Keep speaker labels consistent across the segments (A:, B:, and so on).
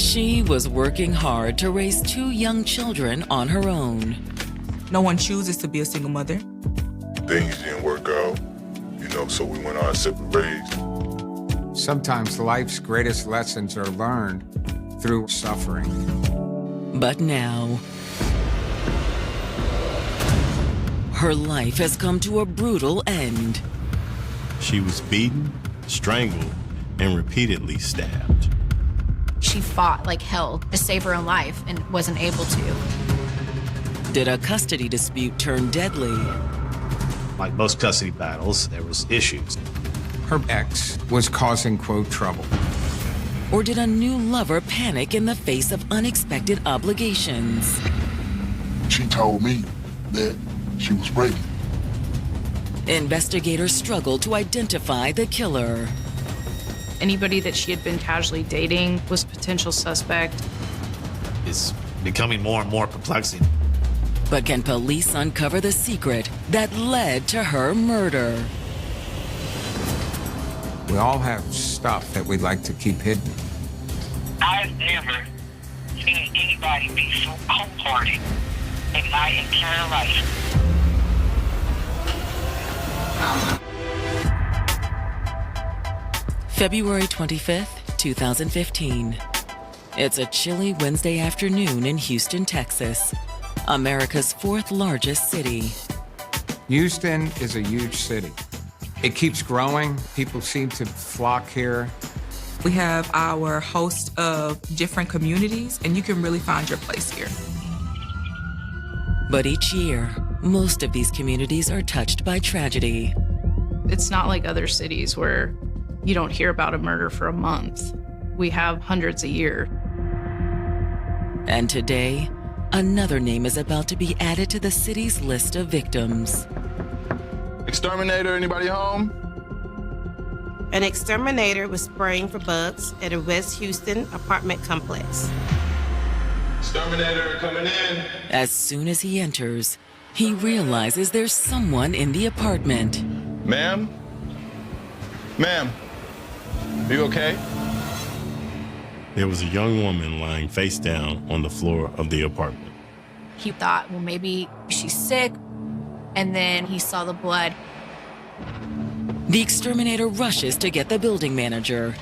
A: She was working hard to raise 2 young children on her own.
B: No one chooses to be a single mother.
C: Things didn't work out, so we went our separate ways.
D: Sometimes life's greatest lessons are learned through suffering.
A: But now, her life has come to a brutal end.
E: She was beaten, strangled, and repeatedly stabbed.
F: She fought like hell to save her own life and wasn't able to.
A: Did a custody dispute turn deadly?
G: Like most custody battles, there was issues.
D: Her ex was causing, quote, trouble.
A: Or did a new lover panic in the face of unexpected obligations?
C: She told me that she was pregnant.
A: Investigators struggled to identify the killer.
H: Anybody that she had been casually dating was a potential suspect.
G: It's becoming more and more perplexing.
A: But can police uncover the secret that led to her murder?
D: We all have stuff that we'd like to keep hidden.
I: I've never seen anybody be so cold-hearted in my entire life.
A: February 25th, 2015. It's a chilly Wednesday afternoon in Houston, Texas, America's 4th largest city.
D: Houston is a huge city. It keeps growing. People seem to flock here.
B: We have our host of different communities, and you can really find your place here.
A: But each year, most of these communities are touched by tragedy.
H: It's not like other cities where you don't hear about a murder for a month. We have hundreds a year.
A: And today, another name is about to be added to the city's list of victims.
J: Exterminator, anybody home?
K: An exterminator was spraying for bugs at a West Houston apartment complex.
J: Exterminator coming in.
A: As soon as he enters, he realizes there's someone in the apartment.
J: Ma'am? Ma'am, are you okay?
E: There was a young woman lying face down on the floor of the apartment.
F: He thought, well, maybe she's sick, and then he saw the blood.
A: The exterminator rushes to get the building manager.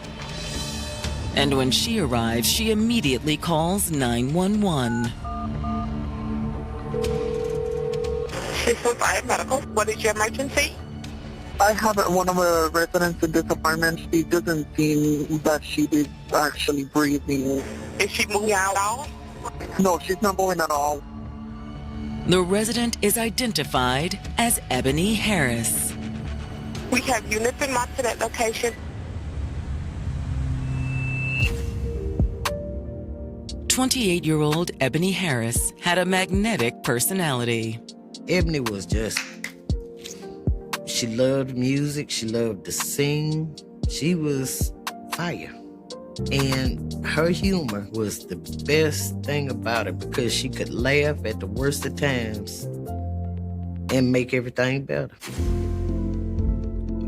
A: And when she arrives, she immediately calls 911.
I: Fire medical. What is your emergency?
L: I have one of the residents in this apartment. She doesn't seem that she is actually breathing.
I: Is she moving out at all?
L: No, she's not moving at all.
A: The resident is identified as Ebony Harris.
I: We have units in marked to that location.
A: 28-year-old Ebony Harris had a magnetic personality.
M: Ebony was just, she loved music, she loved to sing, she was fire. And her humor was the best thing about it because she could laugh at the worst of times and make everything better.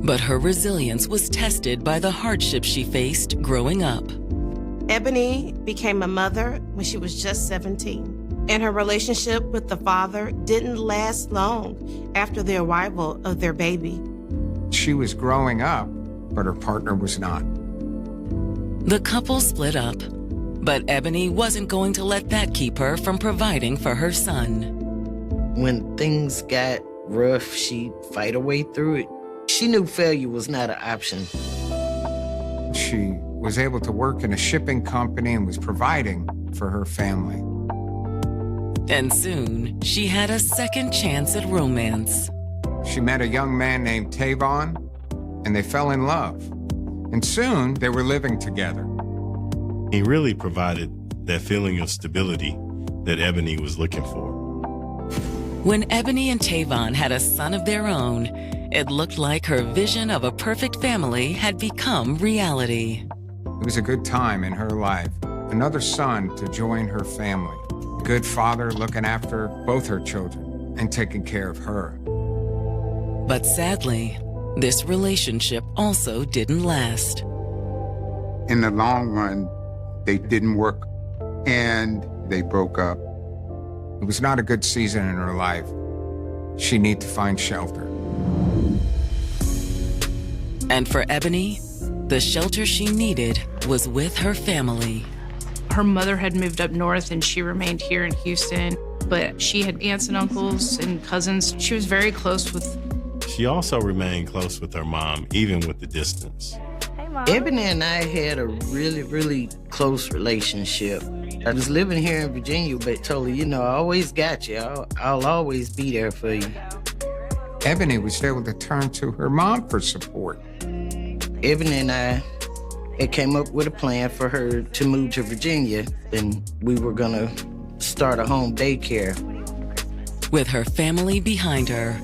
A: But her resilience was tested by the hardships she faced growing up.
K: Ebony became a mother when she was just 17, and her relationship with the father didn't last long after the arrival of their baby.
D: She was growing up, but her partner was not.
A: The couple split up, but Ebony wasn't going to let that keep her from providing for her son.
M: When things got rough, she'd fight her way through it. She knew failure was not an option.
D: She was able to work in a shipping company and was providing for her family.
A: And soon, she had a second chance at romance.
D: She met a young man named Tavon, and they fell in love. And soon, they were living together.
E: He really provided that feeling of stability that Ebony was looking for.
A: When Ebony and Tavon had a son of their own, it looked like her vision of a perfect family had become reality.
D: It was a good time in her life. Another son to join her family. A good father looking after both her children and taking care of her.
A: But sadly, this relationship also didn't last.
N: In the long run,
D: They didn't work, and they broke up. It was not a good season in her life. She needed to find shelter.
A: And for Ebony, the shelter she needed was with her family.
H: Her mother had moved up north and she remained here in Houston, but she had aunts and uncles and cousins. She was very close with.
E: She also remained close with her mom, even with the distance.
F: Hey, Mom.
M: Ebony and I had a really, really close relationship. I was living here in Virginia, but told her, I always got you. I'll always be there for you.
D: Ebony was able to turn to her mom for support.
M: Ebony and I had came up with a plan for her to move to Virginia, and we were gonna start a home daycare.
A: With her family behind her,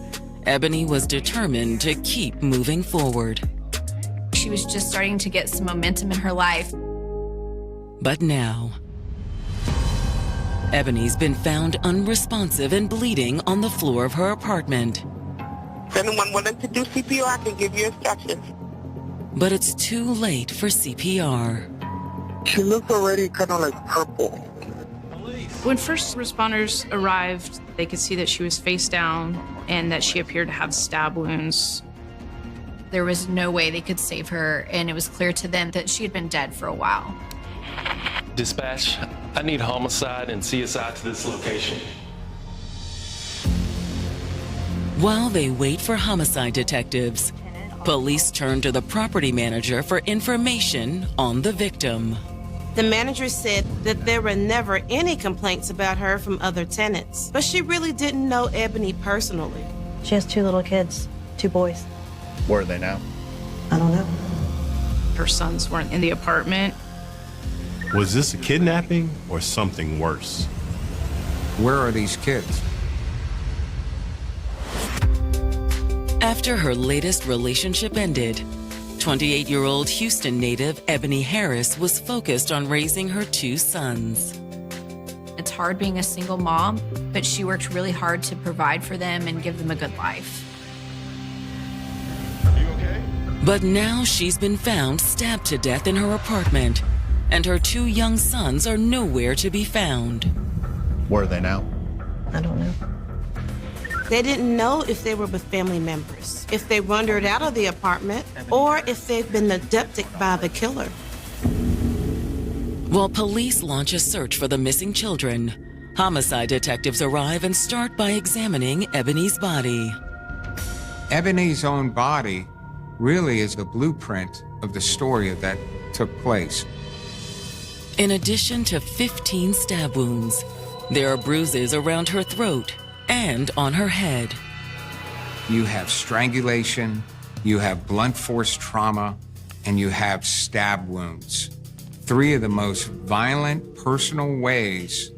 A: Ebony was determined to keep moving forward.
F: She was just starting to get some momentum in her life.
A: But now, Ebony's been found unresponsive and bleeding on the floor of her apartment.
L: If anyone willing to do CPR, I can give you instructions.
A: But it's too late for CPR.
L: She looks already kind of like purple.
H: When first responders arrived, they could see that she was face down and that she appeared to have stab wounds.
F: There was no way they could save her, and it was clear to them that she had been dead for a while.
N: Dispatch, I need homicide and CSI to this location.
A: While they wait for homicide detectives, police turn to the property manager for information on the victim.
K: The manager said that there were never any complaints about her from other tenants, but she really didn't know Ebony personally.
O: She has 2 little kids, 2 boys.
G: Where are they now?
O: I don't know.
H: Her sons weren't in the apartment.
E: Was this a kidnapping or something worse?
D: Where are these kids?
A: After her latest relationship ended, 28-year-old Houston native Ebony Harris was focused on raising her 2 sons.
F: It's hard being a single mom, but she worked really hard to provide for them and give them a good life.
J: Are you okay?
A: But now she's been found stabbed to death in her apartment, and her 2 young sons are nowhere to be found.
G: Where are they now?
O: I don't know.
K: They didn't know if they were with family members, if they wandered out of the apartment, or if they've been abducted by the killer.
A: While police launch a search for the missing children, homicide detectives arrive and start by examining Ebony's body.
D: Ebony's own body really is the blueprint of the story that took place.
A: In addition to 15 stab wounds, there are bruises around her throat and on her head.
D: You have strangulation, you have blunt force trauma, and you have stab wounds. 3 of the most violent personal ways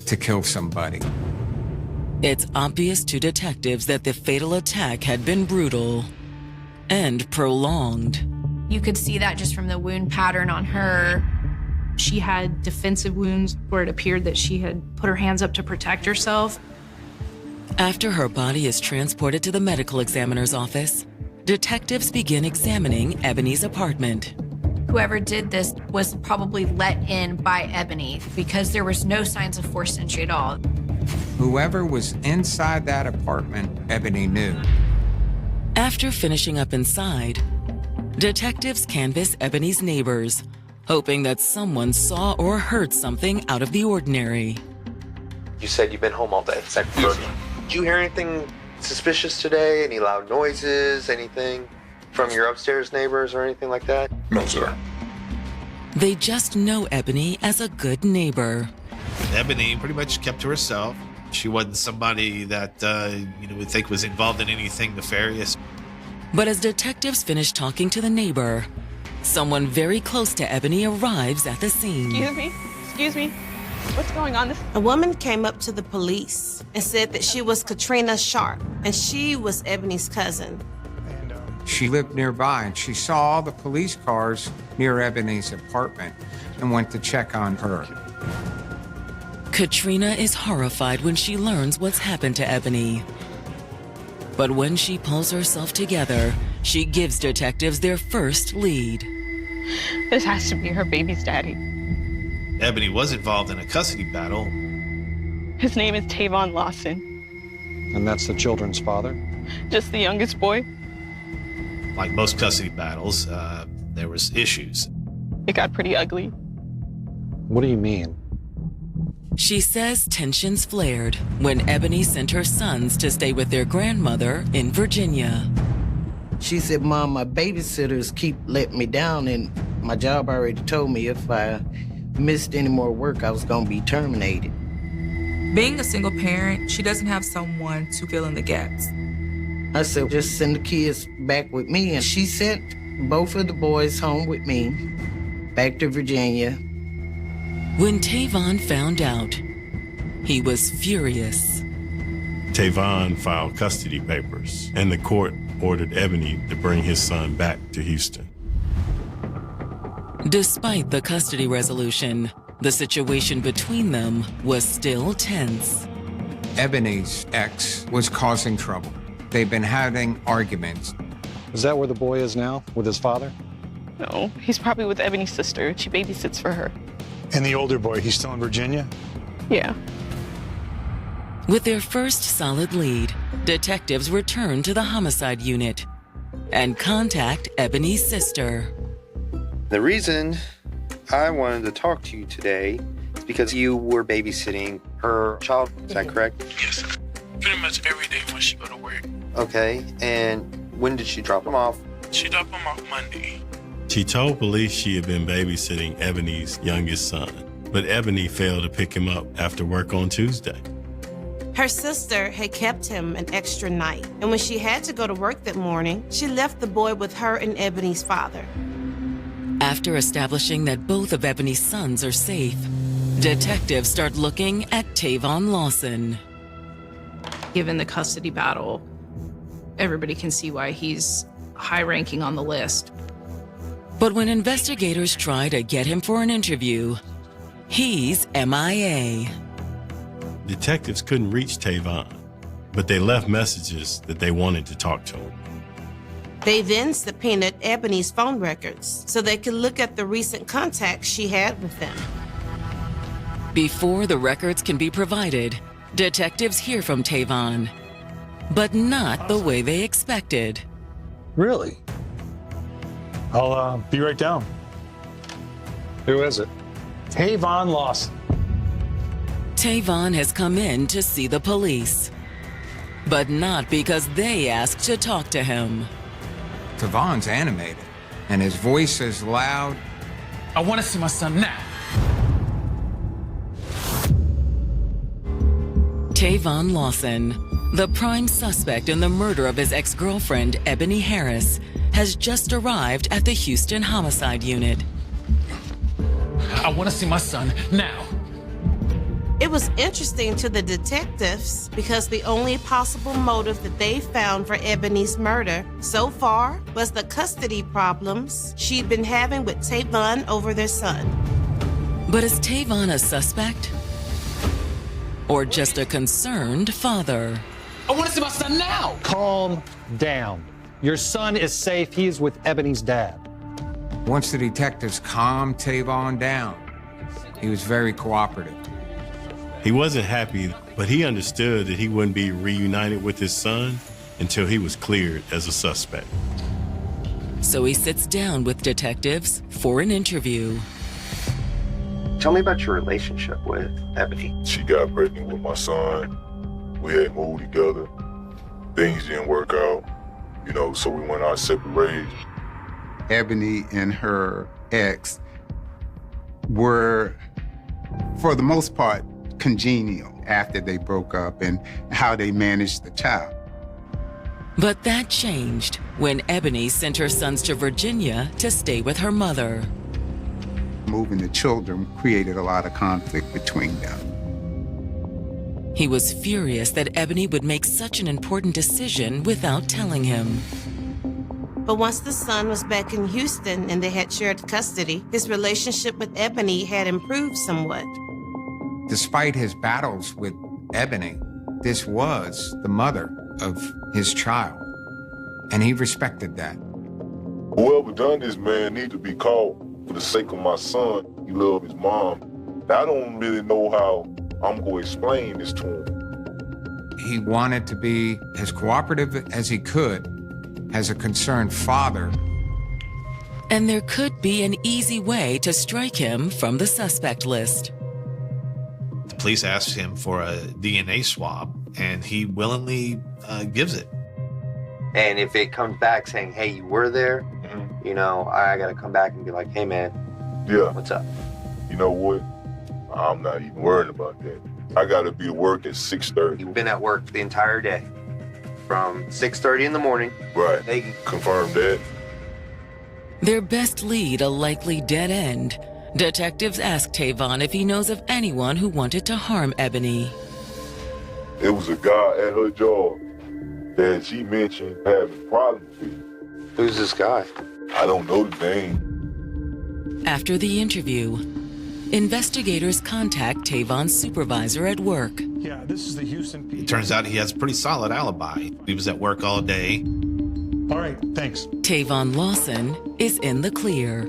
D: to kill somebody.
A: It's obvious to detectives that the fatal attack had been brutal and prolonged.
F: You could see that just from the wound pattern on her.
H: She had defensive wounds where it appeared that she had put her hands up to protect herself.
A: After her body is transported to the medical examiner's office, detectives begin examining Ebony's apartment.
F: Whoever did this was probably let in by Ebony because there was no signs of forced entry at all.
D: Whoever was inside that apartment, Ebony knew.
A: After finishing up inside, detectives canvass Ebony's neighbors, hoping that someone saw or heard something out of the ordinary.
P: You said you've been home all day. Did you hear anything suspicious today? Any loud noises? Anything from your upstairs neighbors or anything like that?
C: No, sir.
A: They just know Ebony as a good neighbor.
G: Ebony pretty much kept to herself. She wasn't somebody that, would think was involved in anything nefarious.
A: But as detectives finish talking to the neighbor, someone very close to Ebony arrives at the scene.
O: Excuse me. What's going on?
K: A woman came up to the police and said that she was Katrina Sharp, and she was Ebony's cousin.
D: She lived nearby, and she saw all the police cars near Ebony's apartment and went to check on her.
A: Katrina is horrified when she learns what's happened to Ebony. But when she pulls herself together, she gives detectives their first lead.
O: This has to be her baby's daddy.
G: Ebony was involved in a custody battle.
O: His name is Tavon Lawson.
Q: And that's the children's father?
O: Just the youngest boy.
G: Like most custody battles, there was issues.
O: It got pretty ugly.
Q: What do you mean?
A: She says tensions flared when Ebony sent her sons to stay with their grandmother in Virginia.
M: She said, Mom, my babysitters keep letting me down, and my job already told me if I missed any more work, I was going to be terminated.
B: Being a single parent, she doesn't have someone to fill in the gaps.
M: I said, just send the kids back with me. And she sent both of the boys home with me, back to Virginia.
A: When Tavon found out, he was furious.
E: Tavon filed custody papers, and the court ordered Ebony to bring his son back to Houston.
A: Despite the custody resolution, the situation between them was still tense.
D: Ebony's ex was causing trouble. They've been having arguments.
Q: Is that where the boy is now, with his father?
O: No, he's probably with Ebony's sister. She babysits for her.
R: And the older boy, he's still in Virginia?
O: Yeah.
A: With their first solid lead, detectives return to the homicide unit and contact Ebony's sister.
P: The reason I wanted to talk to you today is because you were babysitting her child. Is that correct?
S: Yes, sir. Pretty much every day when she go to work.
P: Okay, and when did she drop him off?
S: She dropped him off Monday.
E: She told police she had been babysitting Ebony's youngest son, but Ebony failed to pick him up after work on Tuesday.
K: Her sister had kept him an extra night, and when she had to go to work that morning, she left the boy with her and Ebony's father.
A: After establishing that both of Ebony's sons are safe, detectives start looking at Tavon Lawson.
H: Given the custody battle, everybody can see why he's high-ranking on the list.
A: But when investigators try to get him for an interview, he's MIA.
E: Detectives couldn't reach Tavon, but they left messages that they wanted to talk to him.
K: They then subpoenaed Ebony's phone records so they could look at the recent contacts she had with them.
A: Before the records can be provided, detectives hear from Tavon, but not the way they expected.
R: Really? I'll be right down. Who is it? Tavon Lawson.
A: Tavon has come in to see the police, but not because they asked to talk to him.
D: Tavon's animated, and his voice is loud.
S: I want to see my son now.
A: Tavon Lawson, the prime suspect in the murder of his ex-girlfriend, Ebony Harris, has just arrived at the Houston Homicide Unit.
S: I want to see my son now.
K: It was interesting to the detectives because the only possible motive that they found for Ebony's murder so far was the custody problems she'd been having with Tavon over their son.
A: But is Tavon a suspect? Or just a concerned father?
S: I want to see my son now.
Q: Calm down. Your son is safe. He is with Ebony's dad.
D: Once the detectives calmed Tavon down, he was very cooperative.
E: He wasn't happy, but he understood that he wouldn't be reunited with his son until he was cleared as a suspect.
A: So he sits down with detectives for an interview.
P: Tell me about your relationship with Ebony.
C: She got pregnant with my son. We had moved together. Things didn't work out, so we went our separate ways.
T: Ebony and her ex were, for the most part, congenial after they broke up and how they managed the child.
A: But that changed when Ebony sent her sons to Virginia to stay with her mother.
T: Moving the children created a lot of conflict between them.
A: He was furious that Ebony would make such an important decision without telling him.
K: But once the son was back in Houston and they had shared custody, his relationship with Ebony had improved somewhat.
D: Despite his battles with Ebony, this was the mother of his child, and he respected that.
C: Whoever done this, man, need to be caught for the sake of my son. He loved his mom. I don't really know how I'm going to explain this to him.
D: He wanted to be as cooperative as he could as a concerned father.
A: And there could be an easy way to strike him from the suspect list.
G: The police asked him for a DNA swab, and he willingly gives it.
P: And if it comes back saying, hey, you were there, you know, I got to come back and be like, hey, man,
C: yeah,
P: what's up?
C: You know what? I'm not even worried about that. I got to be to work at 6:30.
P: You've been at work the entire day from 6:30 in the morning.
C: Right.
P: They can
C: confirm that.
A: Their best lead, a likely dead end. Detectives asked Tavon if he knows of anyone who wanted to harm Ebony.
C: There was a guy at her job that she mentioned having problems with.
P: Who's this guy?
C: I don't know the name.
A: After the interview, investigators contact Tavon's supervisor at work.
R: Yeah, this is the Houston.
G: It turns out he has a pretty solid alibi. He was at work all day.
R: All right, thanks.
A: Tavon Lawson is in the clear.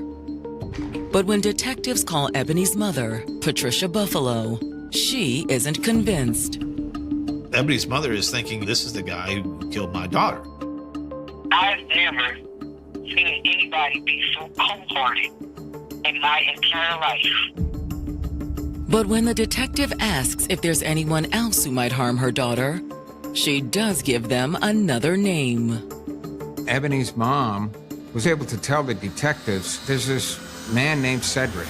A: But when detectives call Ebony's mother, Patricia Buffalo, she isn't convinced.
G: Ebony's mother is thinking this is the guy who killed my daughter.
I: I've never seen anybody be so cold-hearted in my entire life.
A: But when the detective asks if there's anyone else who might harm her daughter, she does give them another name.
D: Ebony's mom was able to tell the detectives there's this man named Cedric.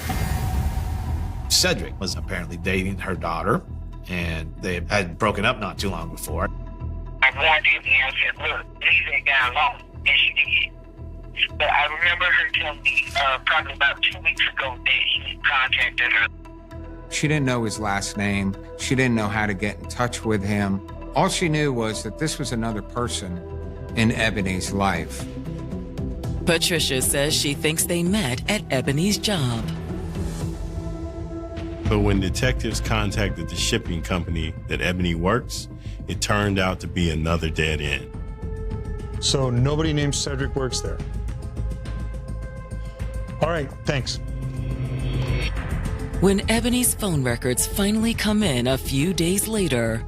G: Cedric was apparently dating her daughter, and they had broken up not too long before.
I: I warned Ebony, I said, look, leave that guy alone. And she did. But I remember her telling me probably about 2 weeks ago that he contacted her.
D: She didn't know his last name. She didn't know how to get in touch with him. All she knew was that this was another person in Ebony's life.
A: Patricia says she thinks they met at Ebony's job.
E: But when detectives contacted the shipping company that Ebony works, it turned out to be another dead end.
R: So nobody named Cedric works there. All right, thanks.
A: When Ebony's phone records finally come in a few days later,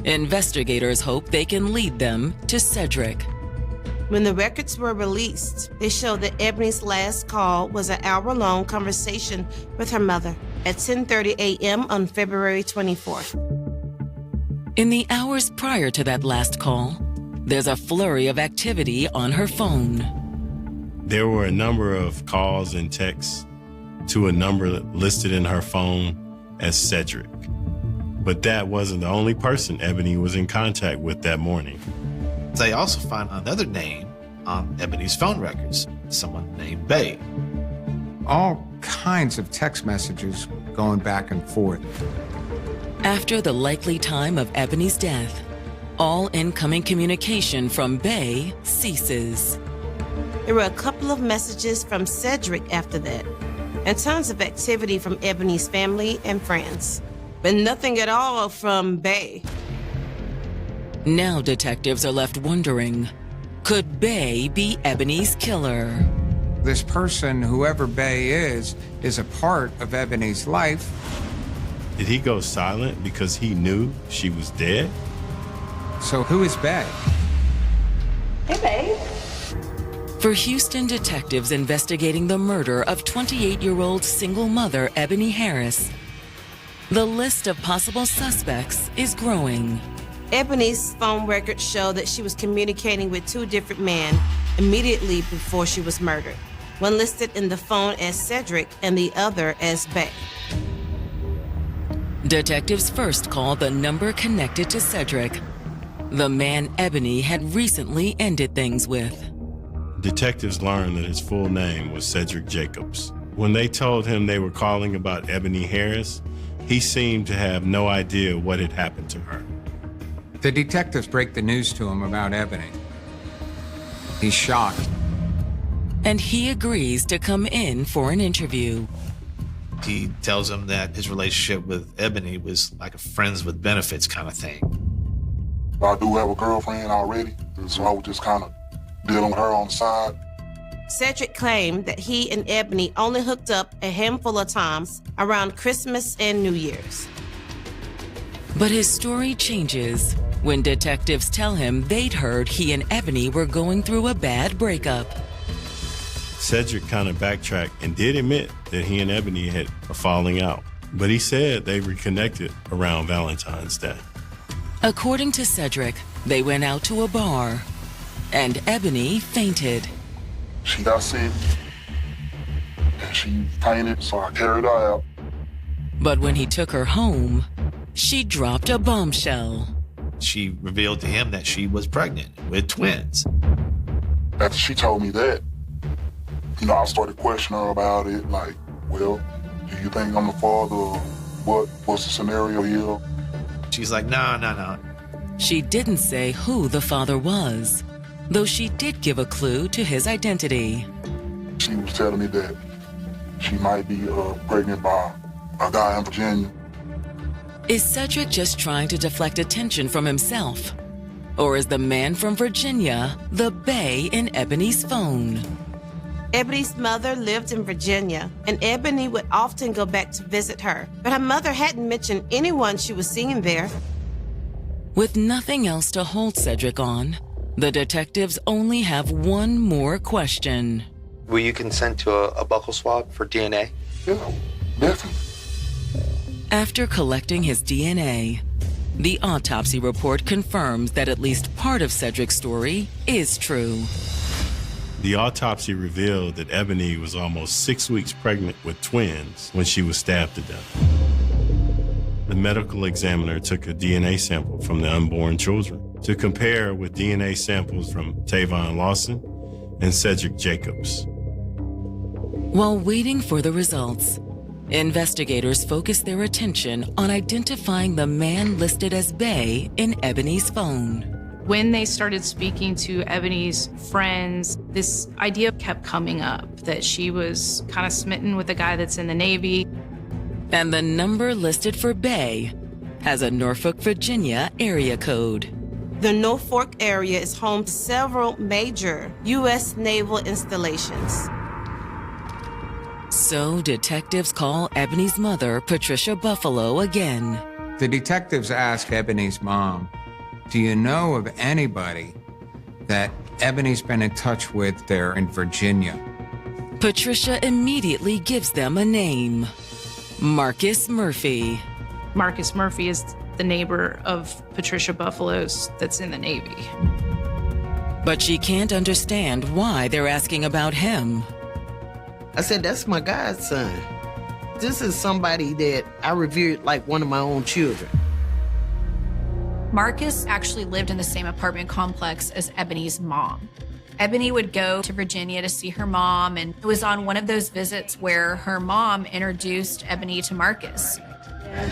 A: investigators hope they can lead them to Cedric.
K: When the records were released, they showed that Ebony's last call was an hour-long conversation with her mother at 10:30 a.m. on February 24th.
A: In the hours prior to that last call, there's a flurry of activity on her phone.
E: There were a number of calls and texts to a number listed in her phone as Cedric. But that wasn't the only person Ebony was in contact with that morning.
G: They also find another name on Ebony's phone records, someone named Bay.
D: All kinds of text messages going back and forth.
A: After the likely time of Ebony's death, all incoming communication from Bay ceases.
K: There were a couple of messages from Cedric after that, and tons of activity from Ebony's family and friends, but nothing at all from Bay.
A: Now detectives are left wondering, could Bay be Ebony's killer?
D: This person, whoever Bay is a part of Ebony's life.
E: Did he go silent because he knew she was dead?
D: So who is Bay?
I: Hey, babe.
A: For Houston detectives investigating the murder of 28-year-old single mother Ebony Harris, the list of possible suspects is growing.
K: Ebony's phone records show that she was communicating with two different men immediately before she was murdered. One listed in the phone as Cedric and the other as Bay.
A: Detectives first called the number connected to Cedric, the man Ebony had recently ended things with.
E: Detectives learned that his full name was Cedric Jacobs. When they told him they were calling about Ebony Harris, he seemed to have no idea what had happened to her.
D: The detectives break the news to him about Ebony. He's shocked.
A: And he agrees to come in for an interview.
G: He tells him that his relationship with Ebony was like a friends with benefits kind of thing.
C: I do have a girlfriend already, so I was just kind of dealing with her on the side.
K: Cedric claimed that he and Ebony only hooked up a handful of times around Christmas and New Year's.
A: But his story changes when detectives tell him they'd heard he and Ebony were going through a bad breakup.
E: Cedric kind of backtracked and did admit that he and Ebony had a falling out, but he said they reconnected around Valentine's Day.
A: According to Cedric, they went out to a bar, and Ebony fainted.
C: She got sick, and she fainted, so I carried her out.
A: But when he took her home, she dropped a bombshell.
G: She revealed to him that she was pregnant with twins.
C: After she told me that, I started questioning her about it, like, well, do you think I'm the father? Or what's the scenario here?
G: She's like, no.
A: She didn't say who the father was, though she did give a clue to his identity.
C: She was telling me that she might be pregnant by a guy in Virginia.
A: Is Cedric just trying to deflect attention from himself? Or is the man from Virginia the bae in Ebony's phone?
K: Ebony's mother lived in Virginia, and Ebony would often go back to visit her, but her mother hadn't mentioned anyone she was seeing there.
A: With nothing else to hold Cedric on, the detectives only have one more question.
P: Will you consent to a buccal swab for DNA?
C: Yeah, definitely.
A: After collecting his DNA, the autopsy report confirms that at least part of Cedric's story is true.
E: The autopsy revealed that Ebony was almost 6 weeks pregnant with twins when she was stabbed to death. The medical examiner took a DNA sample from the unborn children to compare with DNA samples from Tavon Lawson and Cedric Jacobs.
A: While waiting for the results, investigators focused their attention on identifying the man listed as bae in Ebony's phone.
H: When they started speaking to Ebony's friends, this idea kept coming up that she was kind of smitten with a guy that's in the Navy.
A: And the number listed for bae has a Norfolk, Virginia area code.
K: The Norfolk area is home to several major U.S. naval installations.
A: So detectives call Ebony's mother, Patricia Buffalo, again.
D: The detectives ask Ebony's mom, do you know of anybody that Ebony's been in touch with there in Virginia?
A: Patricia immediately gives them a name. Marcus Murphy.
H: Marcus Murphy is the neighbor of Patricia Buffalo's that's in the Navy.
A: But she can't understand why they're asking about him.
M: I said, that's my godson. This is somebody that I revered like one of my own children.
F: Marcus actually lived in the same apartment complex as Ebony's mom. Ebony would go to Virginia to see her mom, and it was on one of those visits where her mom introduced Ebony to Marcus.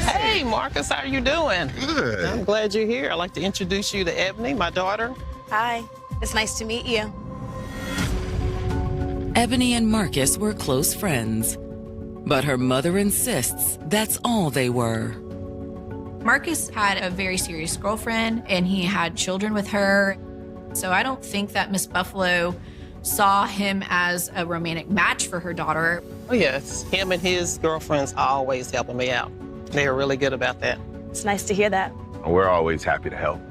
O: Hey, Marcus, how are you doing?
J: Good.
O: I'm glad you're here. I'd like to introduce you to Ebony, my daughter.
U: Hi, it's nice to meet you.
A: Ebony and Marcus were close friends, but her mother insists that's all they were.
F: Marcus had a very serious girlfriend, and he had children with her. So I don't think that Miss Buffalo saw him as a romantic match for her daughter.
O: Oh, yes. Him and his girlfriends are always helping me out. They're really good about that.
U: It's nice to hear that.
J: We're always happy to help.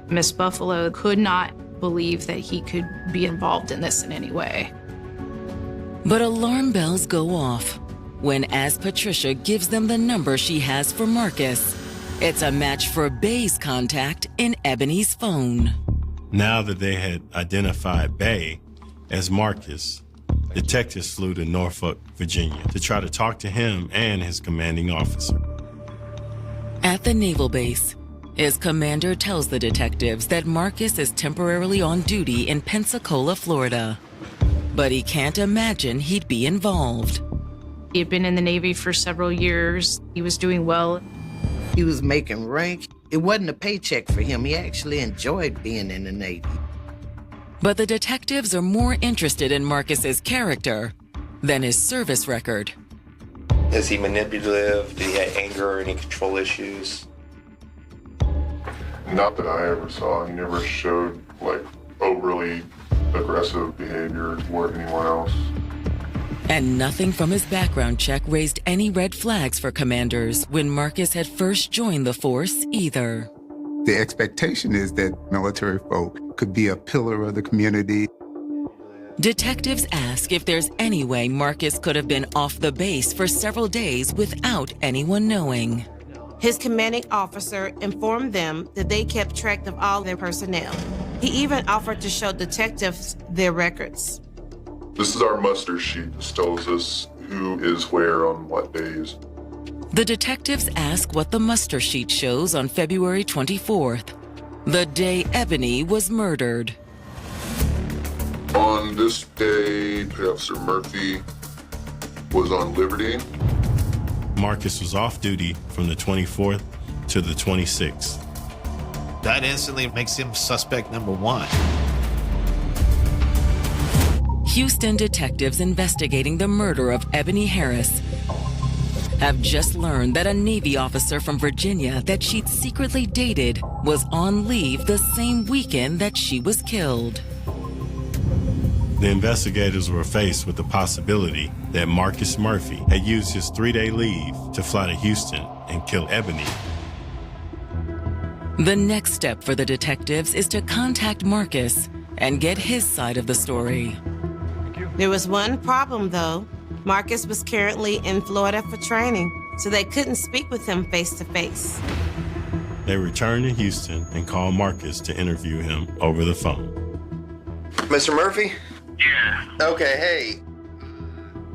H: Miss Buffalo could not believe that he could be involved in this in any way.
A: But alarm bells go off when, as Patricia gives them the number she has for Marcus, it's a match for bae's contact in Ebony's phone.
E: Now that they had identified bae as Marcus, detectives flew to Norfolk, Virginia to try to talk to him and his commanding officer.
A: At the naval base, his commander tells the detectives that Marcus is temporarily on duty in Pensacola, Florida. But he can't imagine he'd be involved.
H: He had been in the Navy for several years. He was doing well.
M: He was making rank. It wasn't a paycheck for him. He actually enjoyed being in the Navy.
A: But the detectives are more interested in Marcus's character than his service record.
P: Is he manipulative? Did he have anger or any control issues?
C: Not that I ever saw. He never showed, like, overly aggressive behavior toward anyone else.
A: And nothing from his background check raised any red flags for commanders when Marcus had first joined the force either.
T: The expectation is that military folk could be a pillar of the community.
A: Detectives ask if there's any way Marcus could have been off the base for several days without anyone knowing.
K: His commanding officer informed them that they kept track of all their personnel. He even offered to show detectives their records.
C: This is our muster sheet. This tells us who is where on what days.
A: The detectives ask what the muster sheet shows on February 24th, the day Ebony was murdered.
C: On this day, Officer Murphy was on liberty.
E: Marcus was off duty from the 24th to the 26th.
G: That instantly makes him suspect number one.
A: Houston detectives investigating the murder of Ebony Harris have just learned that a Navy officer from Virginia that she'd secretly dated was on leave the same weekend that she was killed.
E: The investigators were faced with the possibility that Marcus Murphy had used his 3-day leave to fly to Houston and kill Ebony.
A: The next step for the detectives is to contact Marcus and get his side of the story.
K: There was one problem, though. Marcus was currently in Florida for training, so they couldn't speak with him face to face.
E: They returned to Houston and called Marcus to interview him over the phone.
P: Mr. Murphy?
I: Yeah.
P: Okay, hey.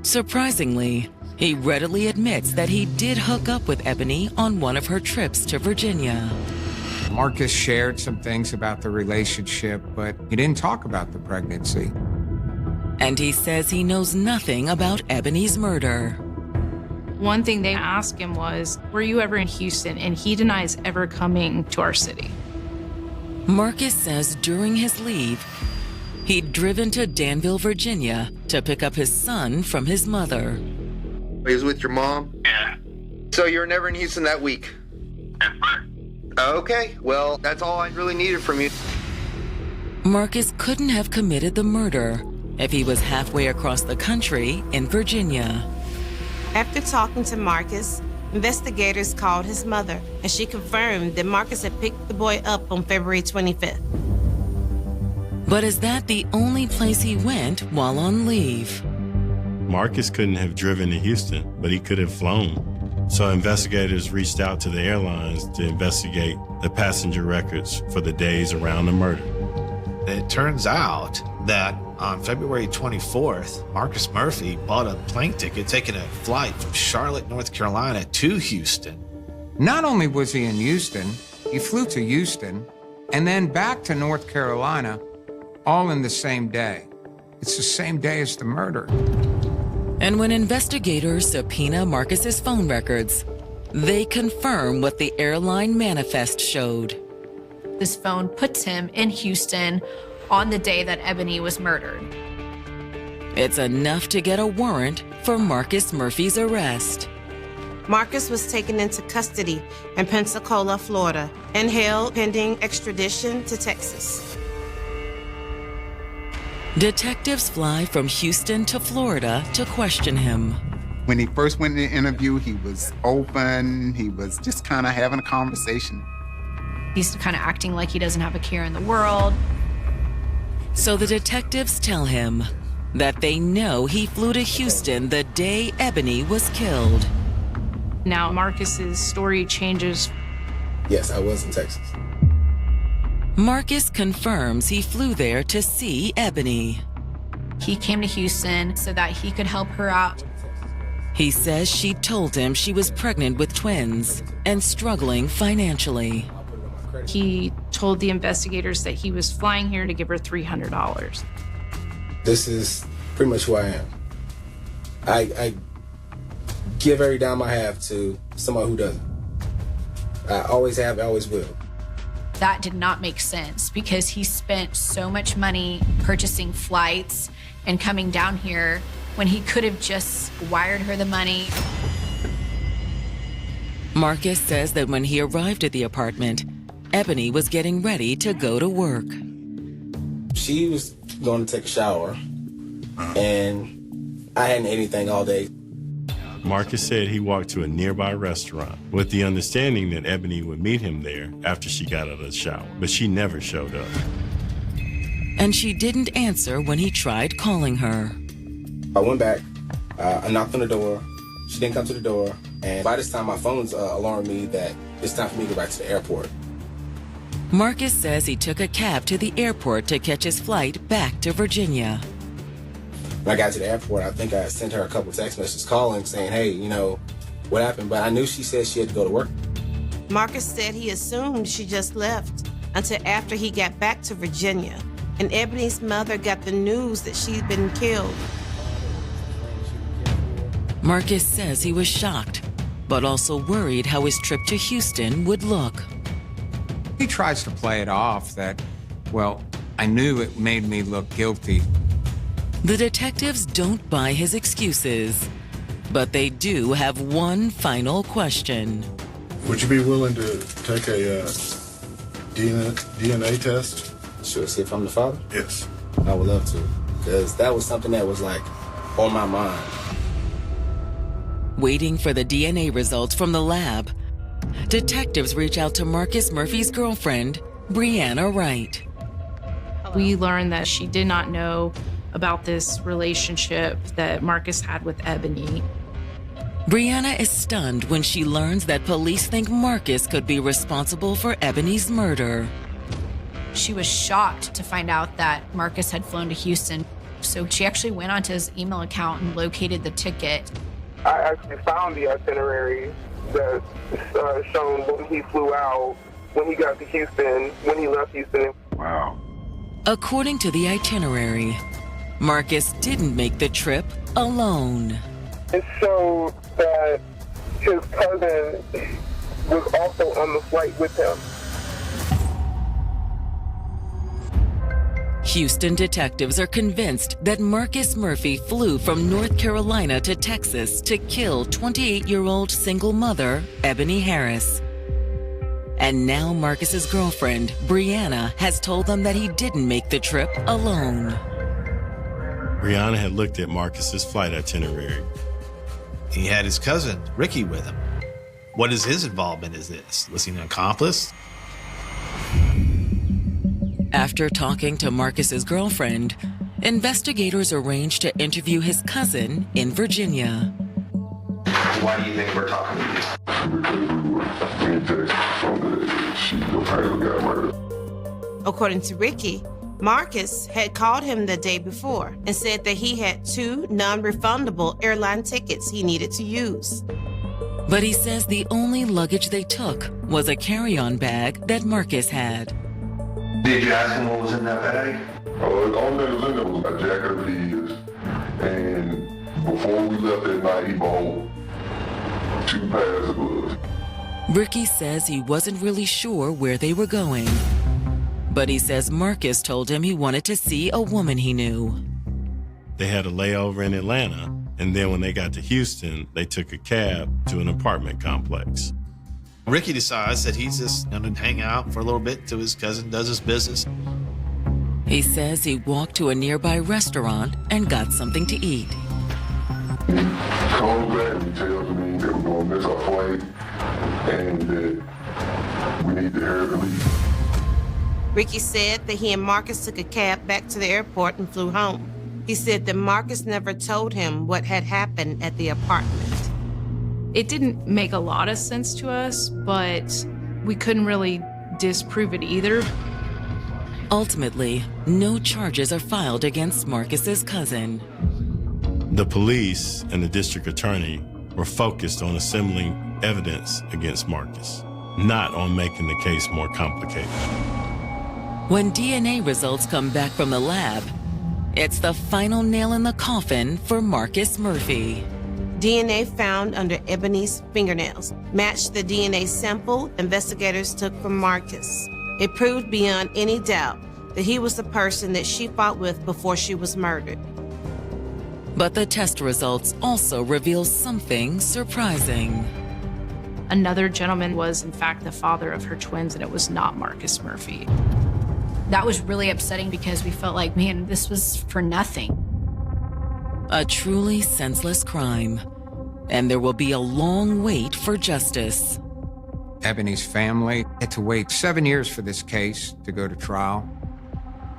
A: Surprisingly, he readily admits that he did hook up with Ebony on one of her trips to Virginia.
D: Marcus shared some things about the relationship, but he didn't talk about the pregnancy.
A: And he says he knows nothing about Ebony's murder.
H: One thing they asked him was, were you ever in Houston? And he denies ever coming to our city.
A: Marcus says during his leave, he'd driven to Danville, Virginia to pick up his son from his mother.
P: He was with your mom?
I: Yeah.
P: So you were never in Houston that week?
I: Never.
P: Okay, well, that's all I really needed from you.
A: Marcus couldn't have committed the murder if he was halfway across the country in Virginia.
K: After talking to Marcus, investigators called his mother, and she confirmed that Marcus had picked the boy up on February 25th.
A: But is that the only place he went while on leave?
E: Marcus couldn't have driven to Houston, but he could have flown. So investigators reached out to the airlines to investigate the passenger records for the days around the murder.
G: It turns out that on February 24th, Marcus Murphy bought a plane ticket taking a flight from Charlotte, North Carolina to Houston.
D: Not only was he in Houston, he flew to Houston and then back to North Carolina, all in the same day. It's the same day as the murder.
A: And when investigators subpoena Marcus's phone records, they confirm what the airline manifest showed.
F: This phone puts him in Houston on the day that Ebony was murdered.
A: It's enough to get a warrant for Marcus Murphy's arrest.
K: Marcus was taken into custody in Pensacola, Florida, and held pending extradition to Texas.
A: Detectives fly from Houston to Florida to question him.
T: When he first went in the interview, he was open. He was just kind of having a conversation.
F: He's kind of acting like he doesn't have a care in the world.
A: So the detectives tell him that they know he flew to Houston the day Ebony was killed.
H: Now Marcus's story changes.
L: Yes, I was in Texas.
A: Marcus confirms he flew there to see Ebony.
F: He came to Houston so that he could help her out.
A: He says she told him she was pregnant with twins and struggling financially.
H: He told the investigators that he was flying here to give her $300.
L: This is pretty much who I am. I give every dime I have to someone who doesn't. I always have, I always will.
F: That did not make sense because he spent so much money purchasing flights and coming down here when he could have just wired her the money.
A: Marcus says that when he arrived at the apartment, Ebony was getting ready to go to work.
L: She She was going to take a shower, and I hadn't ate anything all day.
E: Marcus said he walked to a nearby restaurant with the understanding that Ebony would meet him there after she got out of the shower, but she never showed up.
A: And she didn't answer when he tried calling her.
L: I went back, I knocked on the door, she didn't come to the door, and by this time my phone's alarmed me that it's time for me to go back to the airport.
A: Marcus says he took a cab to the airport to catch his flight back to Virginia.
L: When I got to the airport, I think I sent her a couple text messages calling saying, hey, you know, what happened? But I knew she said she had to go to work.
K: Marcus said he assumed she just left until after he got back to Virginia, and Ebony's mother got the news that she'd been killed.
A: Marcus says he was shocked, but also worried how his trip to Houston would look.
D: He tries to play it off that, well, I knew it made me look guilty.
A: The detectives don't buy his excuses, but they do have one final question.
R: Would you be willing to take a DNA test?
L: Sure, see if I'm the father?
R: Yes.
L: I would love to, because that was something that was like on my mind.
A: Waiting for the DNA results from the lab, detectives reach out to Marcus Murphy's girlfriend, Brianna Wright.
H: We learned that she did not know about this relationship that Marcus had with Ebony.
A: Brianna is stunned when she learns that police think Marcus could be responsible for Ebony's murder.
F: She was shocked to find out that Marcus had flown to Houston. So she actually went onto his email account and located the ticket.
N: I actually found the itinerary that shown when he flew out, when he got to Houston, when he left Houston.
C: Wow.
A: According to the itinerary, Marcus didn't make the trip alone.
N: It showed that his cousin was also on the flight with him.
A: Houston detectives are convinced that Marcus Murphy flew from North Carolina to Texas to kill 28-year-old single mother Ebony Harris. And now Marcus's girlfriend, Brianna, has told them that he didn't make the trip alone.
E: Brianna had looked at Marcus's flight itinerary.
G: He had his cousin, Ricky, with him. What is his involvement in this? Was he an accomplice?
A: After talking to Marcus's girlfriend, investigators arranged to interview his cousin in Virginia.
P: Why do you think we're talking to you?
K: According to Ricky, Marcus had called him the day before and said that he had 2 non-refundable airline tickets he needed to use.
A: But he says the only luggage they took was a carry-on bag that Marcus had.
P: Did you ask him what was in that bag?
C: The only thing that was in there was a jacket of his. And before we left that night, he bought 2 pairs of gloves.
A: Ricky says he wasn't really sure where they were going. But he says Marcus told him he wanted to see a woman he knew.
E: They had a layover in Atlanta, and then when they got to Houston, they took a cab to an apartment complex.
G: Ricky decides that he's just going to hang out for a little bit until his cousin does his business.
A: He says he walked to a nearby restaurant and got something to eat.
C: He comes back and he tells me that we're going to miss our flight and that we need to hurry to leave.
K: Ricky said that he and Marcus took a cab back to the airport and flew home. He said that Marcus never told him what had happened at the apartment.
H: It didn't make a lot of sense to us, but we couldn't really disprove it either.
A: Ultimately, no charges are filed against Marcus's cousin.
E: The police and the district attorney were focused on assembling evidence against Marcus, not on making the case more complicated.
A: When DNA results come back from the lab, it's the final nail in the coffin for Marcus Murphy.
K: DNA found under Ebony's fingernails matched the DNA sample investigators took from Marcus. It proved beyond any doubt that he was the person that she fought with before she was murdered.
A: But the test results also reveal something surprising.
H: Another gentleman was, in fact, the father of her twins, and it was not Marcus Murphy.
F: That was really upsetting because we felt like, man, this was for nothing.
A: A truly senseless crime. And there will be a long wait for justice.
D: Ebony's family had to wait 7 years for this case to go to trial.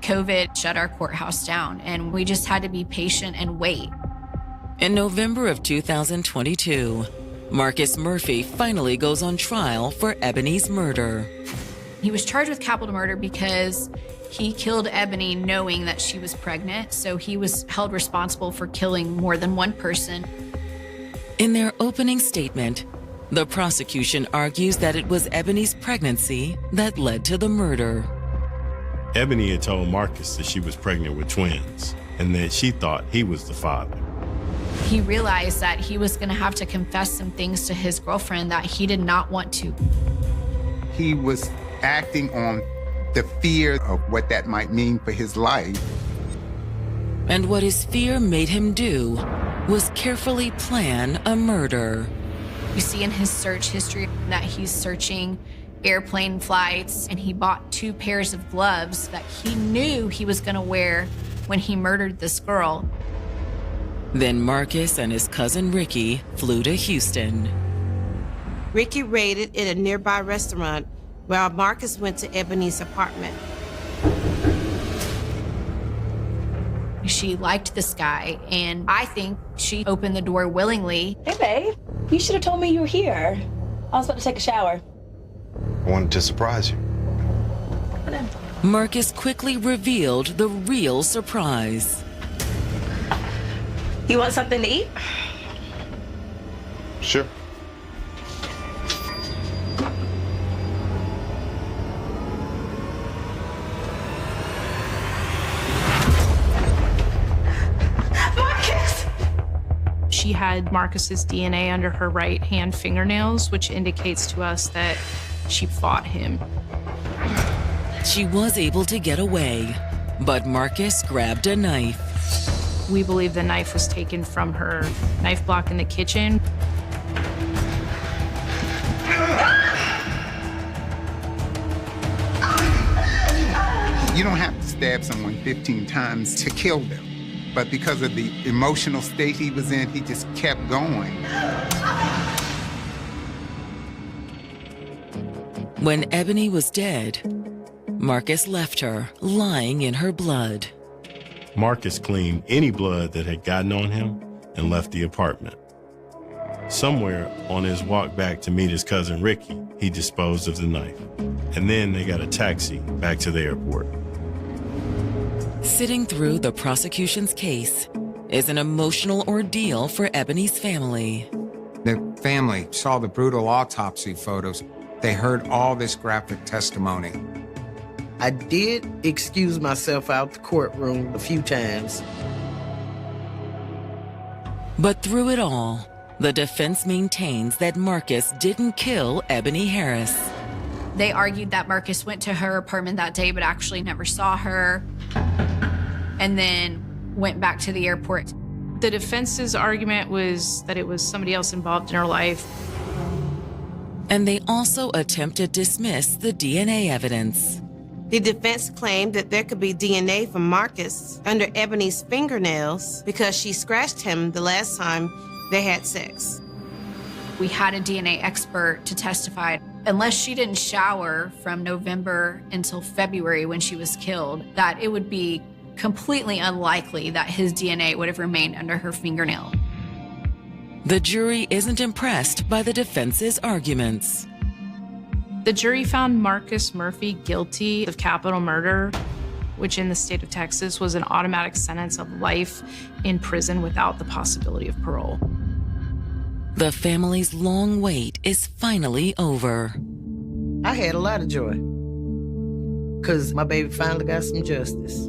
F: COVID shut our courthouse down, and we just had to be patient and wait.
A: In November of 2022, Marcus Murphy finally goes on trial for Ebony's murder.
F: He was charged with capital murder because he killed Ebony knowing that she was pregnant, so he was held responsible for killing more than one person.
A: In their opening statement, the prosecution argues that it was Ebony's pregnancy that led to the murder.
E: Ebony had told Marcus that she was pregnant with twins and that she thought he was the father.
F: He realized that he was going to have to confess some things to his girlfriend that he did not want to.
T: He was acting on the fear of what that might mean for his life.
A: And what his fear made him do was carefully plan a murder.
F: You see in his search history that he's searching airplane flights, and he bought 2 pairs of gloves that he knew he was going to wear when he murdered this girl.
A: Then Marcus and his cousin Ricky flew to Houston.
K: Ricky raided at a nearby restaurant while Marcus went to Ebony's apartment.
F: She liked this guy, and I think she opened the door willingly.
U: Hey, babe. You should have told me you were here. I was about to take a shower.
J: I wanted to surprise you.
A: Marcus quickly revealed the real surprise.
U: You want something to eat?
J: Sure.
H: She had Marcus's DNA under her right hand fingernails, which indicates to us that she fought him.
A: She was able to get away, but Marcus grabbed a knife.
H: We believe the knife was taken from her knife block in the kitchen.
T: You don't have to stab someone 15 times to kill them. But because of the emotional state he was in, he just kept going.
A: When Ebony was dead, Marcus left her lying in her blood.
E: Marcus cleaned any blood that had gotten on him and left the apartment. Somewhere on his walk back to meet his cousin Ricky, he disposed of the knife. And then they got a taxi back to the airport.
A: Sitting through the prosecution's case is an emotional ordeal for Ebony's family.
D: The family saw the brutal autopsy photos. They heard all this graphic testimony.
M: I did excuse myself out the courtroom a few times.
A: But through it all, the defense maintains that Marcus didn't kill Ebony Harris.
F: They argued that Marcus went to her apartment that day but actually never saw her, and then went back to the airport.
H: The defense's argument was that it was somebody else involved in her life.
A: And they also attempt to dismiss the DNA evidence.
K: The defense claimed that there could be DNA from Marcus under Ebony's fingernails because she scratched him the last time they had sex.
F: We had a DNA expert to testify. Unless she didn't shower from November until February when she was killed, that it would be completely unlikely that his DNA would have remained under her fingernail.
A: The jury isn't impressed by the defense's arguments.
H: The jury found Marcus Murphy guilty of capital murder, which in the state of Texas was an automatic sentence of life in prison without the possibility of parole.
A: The family's long wait is finally over.
M: I had a lot of joy because my baby finally got some justice.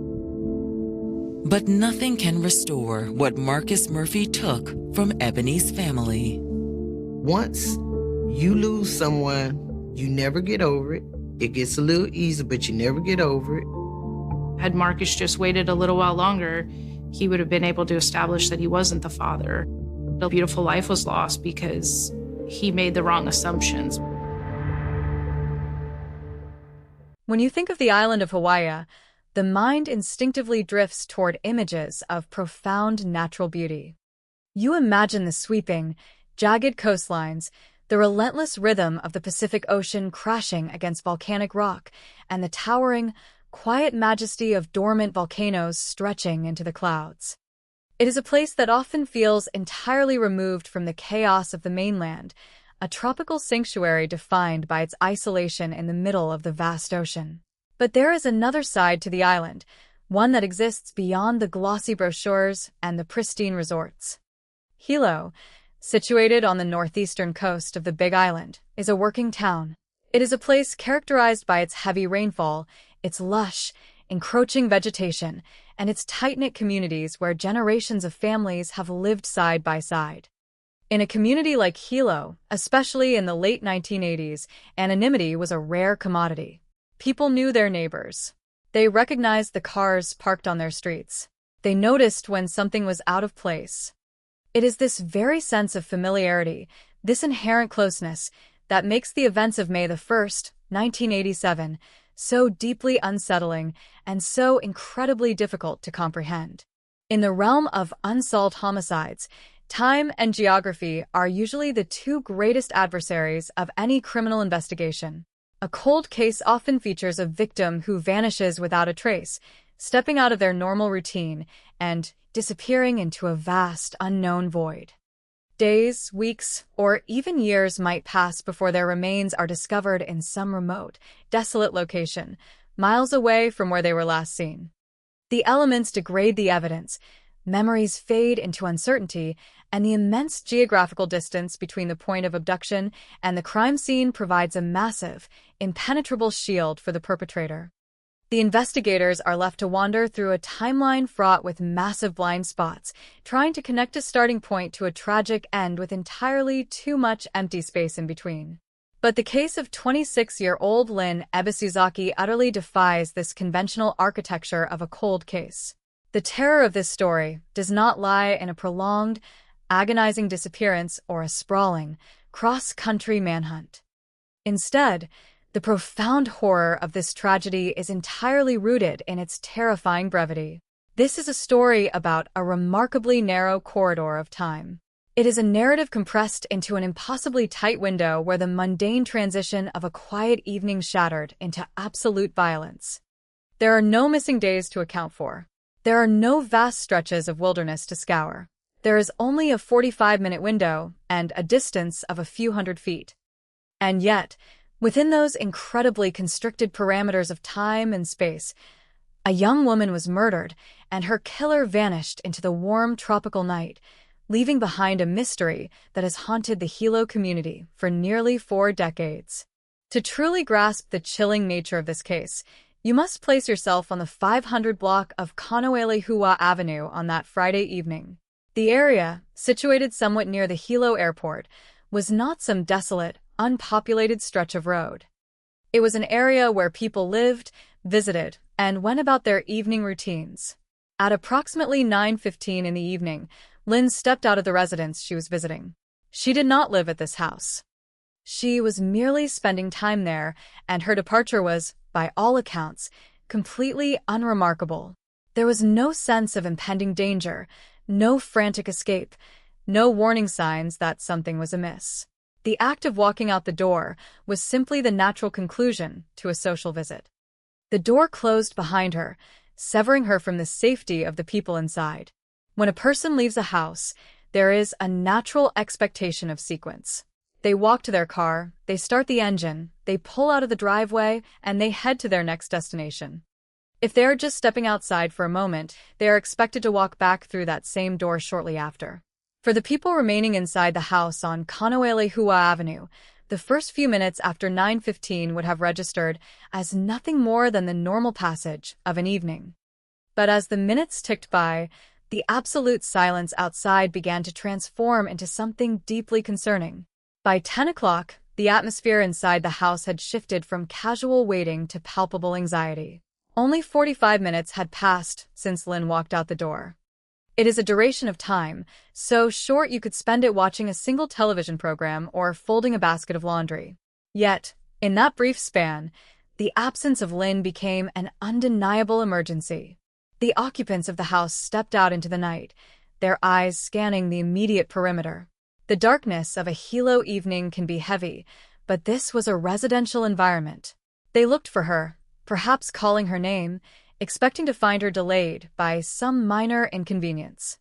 A: But nothing can restore what Marcus Murphy took from Ebony's family.
M: Once you lose someone, you never get over it. It gets a little easier, but you never get over it.
H: Had Marcus just waited a little while longer, he would have been able to establish that he wasn't the father. A beautiful life was lost because he made the wrong assumptions.
B: When you think of the island of Hawaii, the mind instinctively drifts toward images of profound natural beauty. You imagine the sweeping, jagged coastlines, the relentless rhythm of the Pacific Ocean crashing against volcanic rock, and the towering, quiet majesty of dormant volcanoes stretching into the clouds. It is a place that often feels entirely removed from the chaos of the mainland, a tropical sanctuary defined by its isolation in the middle of the vast ocean. But there is another side to the island, one that exists beyond the glossy brochures and the pristine resorts. Hilo, situated on the northeastern coast of the Big Island, is a working town. It is a place characterized by its heavy rainfall, its lush, encroaching vegetation, and its tight-knit communities where generations of families have lived side by side. In a community like Hilo, especially in the late 1980s, anonymity was a rare commodity. People knew their neighbors. They recognized the cars parked on their streets. They noticed when something was out of place. It is this very sense of familiarity, this inherent closeness, that makes the events of May 1st, 1987, so deeply unsettling and so incredibly difficult to comprehend. In the realm of unsolved homicides, time and geography are usually the two greatest adversaries of any criminal investigation. A cold case often features a victim who vanishes without a trace, stepping out of their normal routine and disappearing into a vast, unknown void. Days, weeks, or even years might pass before their remains are discovered in some remote, desolate location, miles away from where they were last seen. The elements degrade the evidence, memories fade into uncertainty, and the immense geographical distance between the point of abduction and the crime scene provides a massive, impenetrable shield for the perpetrator. The investigators are left to wander through a timeline fraught with massive blind spots, trying to connect a starting point to a tragic end with entirely too much empty space in between. But the case of 26-year-old Lynn Ebisuzaki utterly defies this conventional architecture of a cold case. The terror of this story does not lie in a prolonged, agonizing disappearance or a sprawling, cross-country manhunt. Instead, the profound horror of this tragedy is entirely rooted in its terrifying brevity. This is a story about a remarkably narrow corridor of time. It is a narrative compressed into an impossibly tight window where the mundane transition of a quiet evening shattered into absolute violence. There are no missing days to account for. There are no vast stretches of wilderness to scour. There is only a 45-minute window and a distance of a few hundred feet. And yet, within those incredibly constricted parameters of time and space, a young woman was murdered and her killer vanished into the warm tropical night, leaving behind a mystery that has haunted the Hilo community for nearly 4 decades. To truly grasp the chilling nature of this case, you must place yourself on the 500 block of Kaneohua Avenue on that Friday evening. The area, situated somewhat near the Hilo airport, was not some desolate, unpopulated stretch of road. It was an area where people lived, visited, and went about their evening routines. At approximately 9:15 in the evening, Lynn stepped out of the residence she was visiting. She did not live at this house. She was merely spending time there, and her departure was, by all accounts, completely unremarkable. There was no sense of impending danger, no frantic escape, no warning signs that something was amiss. The act of walking out the door was simply the natural conclusion to a social visit. The door closed behind her, severing her from the safety of the people inside. When a person leaves a house, there is a natural expectation of sequence. They walk to their car, they start the engine, they pull out of the driveway, and they head to their next destination. If they are just stepping outside for a moment, they are expected to walk back through that same door shortly after. For the people remaining inside the house on Kaneohua Avenue, the first few minutes after 9:15 would have registered as nothing more than the normal passage of an evening. But as the minutes ticked by, the absolute silence outside began to transform into something deeply concerning. By 10 o'clock, the atmosphere inside the house had shifted from casual waiting to palpable anxiety. Only 45 minutes had passed since Lynn walked out the door. It is a duration of time, so short you could spend it watching a single television program or folding a basket of laundry. Yet, in that brief span, The absence of Lynn became an undeniable emergency. The occupants of the house stepped out into the night, their eyes scanning the immediate perimeter. The darkness of a Hilo evening can be heavy, but this was a residential environment. They looked for her, perhaps calling her name, expecting to find her delayed by some minor inconvenience.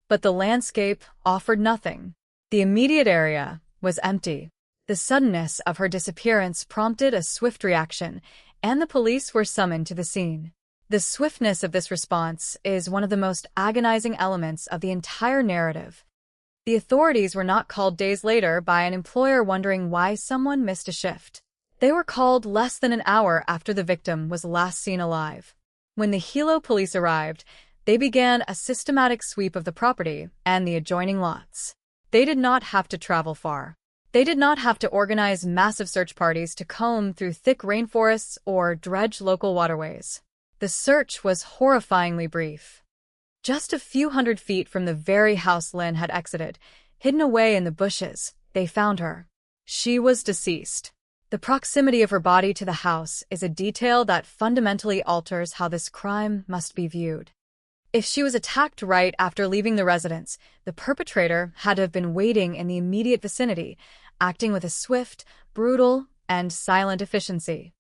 B: But the landscape offered nothing. The immediate area was empty. The suddenness of her disappearance prompted a swift reaction, and the police were summoned to the scene. The swiftness of this response is one of the most agonizing elements of the entire narrative. The authorities were not called days later by an employer wondering why someone missed a shift. They were called less than an hour after the victim was last seen alive. When the Hilo police arrived, they began a systematic sweep of the property and the adjoining lots. They did not have to travel far. They did not have to organize massive search parties to comb through thick rainforests or dredge local waterways. The search was horrifyingly brief. Just a few hundred feet from the very house Lynn had exited, hidden away in the bushes, they found her. She was deceased. The proximity of her body to the house is a detail that fundamentally alters how this crime must be viewed. If she was attacked right after leaving the residence, the perpetrator had to have been waiting in the immediate vicinity, acting with a swift, brutal, and silent efficiency.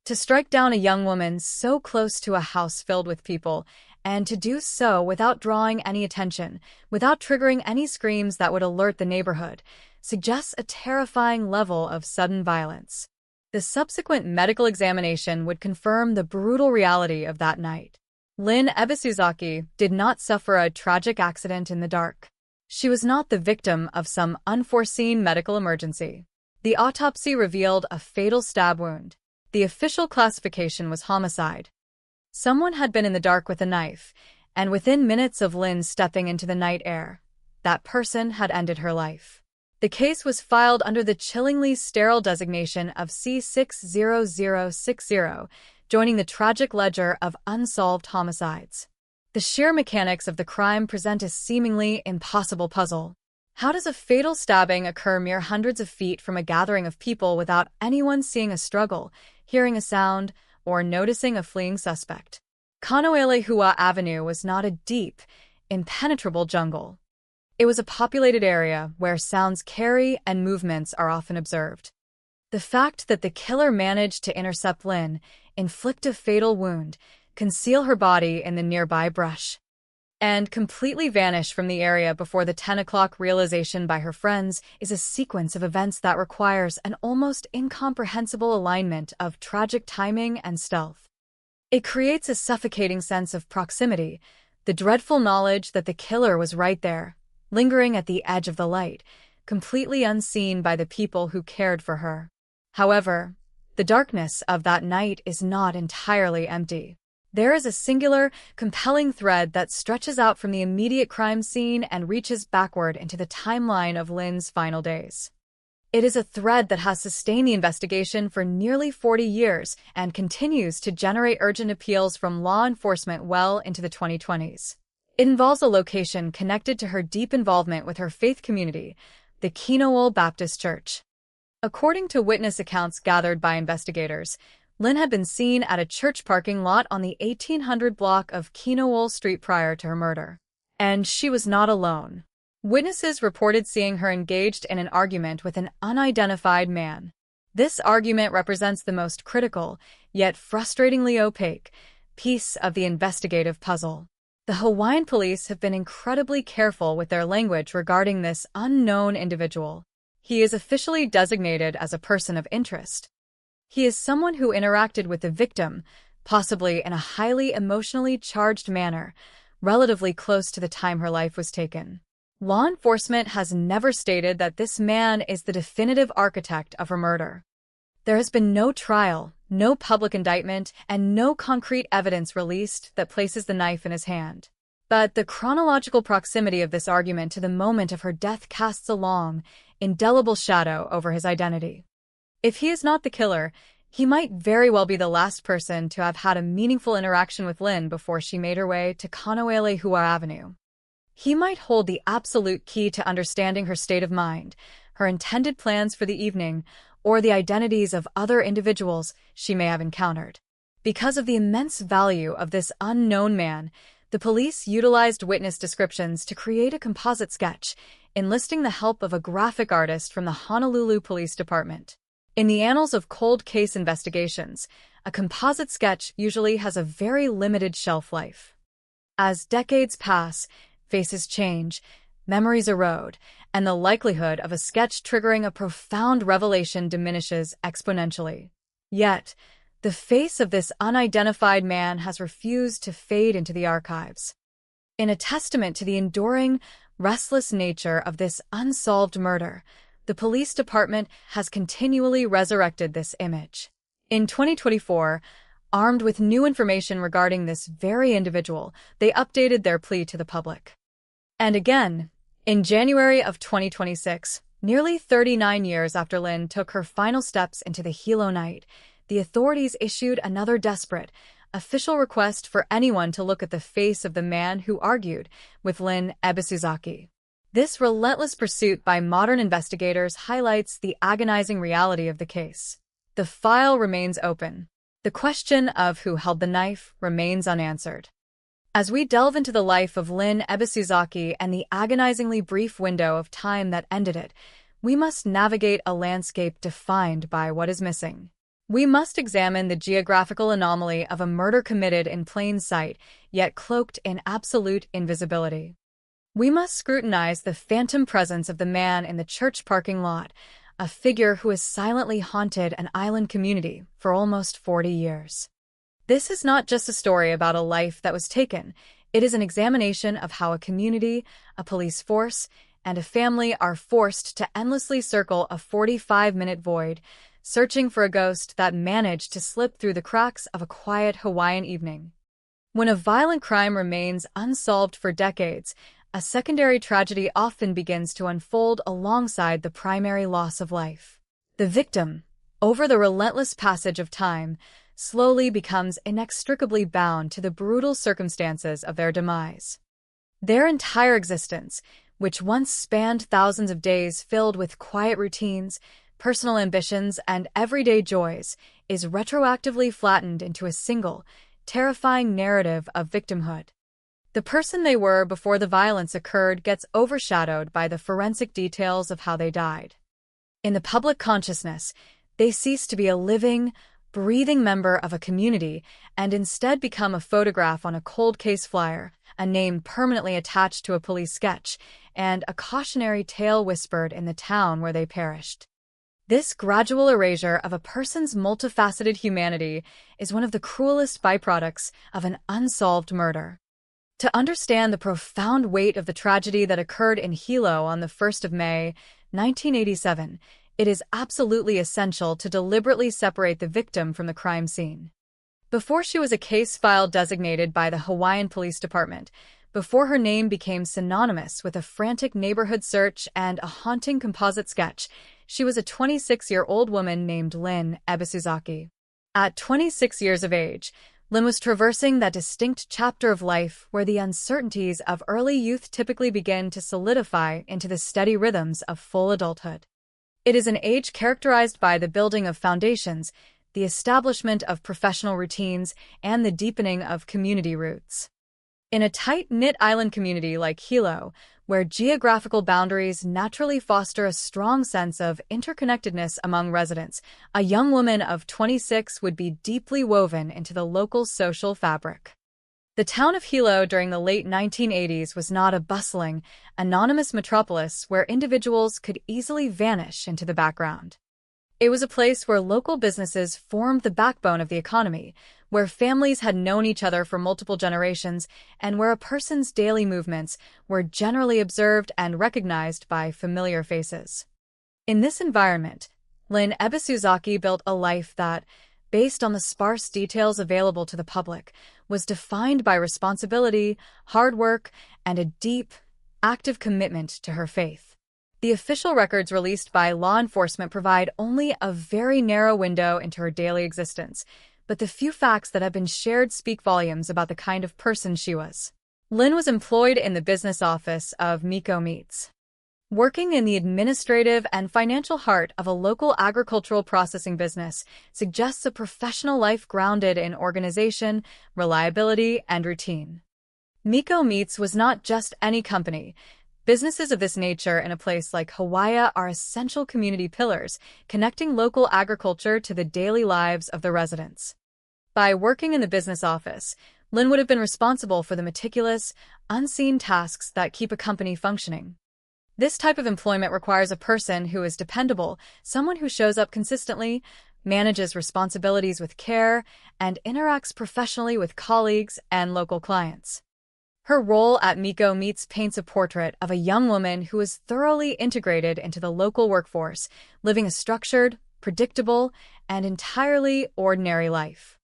B: To strike down a young woman so close to a house filled with people, and to do so without drawing any attention, without triggering any screams that would alert the neighborhood, suggests a terrifying level of sudden violence. The subsequent medical examination would confirm the brutal reality of that night. Lynn Ebisuzaki did not suffer a tragic accident in the dark. She was not the victim of some unforeseen medical emergency. The autopsy revealed a fatal stab wound. The official classification was homicide. Someone had been in the dark with a knife, and within minutes of Lynn stepping into the night air, that person had ended her life. The case was filed under the chillingly sterile designation of C60060, joining the tragic ledger of unsolved homicides. The sheer mechanics of the crime present a seemingly impossible puzzle. How does a fatal stabbing occur mere hundreds of feet from a gathering of people without anyone seeing a struggle, hearing a sound, or noticing a fleeing suspect? Kaneohe Avenue was not a deep, impenetrable jungle. It was a populated area where sounds carry and movements are often observed. The fact that the killer managed to intercept Lynn, inflict a fatal wound, conceal her body in the nearby brush, and completely vanish from the area before the 10 o'clock realization by her friends is a sequence of events that requires an almost incomprehensible alignment of tragic timing and stealth. It creates a suffocating sense of proximity, the dreadful knowledge that the killer was right there, lingering at the edge of the light, completely unseen by the people who cared for her. However, the darkness of that night is not entirely empty. There is a singular, compelling thread that stretches out from the immediate crime scene and reaches backward into the timeline of Lynn's final days. It is a thread that has sustained the investigation for nearly 40 years and continues to generate urgent appeals from law enforcement well into the 2020s. It involves a location connected to her deep involvement with her faith community, the Kinool Baptist Church. According to witness accounts gathered by investigators, Lynn had been seen at a church parking lot on the 1800 block of Kinool Street prior to her murder. And she was not alone. Witnesses reported seeing her engaged in an argument with an unidentified man. This argument represents the most critical, yet frustratingly opaque, piece of the investigative puzzle. The Hawaiian police have been incredibly careful with their language regarding this unknown individual. He is officially designated as a person of interest. He is someone who interacted with the victim, possibly in a highly emotionally charged manner, relatively close to the time her life was taken. Law enforcement has never stated that this man is the definitive architect of her murder. There has been no trial, no public indictment, and no concrete evidence released that places the knife in his hand. But the chronological proximity of this argument to the moment of her death casts a long, indelible shadow over his identity. If he is not the killer, he might very well be the last person to have had a meaningful interaction with Lynn before she made her way to Kaneohe Avenue. He might hold the absolute key to understanding her state of mind, her intended plans for the evening, or the identities of other individuals she may have encountered. Because of the immense value of this unknown man, the police utilized witness descriptions to create a composite sketch, enlisting the help of a graphic artist from the Honolulu Police Department. In the annals of cold case investigations, a composite sketch usually has a very limited shelf life. As decades pass, faces change, memories erode, and the likelihood of a sketch triggering a profound revelation diminishes exponentially. Yet, the face of this unidentified man has refused to fade into the archives. In a testament to the enduring, restless nature of this unsolved murder, the police department has continually resurrected this image. In 2024, armed with new information regarding this very individual, they updated their plea to the public. And again, in January of 2026, nearly 39 years after Lynn took her final steps into the Hilo night, the authorities issued another desperate, official request for anyone to look at the face of the man who argued with Lynn Ebisuzaki. This relentless pursuit by modern investigators highlights the agonizing reality of the case. The file remains open. The question of who held the knife remains unanswered. As we delve into the life of Lynn Ebisuzaki and the agonizingly brief window of time that ended it, we must navigate a landscape defined by what is missing. We must examine the geographical anomaly of a murder committed in plain sight, yet cloaked in absolute invisibility. We must scrutinize the phantom presence of the man in the church parking lot, a figure who has silently haunted an island community for almost 40 years. This is not just a story about a life that was taken. It is an examination of how a community, a police force, and a family are forced to endlessly circle a 45-minute void, searching for a ghost that managed to slip through the cracks of a quiet Hawaiian evening. When a violent crime remains unsolved for decades, a secondary tragedy often begins to unfold alongside the primary loss of life. The victim, over the relentless passage of time, slowly becomes inextricably bound to the brutal circumstances of their demise. Their entire existence, which once spanned thousands of days filled with quiet routines, personal ambitions, and everyday joys, is retroactively flattened into a single, terrifying narrative of victimhood. The person they were before the violence occurred gets overshadowed by the forensic details of how they died. In the public consciousness, they cease to be a living, breathing member of a community and instead become a photograph on a cold case flyer, a name permanently attached to a police sketch, and a cautionary tale whispered in the town where they perished. This gradual erasure of a person's multifaceted humanity is one of the cruelest byproducts of an unsolved murder. To understand the profound weight of the tragedy that occurred in Hilo on the 1st of May, 1987, it is absolutely essential to deliberately separate the victim from the crime scene. Before she was a case file designated by the Hawaiian Police Department, before her name became synonymous with a frantic neighborhood search and a haunting composite sketch, she was a 26-year-old woman named Lynn Ebisuzaki. At 26 years of age, Lynn was traversing that distinct chapter of life where the uncertainties of early youth typically begin to solidify into the steady rhythms of full adulthood. It is an age characterized by the building of foundations, the establishment of professional routines, and the deepening of community roots. In a tight-knit island community like Hilo, where geographical boundaries naturally foster a strong sense of interconnectedness among residents, a young woman of 26 would be deeply woven into the local social fabric. The town of Hilo during the late 1980s was not a bustling, anonymous metropolis where individuals could easily vanish into the background. It was a place where local businesses formed the backbone of the economy, where families had known each other for multiple generations, and where a person's daily movements were generally observed and recognized by familiar faces. In this environment, Lynn Ebisuzaki built a life that, based on the sparse details available to the public, was defined by responsibility, hard work, and a deep, active commitment to her faith. The official records released by law enforcement provide only a very narrow window into her daily existence, but the few facts that have been shared speak volumes about the kind of person she was. Lynn was employed in the business office of Miko Meats. Working in the administrative and financial heart of a local agricultural processing business suggests a professional life grounded in organization, reliability, and routine. Miko Meats was not just any company. Businesses of this nature in a place like Hawaii are essential community pillars, connecting local agriculture to the daily lives of the residents. By working in the business office, Lynn would have been responsible for the meticulous, unseen tasks that keep a company functioning. This type of employment requires a person who is dependable, someone who shows up consistently, manages responsibilities with care, and interacts professionally with colleagues and local clients. Her role at Miko Meats paints a portrait of a young woman who is thoroughly integrated into the local workforce, living a structured, predictable, and entirely ordinary life.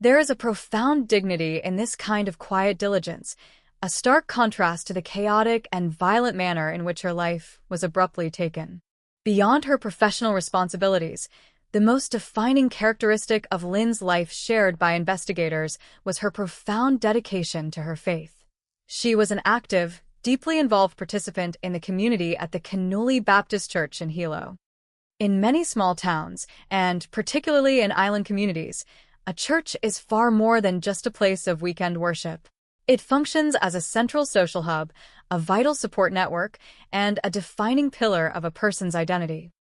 B: There is a profound dignity in this kind of quiet diligence, a stark contrast to the chaotic and violent manner in which her life was abruptly taken. Beyond her professional responsibilities, the most defining characteristic of Lynn's life shared by investigators was her profound dedication to her faith. She was an active, deeply involved participant in the community at the Cannuli Baptist Church in Hilo. In many small towns, and particularly in island communities, a church is far more than just a place of weekend worship. It functions as a central social hub, a vital support network, and a defining pillar of a person's identity.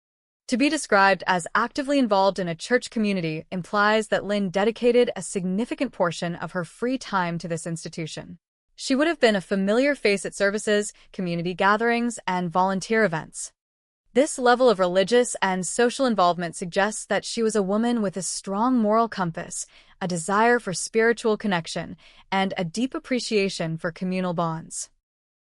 B: To be described as actively involved in a church community implies that Lynn dedicated a significant portion of her free time to this institution. She would have been a familiar face at services, community gatherings, and volunteer events. This level of religious and social involvement suggests that she was a woman with a strong moral compass, a desire for spiritual connection, and a deep appreciation for communal bonds.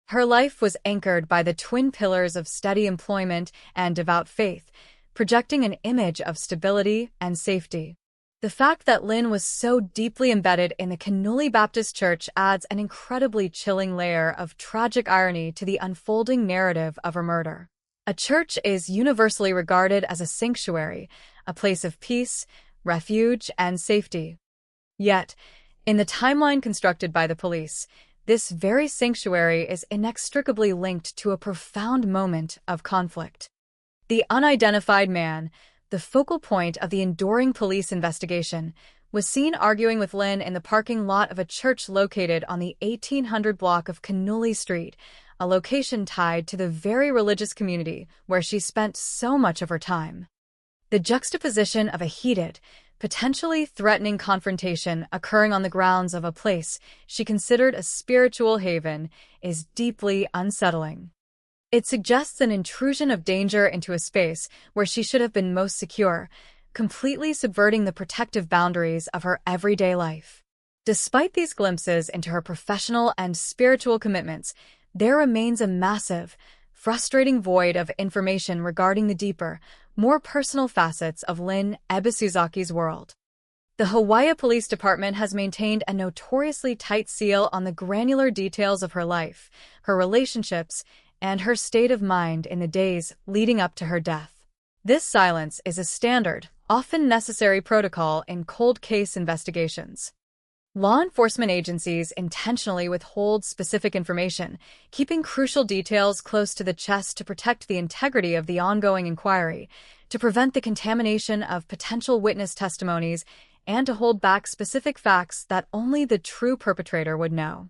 B: Her life was anchored by the twin pillars of steady employment and devout faith, projecting an image of stability and safety. The fact that Lynn was so deeply embedded in the Cannuli Baptist Church adds an incredibly chilling layer of tragic irony to the unfolding narrative of her murder. A church is universally regarded as a sanctuary, a place of peace, refuge, and safety. Yet, in the timeline constructed by the police, this very sanctuary is inextricably linked to a profound moment of conflict. The unidentified man, the focal point of the enduring police investigation, was seen arguing with Lynn in the parking lot of a church located on the 1800 block of Cannuli Street, a location tied to the very religious community where she spent so much of her time. The juxtaposition of a heated, potentially threatening confrontation occurring on the grounds of a place she considered a spiritual haven is deeply unsettling. It suggests an intrusion of danger into a space where she should have been most secure, completely subverting the protective boundaries of her everyday life. Despite these glimpses into her professional and spiritual commitments, there remains a massive, frustrating void of information regarding the deeper, more personal facets of Lynn Ebisuzaki's world. The Hawaii Police Department has maintained a notoriously tight seal on the granular details of her life, her relationships, and her state of mind in the days leading up to her death. This silence is a standard, often necessary protocol in cold case investigations. Law enforcement agencies intentionally withhold specific information, keeping crucial details close to the chest to protect the integrity of the ongoing inquiry, to prevent the contamination of potential witness testimonies, and to hold back specific facts that only the true perpetrator would know.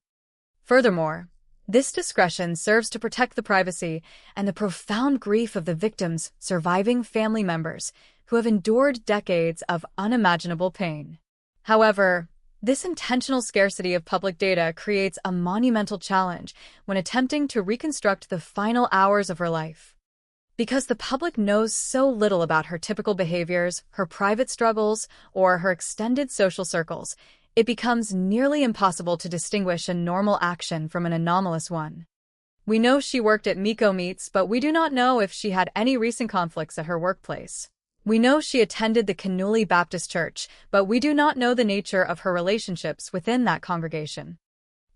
B: Furthermore, this discretion serves to protect the privacy and the profound grief of the victims' surviving family members who have endured decades of unimaginable pain. However, this intentional scarcity of public data creates a monumental challenge when attempting to reconstruct the final hours of her life. Because the public knows so little about her typical behaviors, her private struggles, or her extended social circles, it becomes nearly impossible to distinguish a normal action from an anomalous one. We know she worked at Miko Meats, but we do not know if she had any recent conflicts at her workplace. We know she attended the Cannuli Baptist Church, but we do not know the nature of her relationships within that congregation.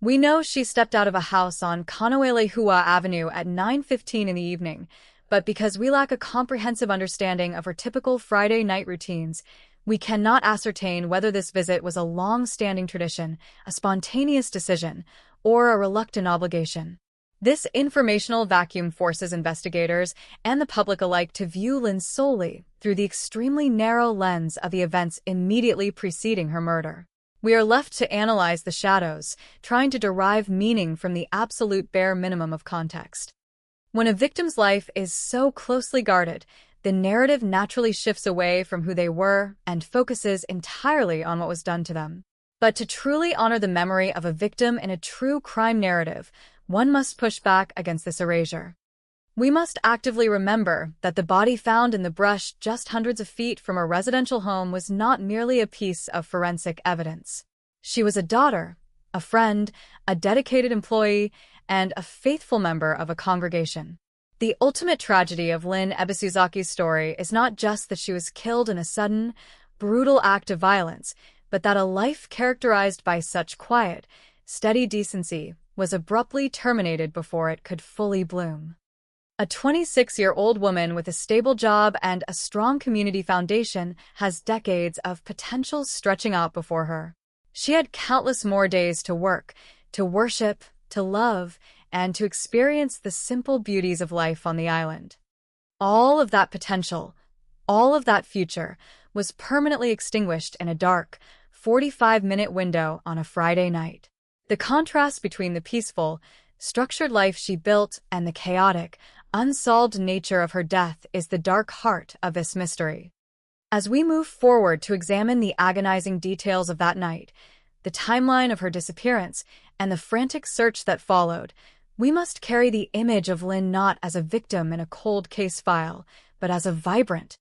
B: We know she stepped out of a house on Kaneoelehua Avenue at 9:15 in the evening, but because we lack a comprehensive understanding of her typical Friday night routines, we cannot ascertain whether this visit was a long-standing tradition, a spontaneous decision, or a reluctant obligation. This informational vacuum forces investigators and the public alike to view Lynn solely through the extremely narrow lens of the events immediately preceding her murder. We are left to analyze the shadows, trying to derive meaning from the absolute bare minimum of context. When a victim's life is so closely guarded, the narrative naturally shifts away from who they were and focuses entirely on what was done to them. But to truly honor the memory of a victim in a true crime narrative, one must push back against this erasure. We must actively remember that the body found in the brush just hundreds of feet from a residential home was not merely a piece of forensic evidence. She was a daughter, a friend, a dedicated employee, and a faithful member of a congregation. The ultimate tragedy of Lynn Ebisuzaki's story is not just that she was killed in a sudden, brutal act of violence, but that a life characterized by such quiet, steady decency was abruptly terminated before it could fully bloom. A 26-year-old woman with a stable job and a strong community foundation has decades of potential stretching out before her. She had countless more days to work, to worship, to love, and to experience the simple beauties of life on the island. All of that potential, all of that future, was permanently extinguished in a dark, 45-minute window on a Friday night. The contrast between the peaceful, structured life she built and the chaotic, unsolved nature of her death is the dark heart of this mystery. As we move forward to examine the agonizing details of that night, the timeline of her disappearance, and the frantic search that followed, we must carry the image of Lynn not as a victim in a cold case file, but as a vibrant,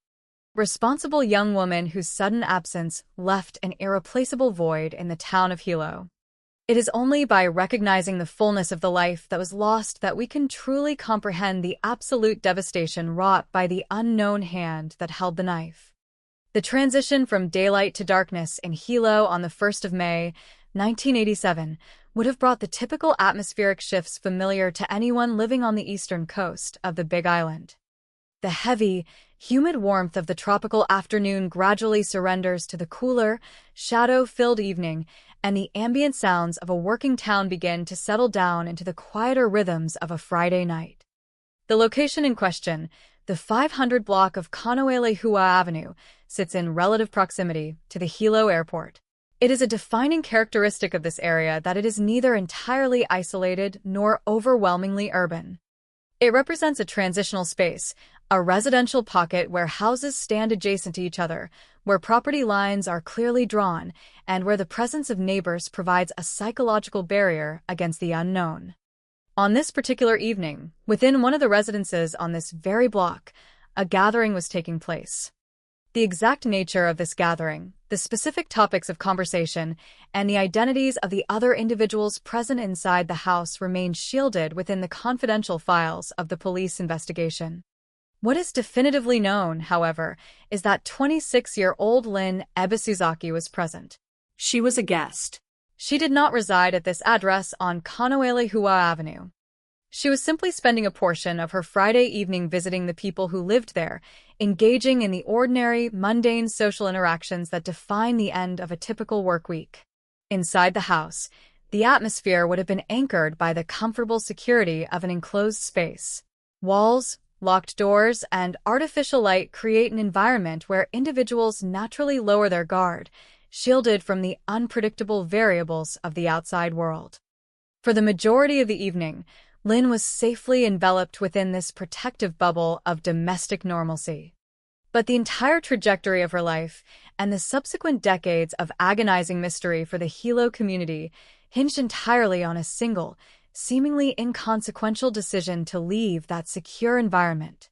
B: responsible young woman whose sudden absence left an irreplaceable void in the town of Hilo. It is only by recognizing the fullness of the life that was lost that we can truly comprehend the absolute devastation wrought by the unknown hand that held the knife. The transition from daylight to darkness in Hilo on the 1st of May, 1987, would have brought the typical atmospheric shifts familiar to anyone living on the eastern coast of the Big Island. The heavy, humid warmth of the tropical afternoon gradually surrenders to the cooler, shadow-filled evening, and the ambient sounds of a working town begin to settle down into the quieter rhythms of a Friday night. The location in question, the 500 block of Kaneohe-Hua Avenue, sits in relative proximity to the Hilo airport. It is a defining characteristic of this area that it is neither entirely isolated nor overwhelmingly urban. It represents a transitional space, a residential pocket where houses stand adjacent to each other, where property lines are clearly drawn, and where the presence of neighbors provides a psychological barrier against the unknown. On this particular evening, within one of the residences on this very block, a gathering was taking place. The exact nature of this gathering, the specific topics of conversation, and the identities of the other individuals present inside the house remain shielded within the confidential files of the police investigation. What is definitively known, however, is that 26-year-old Lynn Ebisuzaki was present.
S: She was a guest.
B: She did not reside at this address on Kaneohe-Hua Avenue. She was simply spending a portion of her Friday evening visiting the people who lived there, engaging in the ordinary, mundane social interactions that define the end of a typical work week. Inside the house, the atmosphere would have been anchored by the comfortable security of an enclosed space. Walls, locked doors, and artificial light create an environment where individuals naturally lower their guard, shielded from the unpredictable variables of the outside world. For the majority of the evening, Lynn was safely enveloped within this protective bubble of domestic normalcy. But the entire trajectory of her life and the subsequent decades of agonizing mystery for the Hilo community hinged entirely on a single, seemingly inconsequential decision to leave that secure environment.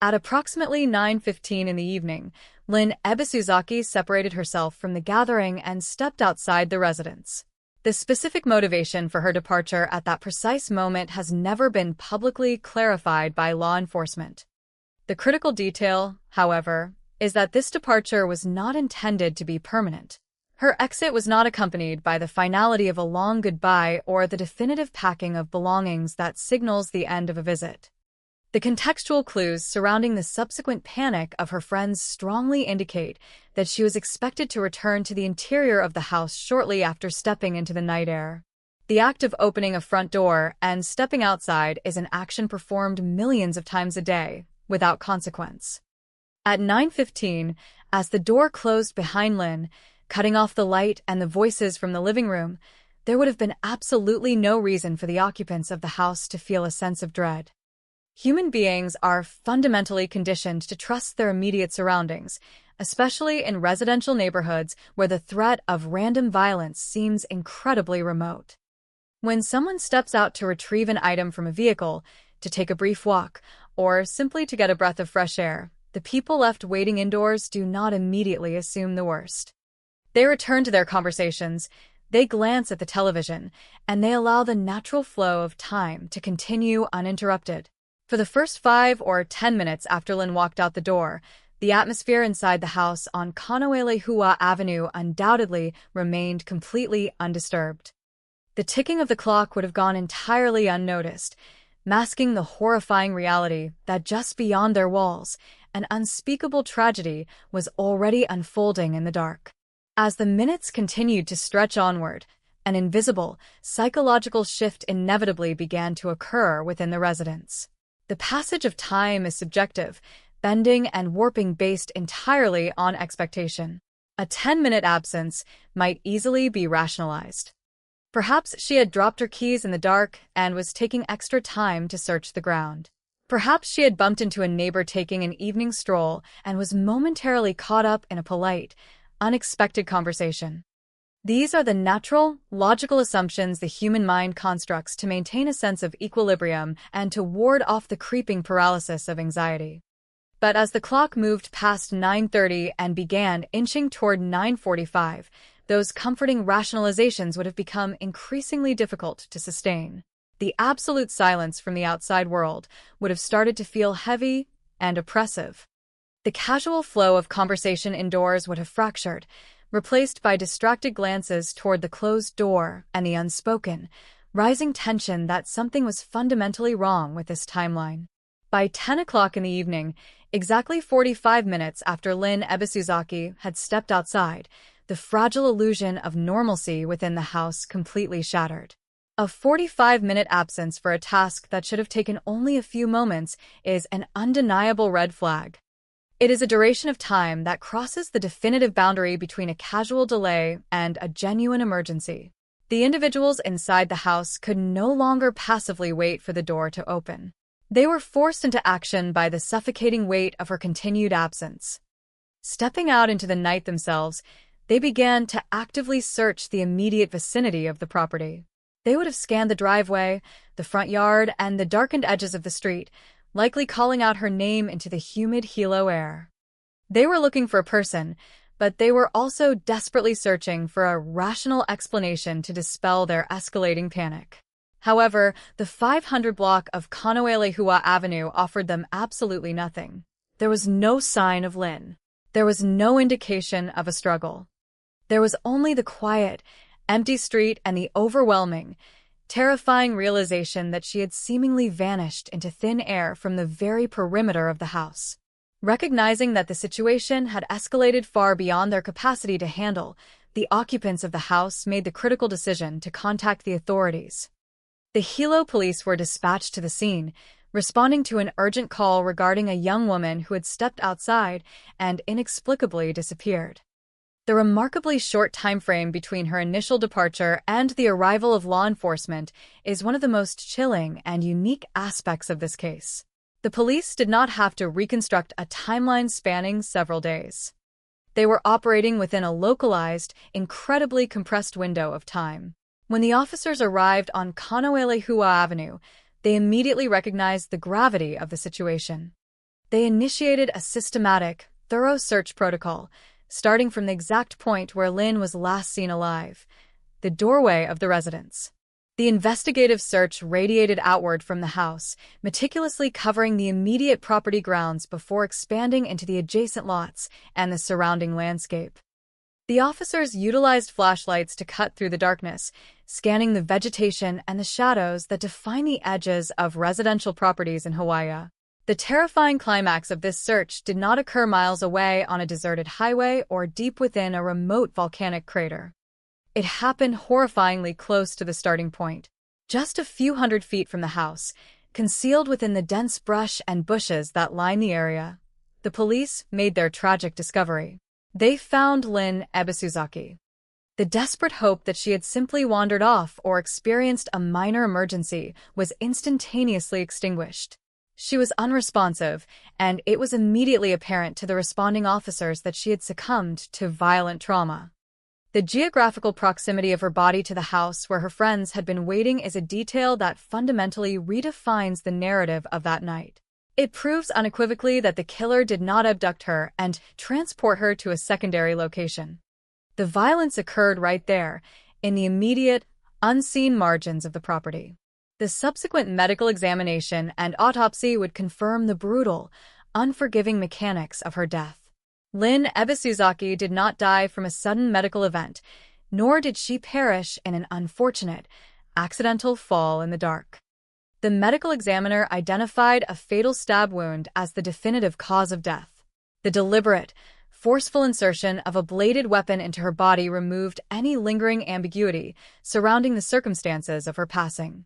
B: At approximately 9:15 in the evening, Lynn Ebisuzaki separated herself from the gathering and stepped outside the residence. The specific motivation for her departure at that precise moment has never been publicly clarified by law enforcement. The critical detail, however, is that this departure was not intended to be permanent. Her exit was not accompanied by the finality of a long goodbye or the definitive packing of belongings that signals the end of a visit. The contextual clues surrounding the subsequent panic of her friends strongly indicate that she was expected to return to the interior of the house shortly after stepping into the night air. The act of opening a front door and stepping outside is an action performed millions of times a day, without consequence. At 9:15, as the door closed behind Lynn, cutting off the light and the voices from the living room, there would have been absolutely no reason for the occupants of the house to feel a sense of dread. Human beings are fundamentally conditioned to trust their immediate surroundings, especially in residential neighborhoods where the threat of random violence seems incredibly remote. When someone steps out to retrieve an item from a vehicle, to take a brief walk, or simply to get a breath of fresh air, the people left waiting indoors do not immediately assume the worst. They return to their conversations, they glance at the television, and they allow the natural flow of time to continue uninterrupted. For the first 5 or 10 minutes after Lynn walked out the door, the atmosphere inside the house on Kaneo'elehua Avenue undoubtedly remained completely undisturbed. The ticking of the clock would have gone entirely unnoticed, masking the horrifying reality that just beyond their walls, an unspeakable tragedy was already unfolding in the dark. As the minutes continued to stretch onward, an invisible, psychological shift inevitably began to occur within the residents. The passage of time is subjective, bending and warping based entirely on expectation. A 10-minute absence might easily be rationalized. Perhaps she had dropped her keys in the dark and was taking extra time to search the ground. Perhaps she had bumped into a neighbor taking an evening stroll and was momentarily caught up in a polite, unexpected conversation. These are the natural, logical assumptions the human mind constructs to maintain a sense of equilibrium and to ward off the creeping paralysis of anxiety. But as the clock moved past 9:30 and began inching toward 9:45, those comforting rationalizations would have become increasingly difficult to sustain. The absolute silence from the outside world would have started to feel heavy and oppressive. The casual flow of conversation indoors would have fractured, replaced by distracted glances toward the closed door and the unspoken, rising tension that something was fundamentally wrong with this timeline. By 10 o'clock in the evening, exactly 45 minutes after Lynn Ebisuzaki had stepped outside, the fragile illusion of normalcy within the house completely shattered. A 45-minute absence for a task that should have taken only a few moments is an undeniable red flag. It is a duration of time that crosses the definitive boundary between a casual delay and a genuine emergency. The individuals inside the house could no longer passively wait for the door to open. They were forced into action by the suffocating weight of her continued absence. Stepping out into the night themselves, they began to actively search the immediate vicinity of the property. They would have scanned the driveway, the front yard, and the darkened edges of the street, likely calling out her name into the humid Hilo air. They were looking for a person, but they were also desperately searching for a rational explanation to dispel their escalating panic. However, the 500 block of Kaneo'elehua Avenue offered them absolutely nothing. There was no sign of Lynn. There was no indication of a struggle. There was only the quiet, empty street and the overwhelming, terrifying realization that she had seemingly vanished into thin air from the very perimeter of the house. Recognizing that the situation had escalated far beyond their capacity to handle, the occupants of the house made the critical decision to contact the authorities. The Hilo police were dispatched to the scene, responding to an urgent call regarding a young woman who had stepped outside and inexplicably disappeared. The remarkably short time frame between her initial departure and the arrival of law enforcement is one of the most chilling and unique aspects of this case. The police did not have to reconstruct a timeline spanning several days. They were operating within a localized, incredibly compressed window of time. When the officers arrived on Kaneo'elehua Avenue, they immediately recognized the gravity of the situation. They initiated a systematic, thorough search protocol, starting from the exact point where Lynn was last seen alive, the doorway of the residence. The investigative search radiated outward from the house, meticulously covering the immediate property grounds before expanding into the adjacent lots and the surrounding landscape. The officers utilized flashlights to cut through the darkness, scanning the vegetation and the shadows that define the edges of residential properties in Hawaii. The terrifying climax of this search did not occur miles away on a deserted highway or deep within a remote volcanic crater. It happened horrifyingly close to the starting point, just a few hundred feet from the house, concealed within the dense brush and bushes that line the area. The police made their tragic discovery. They found Lynn Ebisuzaki. The desperate hope that she had simply wandered off or experienced a minor emergency was instantaneously extinguished. She was unresponsive, and it was immediately apparent to the responding officers that she had succumbed to violent trauma. The geographical proximity of her body to the house where her friends had been waiting is a detail that fundamentally redefines the narrative of that night. It proves unequivocally that the killer did not abduct her and transport her to a secondary location. The violence occurred right there, in the immediate, unseen margins of the property. The subsequent medical examination and autopsy would confirm the brutal, unforgiving mechanics of her death. Lynn Ebisuzaki did not die from a sudden medical event, nor did she perish in an unfortunate, accidental fall in the dark. The medical examiner identified a fatal stab wound as the definitive cause of death. The deliberate, forceful insertion of a bladed weapon into her body removed any lingering ambiguity surrounding the circumstances of her passing.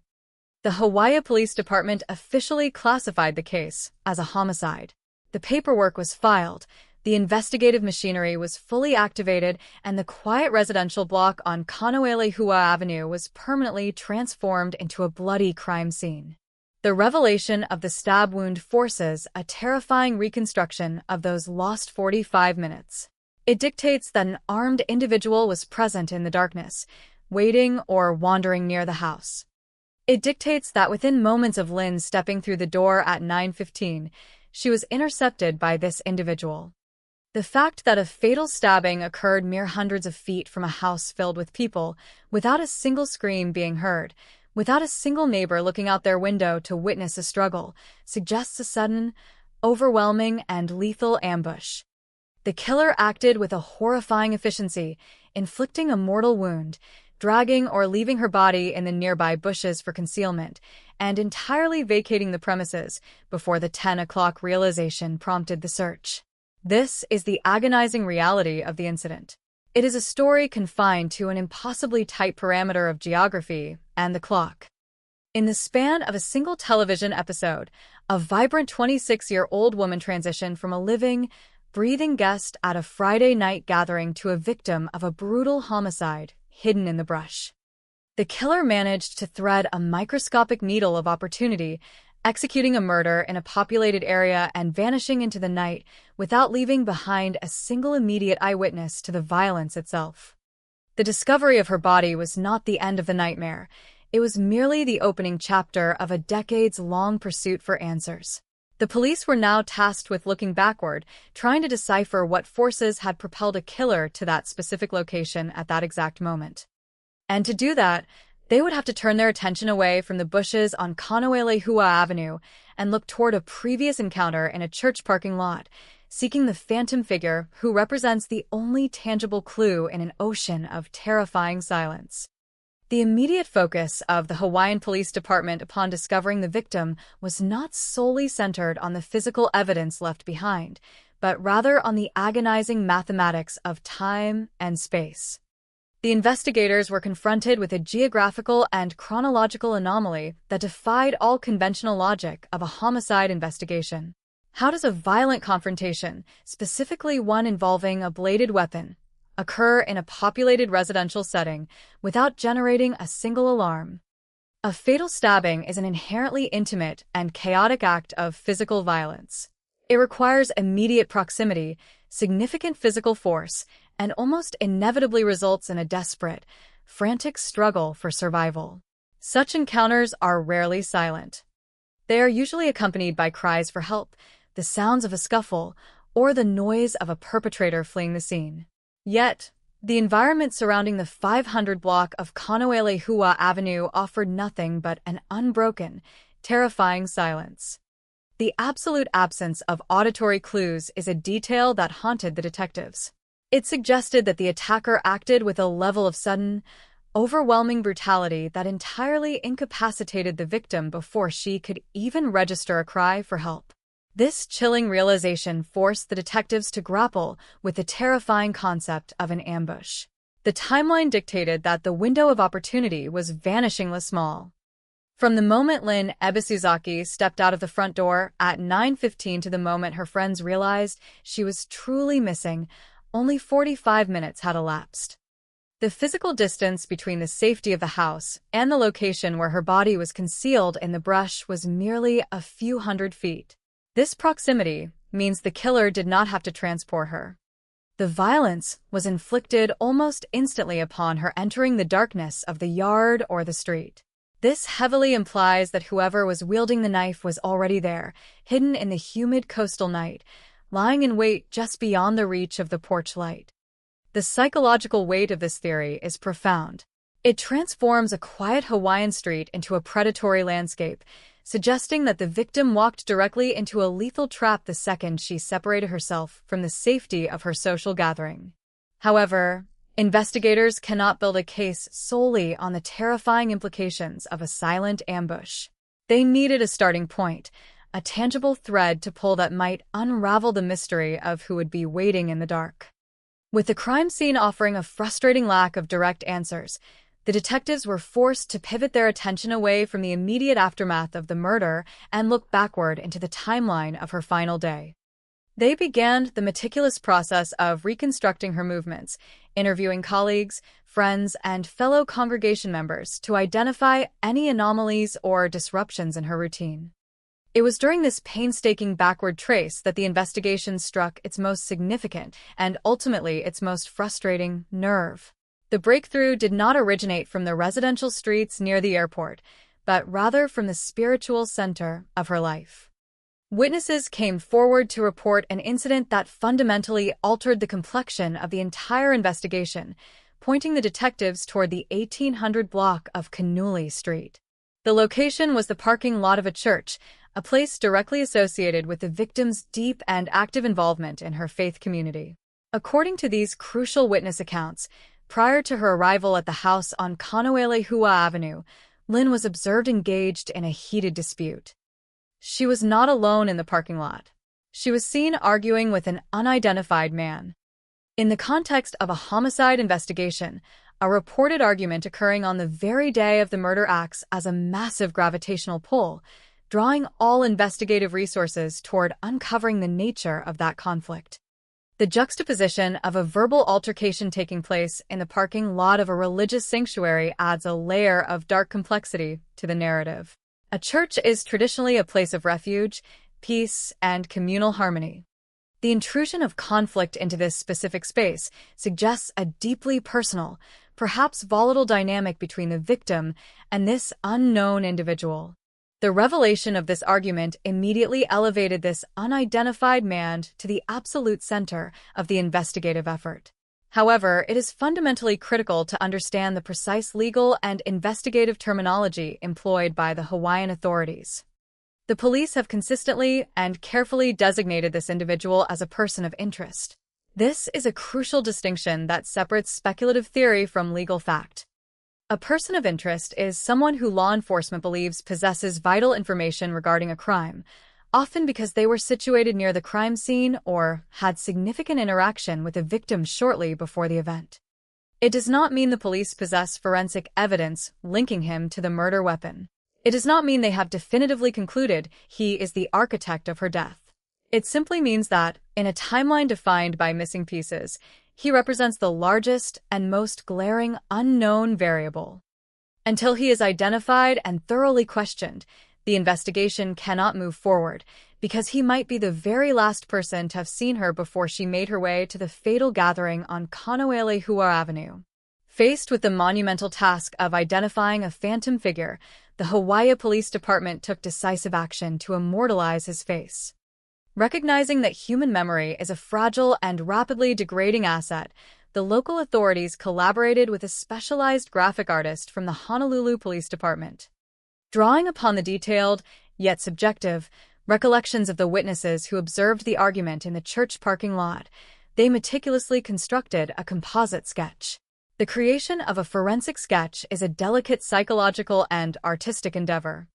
B: The Hawaii Police Department officially classified the case as a homicide. The paperwork was filed, the investigative machinery was fully activated, and the quiet residential block on Kaneo'elehua Avenue was permanently transformed into a bloody crime scene. The revelation of the stab wound forces a terrifying reconstruction of those lost 45 minutes. It dictates that an armed individual was present in the darkness, waiting or wandering near the house. It dictates that within moments of Lynn stepping through the door at 9:15, she was intercepted by this individual. The fact that a fatal stabbing occurred mere hundreds of feet from a house filled with people, without a single scream being heard, without a single neighbor looking out their window to witness a struggle, suggests a sudden, overwhelming, and lethal ambush. The killer acted with a horrifying efficiency, inflicting a mortal wound, dragging or leaving her body in the nearby bushes for concealment, and entirely vacating the premises before the 10 o'clock realization prompted the search. This is the agonizing reality of the incident. It is a story confined to an impossibly tight parameter of geography and the clock. In the span of a single television episode, a vibrant 26-year-old woman transitioned from a living, breathing guest at a Friday night gathering to a victim of a brutal homicide hidden in the brush. The killer managed to thread a microscopic needle of opportunity, executing a murder in a populated area and vanishing into the night without leaving behind a single immediate eyewitness to the violence itself. The discovery of her body was not the end of the nightmare. It was merely the opening chapter of a decades-long pursuit for answers. The police were now tasked with looking backward, trying to decipher what forces had propelled a killer to that specific location at that exact moment. And to do that, they would have to turn their attention away from the bushes on Kaneo'elehua Avenue and look toward a previous encounter in a church parking lot, seeking the phantom figure who represents the only tangible clue in an ocean of terrifying silence. The immediate focus of the Hawaiian Police Department upon discovering the victim was not solely centered on the physical evidence left behind, but rather on the agonizing mathematics of time and space. The investigators were confronted with a geographical and chronological anomaly that defied all conventional logic of a homicide investigation. How does a violent confrontation, specifically one involving a bladed weapon, occur in a populated residential setting without generating a single alarm? A fatal stabbing is an inherently intimate and chaotic act of physical violence. It requires immediate proximity, significant physical force, and almost inevitably results in a desperate, frantic struggle for survival. Such encounters are rarely silent. They are usually accompanied by cries for help, the sounds of a scuffle, or the noise of a perpetrator fleeing the scene. Yet, the environment surrounding the 500 block of Kaneo'elehua Avenue offered nothing but an unbroken, terrifying silence. The absolute absence of auditory clues is a detail that haunted the detectives. It suggested that the attacker acted with a level of sudden, overwhelming brutality that entirely incapacitated the victim before she could even register a cry for help. This chilling realization forced the detectives to grapple with the terrifying concept of an ambush. The timeline dictated that the window of opportunity was vanishingly small. From the moment Lynn Ebisuzaki stepped out of the front door at 9:15 to the moment her friends realized she was truly missing, only 45 minutes had elapsed. The physical distance between the safety of the house and the location where her body was concealed in the brush was merely a few hundred feet. This proximity means the killer did not have to transport her. The violence was inflicted almost instantly upon her entering the darkness of the yard or the street. This heavily implies that whoever was wielding the knife was already there, hidden in the humid coastal night, lying in wait just beyond the reach of the porch light. The psychological weight of this theory is profound. It transforms a quiet Hawaiian street into a predatory landscape, suggesting that the victim walked directly into a lethal trap the second she separated herself from the safety of her social gathering. However, investigators cannot build a case solely on the terrifying implications of a silent ambush. They needed a starting point, a tangible thread to pull that might unravel the mystery of who would be waiting in the dark. With the crime scene offering a frustrating lack of direct answers, the detectives were forced to pivot their attention away from the immediate aftermath of the murder and look backward into the timeline of her final day. They began the meticulous process of reconstructing her movements, interviewing colleagues, friends, and fellow congregation members to identify any anomalies or disruptions in her routine. It was during this painstaking backward trace that the investigation struck its most significant and ultimately its most frustrating nerve. The breakthrough did not originate from the residential streets near the airport, but rather from the spiritual center of her life. Witnesses came forward to report an incident that fundamentally altered the complexion of the entire investigation, pointing the detectives toward the 1800 block of Kanuli Street. The location was the parking lot of a church, a place directly associated with the victim's deep and active involvement in her faith community. According to these crucial witness accounts, prior to her arrival at the house on Kaneoelehua Avenue, Lynn was observed engaged in a heated dispute. She was not alone in the parking lot. She was seen arguing with an unidentified man. In the context of a homicide investigation, a reported argument occurring on the very day of the murder acts as a massive gravitational pull, drawing all investigative resources toward uncovering the nature of that conflict. The juxtaposition of a verbal altercation taking place in the parking lot of a religious sanctuary adds a layer of dark complexity to the narrative. A church is traditionally a place of refuge, peace, and communal harmony. The intrusion of conflict into this specific space suggests a deeply personal, perhaps volatile dynamic between the victim and this unknown individual. The revelation of this argument immediately elevated this unidentified man to the absolute center of the investigative effort. However, it is fundamentally critical to understand the precise legal and investigative terminology employed by the Hawaiian authorities. The police have consistently and carefully designated this individual as a person of interest. This is a crucial distinction that separates speculative theory from legal fact. A person of interest is someone who law enforcement believes possesses vital information regarding a crime, often because they were situated near the crime scene or had significant interaction with the victim shortly before the event. It does not mean the police possess forensic evidence linking him to the murder weapon. It does not mean they have definitively concluded he is the architect of her death. It simply means that, in a timeline defined by missing pieces, he represents the largest and most glaring unknown variable. Until he is identified and thoroughly questioned, the investigation cannot move forward, because he might be the very last person to have seen her before she made her way to the fatal gathering on Kaneoelehua Avenue. Faced with the monumental task of identifying a phantom figure, the Hawaii Police Department took decisive action to immortalize his face. Recognizing that human memory is a fragile and rapidly degrading asset, the local authorities collaborated with a specialized graphic artist from the Honolulu Police Department. Drawing upon the detailed, yet subjective, recollections of the witnesses who observed the argument in the church parking lot, they meticulously constructed a composite sketch. The creation of a forensic sketch is a delicate psychological and artistic endeavor.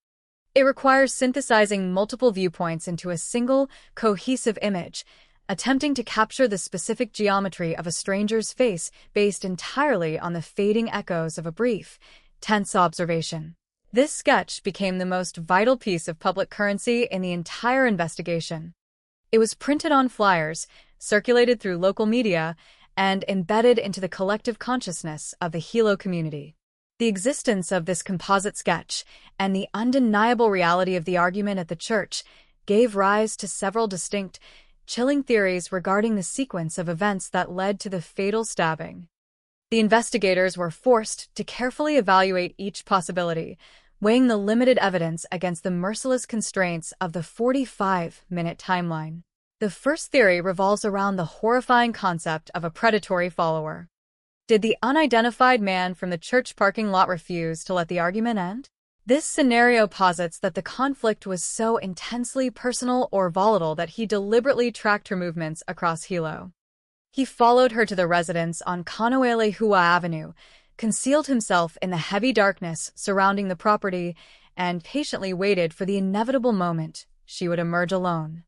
B: It requires synthesizing multiple viewpoints into a single, cohesive image, attempting to capture the specific geometry of a stranger's face based entirely on the fading echoes of a brief, tense observation. This sketch became the most vital piece of public currency in the entire investigation. It was printed on flyers, circulated through local media, and embedded into the collective consciousness of the Hilo community. The existence of this composite sketch and the undeniable reality of the argument at the church gave rise to several distinct, chilling theories regarding the sequence of events that led to the fatal stabbing. The investigators were forced to carefully evaluate each possibility, weighing the limited evidence against the merciless constraints of the 45-minute timeline. The first theory revolves around the horrifying concept of a predatory follower. Did the unidentified man from the church parking lot refuse to let the argument end? This scenario posits that the conflict was so intensely personal or volatile that he deliberately tracked her movements across Hilo. He followed her to the residence on Kaneohe Avenue, concealed himself in the heavy darkness surrounding the property, and patiently waited for the inevitable moment she would emerge alone.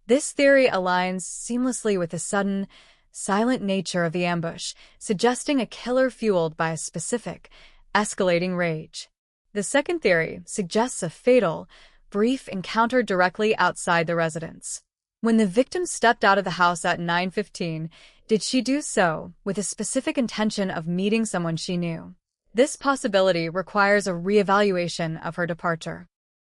B: This theory aligns seamlessly with the sudden, silent nature of the ambush, suggesting a killer fueled by a specific, escalating rage. The second theory suggests a fatal, brief encounter directly outside the residence. When the victim stepped out of the house at 9:15, did she do so with a specific intention of meeting someone she knew? This possibility requires a reevaluation of her departure.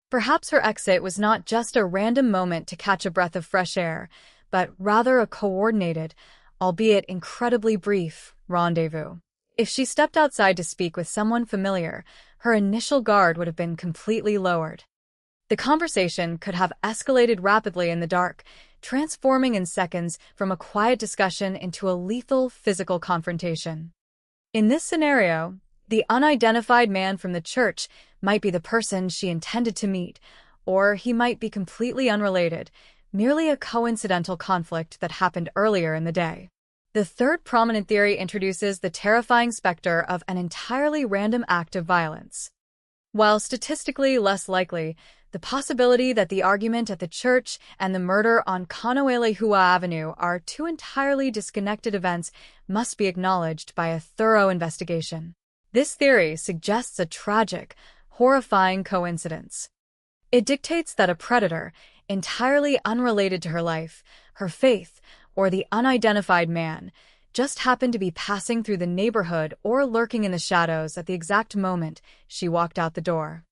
B: Perhaps her exit was not just a random moment to catch a breath of fresh air, but rather a coordinated, albeit incredibly brief, rendezvous. If she stepped outside to speak with someone familiar, her initial guard would have been completely lowered. The conversation could have escalated rapidly in the dark, transforming in seconds from a quiet discussion into a lethal physical confrontation. In this scenario, the unidentified man from the church might be the person she intended to meet, or he might be completely unrelated, merely a coincidental conflict that happened earlier in the day. The third prominent theory introduces the terrifying specter of an entirely random act of violence. While statistically less likely, the possibility that the argument at the church and the murder on Kaneohe Avenue are two entirely disconnected events must be acknowledged by a thorough investigation. This theory suggests a tragic, horrifying coincidence. It dictates that a predator, entirely unrelated to her life, her faith, or the unidentified man, just happened to be passing through the neighborhood or lurking in the shadows at the exact moment she walked out the door.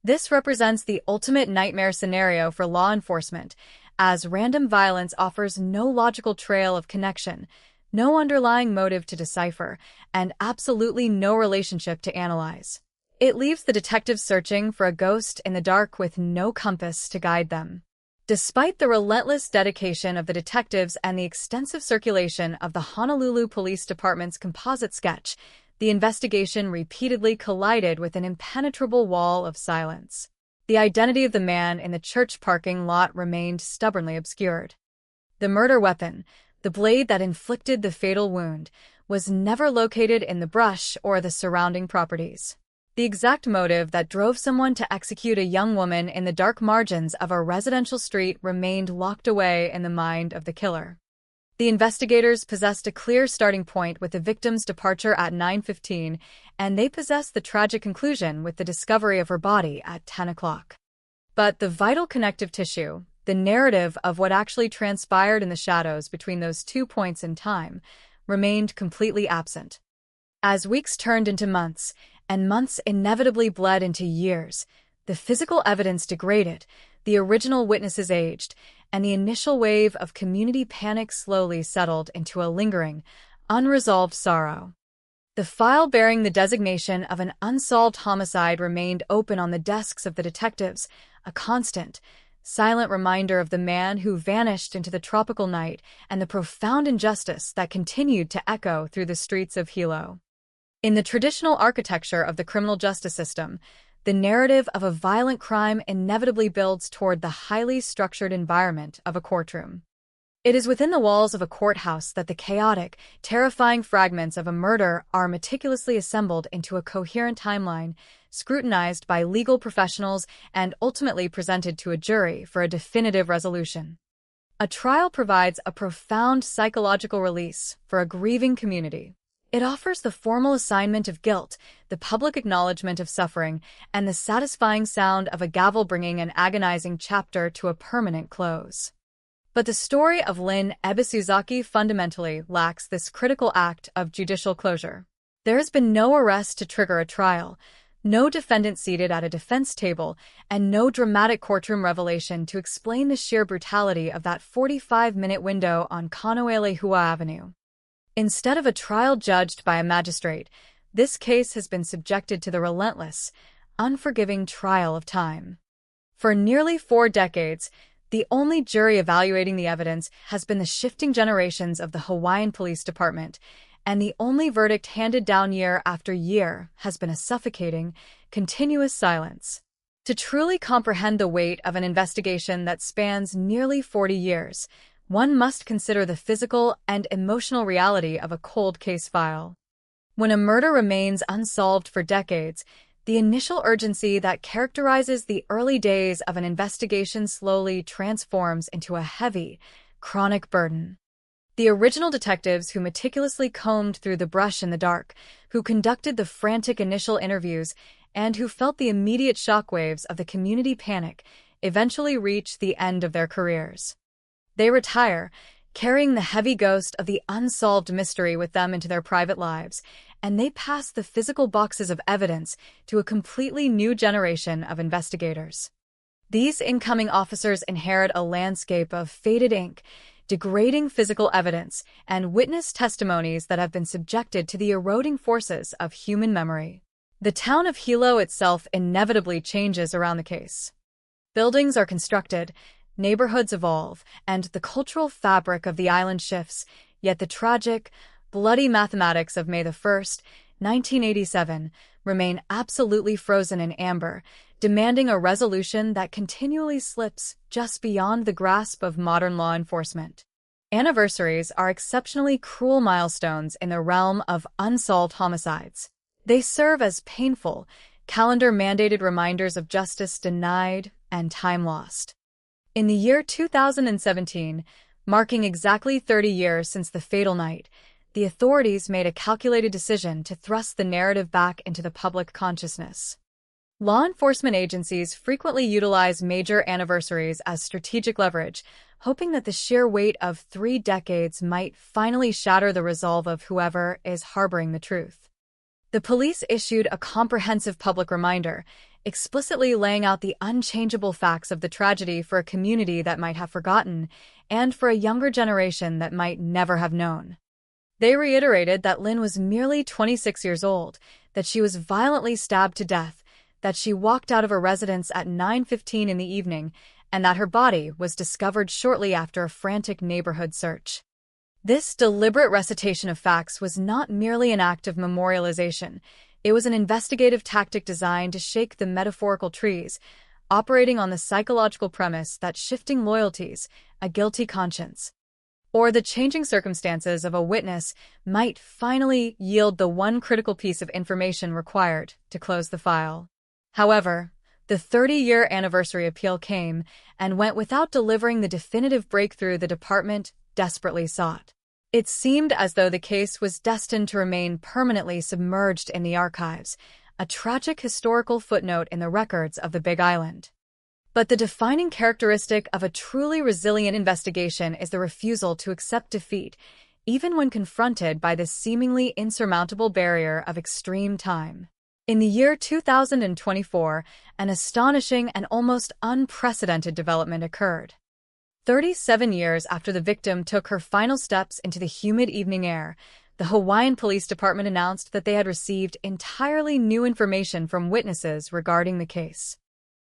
B: This represents the ultimate nightmare scenario for law enforcement, as random violence offers no logical trail of connection, no underlying motive to decipher, and absolutely no relationship to analyze. It leaves the detectives searching for a ghost in the dark with no compass to guide them. Despite the relentless dedication of the detectives and the extensive circulation of the Honolulu Police Department's composite sketch, the investigation repeatedly collided with an impenetrable wall of silence. The identity of the man in the church parking lot remained stubbornly obscured. The murder weapon, the blade that inflicted the fatal wound, was never located in the brush or the surrounding properties. The exact motive that drove someone to execute a young woman in the dark margins of a residential street remained locked away in the mind of the killer. The investigators possessed a clear starting point with the victim's departure at 9:15, and they possessed the tragic conclusion with the discovery of her body at 10 o'clock. But the vital connective tissue, the narrative of what actually transpired in the shadows between those 2 points in time, remained completely absent. As weeks turned into months, and months inevitably bled into years, the physical evidence degraded, the original witnesses aged, and the initial wave of community panic slowly settled into a lingering, unresolved sorrow. The file bearing the designation of an unsolved homicide remained open on the desks of the detectives, a constant, silent reminder of the man who vanished into the tropical night and the profound injustice that continued to echo through the streets of Hilo. In the traditional architecture of the criminal justice system, the narrative of a violent crime inevitably builds toward the highly structured environment of a courtroom. It is within the walls of a courthouse that the chaotic, terrifying fragments of a murder are meticulously assembled into a coherent timeline, scrutinized by legal professionals and ultimately presented to a jury for a definitive resolution. A trial provides a profound psychological release for a grieving community. It offers the formal assignment of guilt, the public acknowledgement of suffering, and the satisfying sound of a gavel bringing an agonizing chapter to a permanent close. But the story of Lynn Ebisuzaki fundamentally lacks this critical act of judicial closure. There has been no arrest to trigger a trial, no defendant seated at a defense table, and no dramatic courtroom revelation to explain the sheer brutality of that 45-minute window on Kaneohe Avenue. Instead of a trial judged by a magistrate, this case has been subjected to the relentless, unforgiving trial of time. For nearly 4 decades, the only jury evaluating the evidence has been the shifting generations of the Hawaiian Police Department, and the only verdict handed down year after year has been a suffocating, continuous silence. To truly comprehend the weight of an investigation that spans nearly 40 years, one must consider the physical and emotional reality of a cold case file. When a murder remains unsolved for decades, the initial urgency that characterizes the early days of an investigation slowly transforms into a heavy, chronic burden. The original detectives who meticulously combed through the brush in the dark, who conducted the frantic initial interviews, and who felt the immediate shockwaves of the community panic, eventually reach the end of their careers. They retire, carrying the heavy ghost of the unsolved mystery with them into their private lives, and they pass the physical boxes of evidence to a completely new generation of investigators. These incoming officers inherit a landscape of faded ink, degrading physical evidence, and witness testimonies that have been subjected to the eroding forces of human memory. The town of Hilo itself inevitably changes around the case. Buildings are constructed, neighborhoods evolve, and the cultural fabric of the island shifts, yet the tragic, bloody mathematics of May 1st, 1987, remain absolutely frozen in amber, demanding a resolution that continually slips just beyond the grasp of modern law enforcement. Anniversaries are exceptionally cruel milestones in the realm of unsolved homicides. They serve as painful, calendar-mandated reminders of justice denied and time lost. In the year 2017, marking exactly 30 years since the fatal night, the authorities made a calculated decision to thrust the narrative back into the public consciousness. Law enforcement agencies frequently utilize major anniversaries as strategic leverage, hoping that the sheer weight of 3 decades might finally shatter the resolve of whoever is harboring the truth. The police issued a comprehensive public reminder, explicitly laying out the unchangeable facts of the tragedy for a community that might have forgotten and for a younger generation that might never have known. They reiterated that Lynn was merely 26 years old, that she was violently stabbed to death, that she walked out of her residence at 9:15 in the evening, and that her body was discovered shortly after a frantic neighborhood search. This deliberate recitation of facts was not merely an act of memorialization. It was an investigative tactic designed to shake the metaphorical trees, operating on the psychological premise that shifting loyalties, a guilty conscience, or the changing circumstances of a witness might finally yield the one critical piece of information required to close the file. However, the 30-year anniversary appeal came and went without delivering the definitive breakthrough the department desperately sought. It seemed as though the case was destined to remain permanently submerged in the archives, a tragic historical footnote in the records of the Big Island. But the defining characteristic of a truly resilient investigation is the refusal to accept defeat, even when confronted by the seemingly insurmountable barrier of extreme time. In the year 2024, an astonishing and almost unprecedented development occurred. 37 years after the victim took her final steps into the humid evening air, the Hawaiian Police Department announced that they had received entirely new information from witnesses regarding the case.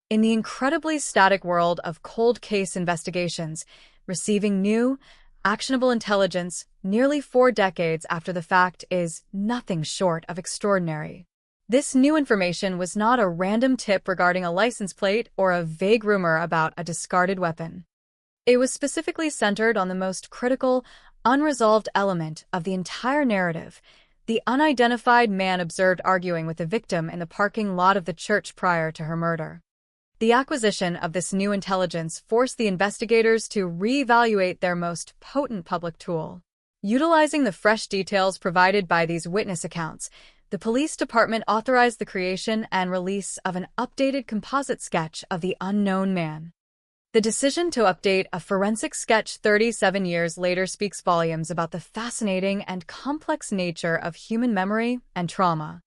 B: In the incredibly static world of cold case investigations, receiving new, actionable intelligence nearly 4 decades after the fact is nothing short of extraordinary. This new information was not a random tip regarding a license plate or a vague rumor about a discarded weapon. It was specifically centered on the most critical, unresolved element of the entire narrative, the unidentified man observed arguing with the victim in the parking lot of the church prior to her murder. The acquisition of this new intelligence forced the investigators to reevaluate their most potent public tool. Utilizing the fresh details provided by these witness accounts, the police department authorized the creation and release of an updated composite sketch of the unknown man. The decision to update a forensic sketch 37 years later speaks volumes about the fascinating and complex nature of human memory and trauma.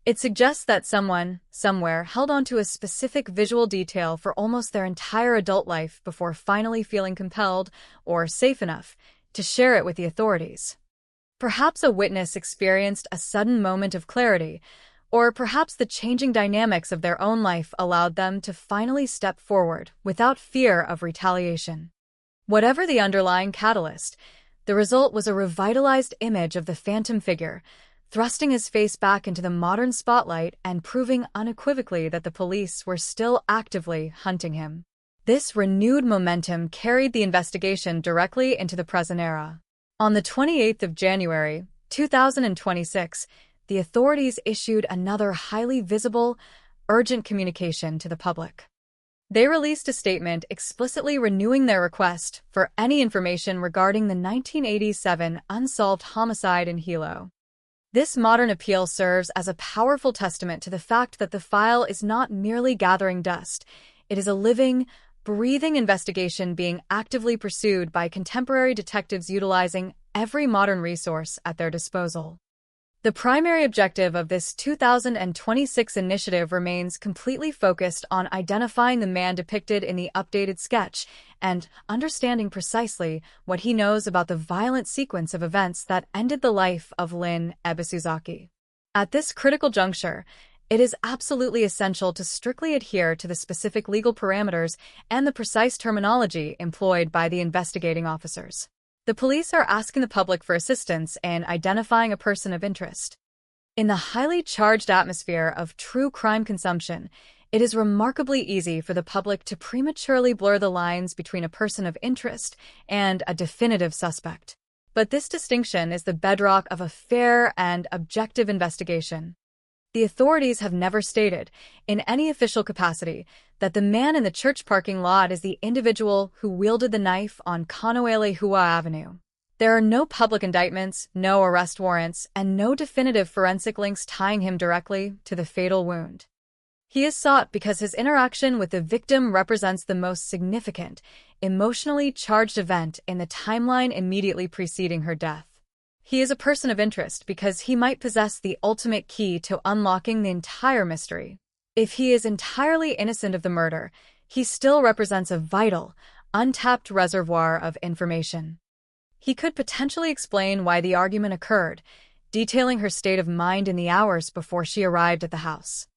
B: It suggests that someone, somewhere, held onto a specific visual detail for almost their entire adult life before finally feeling compelled, or safe enough, to share it with the authorities. Perhaps a witness experienced a sudden moment of clarity, or perhaps the changing dynamics of their own life allowed them to finally step forward without fear of retaliation. Whatever the underlying catalyst, the result was a revitalized image of the phantom figure, thrusting his face back into the modern spotlight and proving unequivocally that the police were still actively hunting him. This renewed momentum carried the investigation directly into the present era. On the 28th of January, 2026, the authorities issued another highly visible, urgent communication to the public. They released a statement explicitly renewing their request for any information regarding the 1987 unsolved homicide in Hilo. This modern appeal serves as a powerful testament to the fact that the file is not merely gathering dust. It is a living, breathing investigation being actively pursued by contemporary detectives utilizing every modern resource at their disposal. The primary objective of this 2026 initiative remains completely focused on identifying the man depicted in the updated sketch and understanding precisely what he knows about the violent sequence of events that ended the life of Lynn Ebisuzaki. At this critical juncture, it is absolutely essential to strictly adhere to the specific legal parameters and the precise terminology employed by the investigating officers. The police are asking the public for assistance in identifying a person of interest. In the highly charged atmosphere of true crime consumption, it is remarkably easy for the public to prematurely blur the lines between a person of interest and a definitive suspect. But this distinction is the bedrock of a fair and objective investigation. The authorities have never stated, in any official capacity, that the man in the church parking lot is the individual who wielded the knife on Kaneohe-Hua Avenue. There are no public indictments, no arrest warrants, and no definitive forensic links tying him directly to the fatal wound. He is sought because his interaction with the victim represents the most significant, emotionally charged event in the timeline immediately preceding her death. He is a person of interest because he might possess the ultimate key to unlocking the entire mystery. If he is entirely innocent of the murder, he still represents a vital, untapped reservoir of information. He could potentially explain why the argument occurred, detailing her state of mind in the hours before she arrived at the house.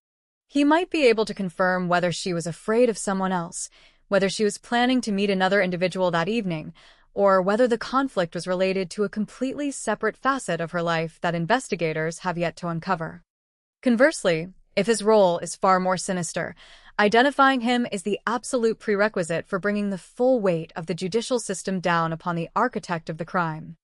B: He might be able to confirm whether she was afraid of someone else, whether she was planning to meet another individual that evening, or whether the conflict was related to a completely separate facet of her life that investigators have yet to uncover. Conversely, if his role is far more sinister, identifying him is the absolute prerequisite for bringing the full weight of the judicial system down upon the architect of the crime.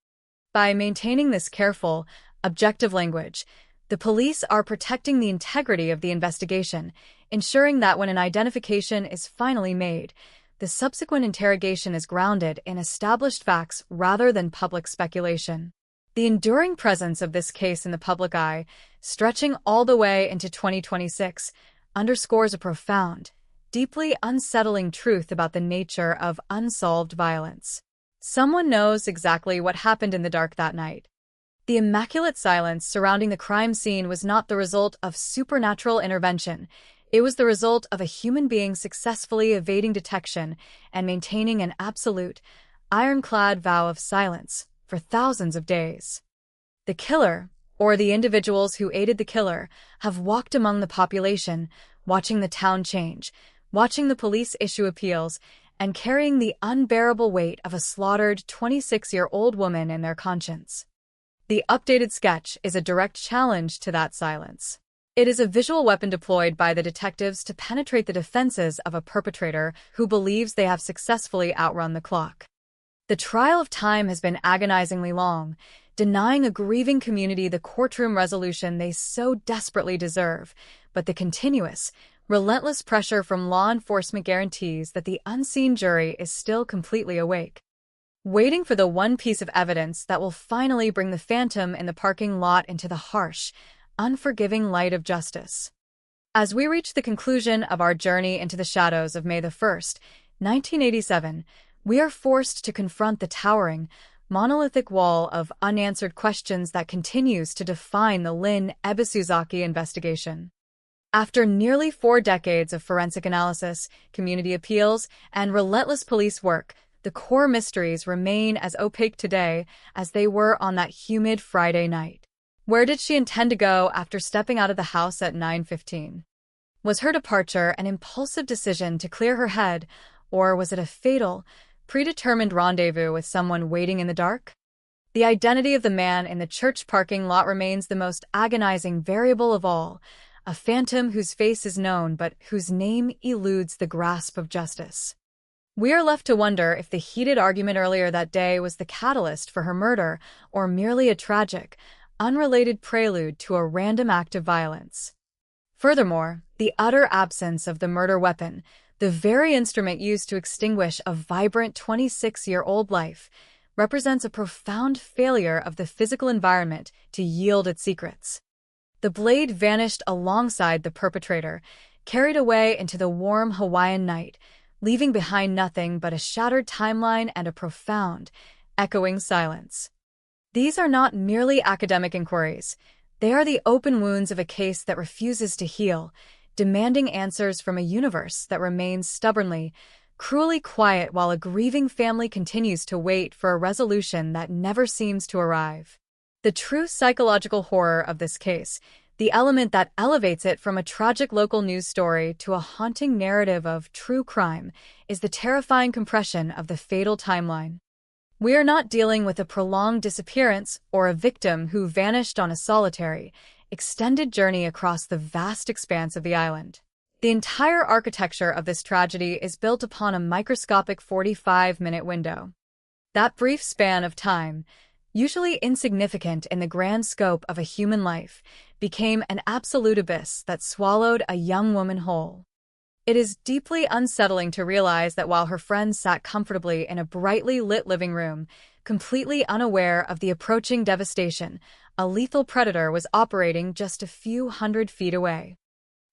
B: By maintaining this careful, objective language, the police are protecting the integrity of the investigation, ensuring that when an identification is finally made, the subsequent interrogation is grounded in established facts rather than public speculation. The enduring presence of this case in the public eye, stretching all the way into 2026, underscores a profound, deeply unsettling truth about the nature of unsolved violence. Someone knows exactly what happened in the dark that night. The immaculate silence surrounding the crime scene was not the result of supernatural intervention. It was the result of a human being successfully evading detection and maintaining an absolute, ironclad vow of silence for thousands of days. The killer, or the individuals who aided the killer, have walked among the population, watching the town change, watching the police issue appeals, and carrying the unbearable weight of a slaughtered 26-year-old woman in their conscience. The updated sketch is a direct challenge to that silence. It is a visual weapon deployed by the detectives to penetrate the defenses of a perpetrator who believes they have successfully outrun the clock. The trial of time has been agonizingly long, denying a grieving community the courtroom resolution they so desperately deserve, but the continuous, Relentless pressure from law enforcement guarantees that the unseen jury is still completely awake, waiting for the one piece of evidence that will finally bring the phantom in the parking lot into the harsh, unforgiving light of justice. As we reach the conclusion of our journey into the shadows of May the 1st, 1987, we are forced to confront the towering, monolithic wall of unanswered questions that continues to define the Lynn Ebisuzaki investigation. After nearly 4 decades of forensic analysis, community appeals, and relentless police work, the core mysteries remain as opaque today as they were on that humid Friday night. Where did she intend to go after stepping out of the house at 9:15? Was her departure an impulsive decision to clear her head, or was it a fatal, predetermined rendezvous with someone waiting in the dark? The identity of the man in the church parking lot remains the most agonizing variable of all, a phantom whose face is known but whose name eludes the grasp of justice. We are left to wonder if the heated argument earlier that day was the catalyst for her murder or merely a tragic, unrelated prelude to a random act of violence. Furthermore, the utter absence of the murder weapon, the very instrument used to extinguish a vibrant 26-year-old life, represents a profound failure of the physical environment to yield its secrets. The blade vanished alongside the perpetrator, carried away into the warm Hawaiian night, leaving behind nothing but a shattered timeline and a profound, echoing silence. These are not merely academic inquiries. They are the open wounds of a case that refuses to heal, demanding answers from a universe that remains stubbornly, cruelly quiet while a grieving family continues to wait for a resolution that never seems to arrive. The true psychological horror of this case, the element that elevates it from a tragic local news story to a haunting narrative of true crime, is the terrifying compression of the fatal timeline. We are not dealing with a prolonged disappearance or a victim who vanished on a solitary, extended journey across the vast expanse of the island. The entire architecture of this tragedy is built upon a microscopic 45-minute window. That brief span of time, usually insignificant in the grand scope of a human life, became an absolute abyss that swallowed a young woman whole. It is deeply unsettling to realize that while her friends sat comfortably in a brightly lit living room, completely unaware of the approaching devastation, a lethal predator was operating just a few hundred feet away.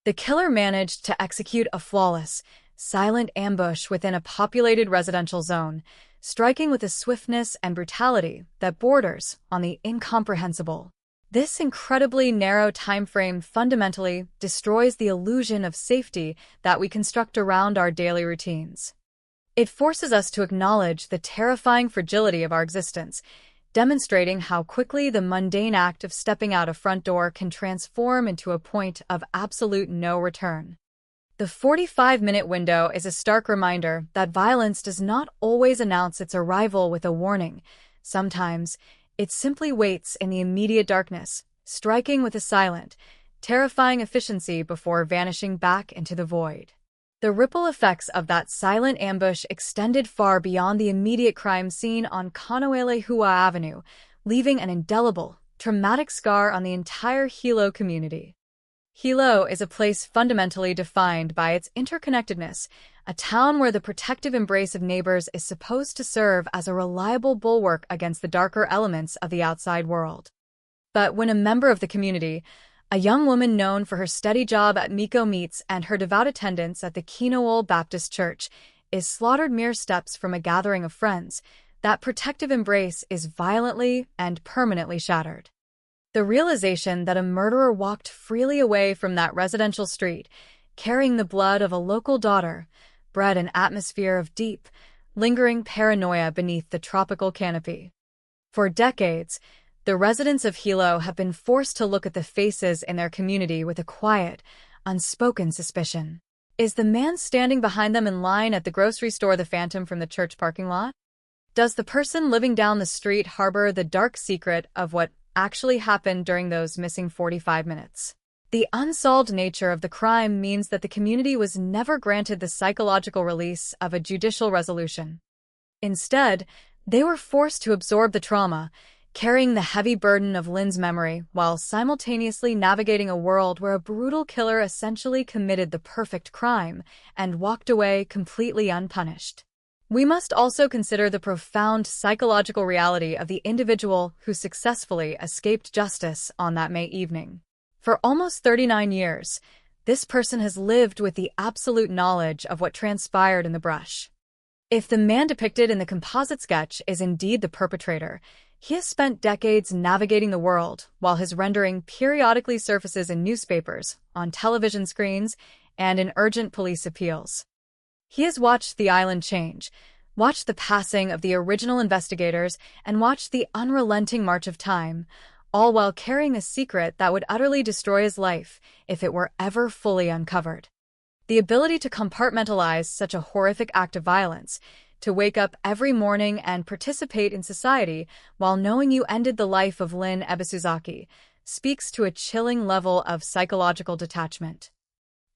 B: The killer managed to execute a flawless, silent ambush within a populated residential zone, striking with a swiftness and brutality that borders on the incomprehensible. This incredibly narrow time frame fundamentally destroys the illusion of safety that we construct around our daily routines. It forces us to acknowledge the terrifying fragility of our existence, demonstrating how quickly the mundane act of stepping out a front door can transform into a point of absolute no return. The 45-minute window is a stark reminder that violence does not always announce its arrival with a warning. Sometimes, it simply waits in the immediate darkness, striking with a silent, terrifying efficiency before vanishing back into the void. The ripple effects of that silent ambush extended far beyond the immediate crime scene on Kaneohe Avenue, leaving an indelible, traumatic scar on the entire Hilo community. Hilo is a place fundamentally defined by its interconnectedness, a town where the protective embrace of neighbors is supposed to serve as a reliable bulwark against the darker elements of the outside world. But when a member of the community, a young woman known for her steady job at Miko Meats and her devout attendance at the Kinool Baptist Church, is slaughtered mere steps from a gathering of friends, that protective embrace is violently and permanently shattered. The realization that a murderer walked freely away from that residential street, carrying the blood of a local daughter, bred an atmosphere of deep, lingering paranoia beneath the tropical canopy. For decades, the residents of Hilo have been forced to look at the faces in their community with a quiet, unspoken suspicion. Is the man standing behind them in line at the grocery store the phantom from the church parking lot? Does the person living down the street harbor the dark secret of what actually happened during those missing 45 minutes? The unsolved nature of the crime means that the community was never granted the psychological release of a judicial resolution. Instead, they were forced to absorb the trauma, carrying the heavy burden of Lynn's memory while simultaneously navigating a world where a brutal killer essentially committed the perfect crime and walked away completely unpunished. We must also consider the profound psychological reality of the individual who successfully escaped justice on that May evening. For almost 39 years, this person has lived with the absolute knowledge of what transpired in the brush. If the man depicted in the composite sketch is indeed the perpetrator, he has spent decades navigating the world while his rendering periodically surfaces in newspapers, on television screens, and in urgent police appeals. He has watched the island change, watched the passing of the original investigators, and watched the unrelenting march of time, all while carrying a secret that would utterly destroy his life if it were ever fully uncovered. The ability to compartmentalize such a horrific act of violence, to wake up every morning and participate in society while knowing you ended the life of Lynn Ebisuzaki, speaks to a chilling level of psychological detachment.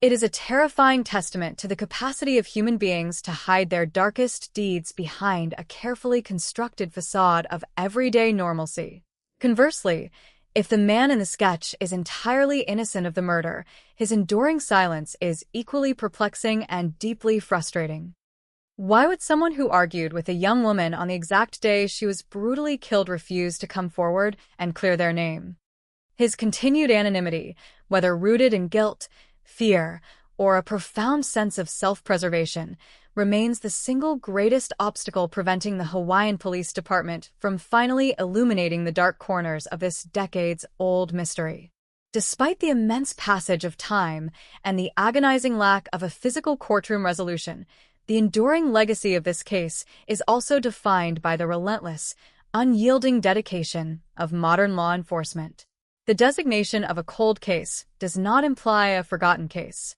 B: It is a terrifying testament to the capacity of human beings to hide their darkest deeds behind a carefully constructed facade of everyday normalcy. Conversely, if the man in the sketch is entirely innocent of the murder, his enduring silence is equally perplexing and deeply frustrating. Why would someone who argued with a young woman on the exact day she was brutally killed refuse to come forward and clear their name? His continued anonymity, whether rooted in guilt, fear, or a profound sense of self-preservation, remains the single greatest obstacle preventing the Hawaiian Police Department from finally illuminating the dark corners of this decades-old mystery. Despite the immense passage of time and the agonizing lack of a physical courtroom resolution, the enduring legacy of this case is also defined by the relentless, unyielding dedication of modern law enforcement. The designation of a cold case does not imply a forgotten case.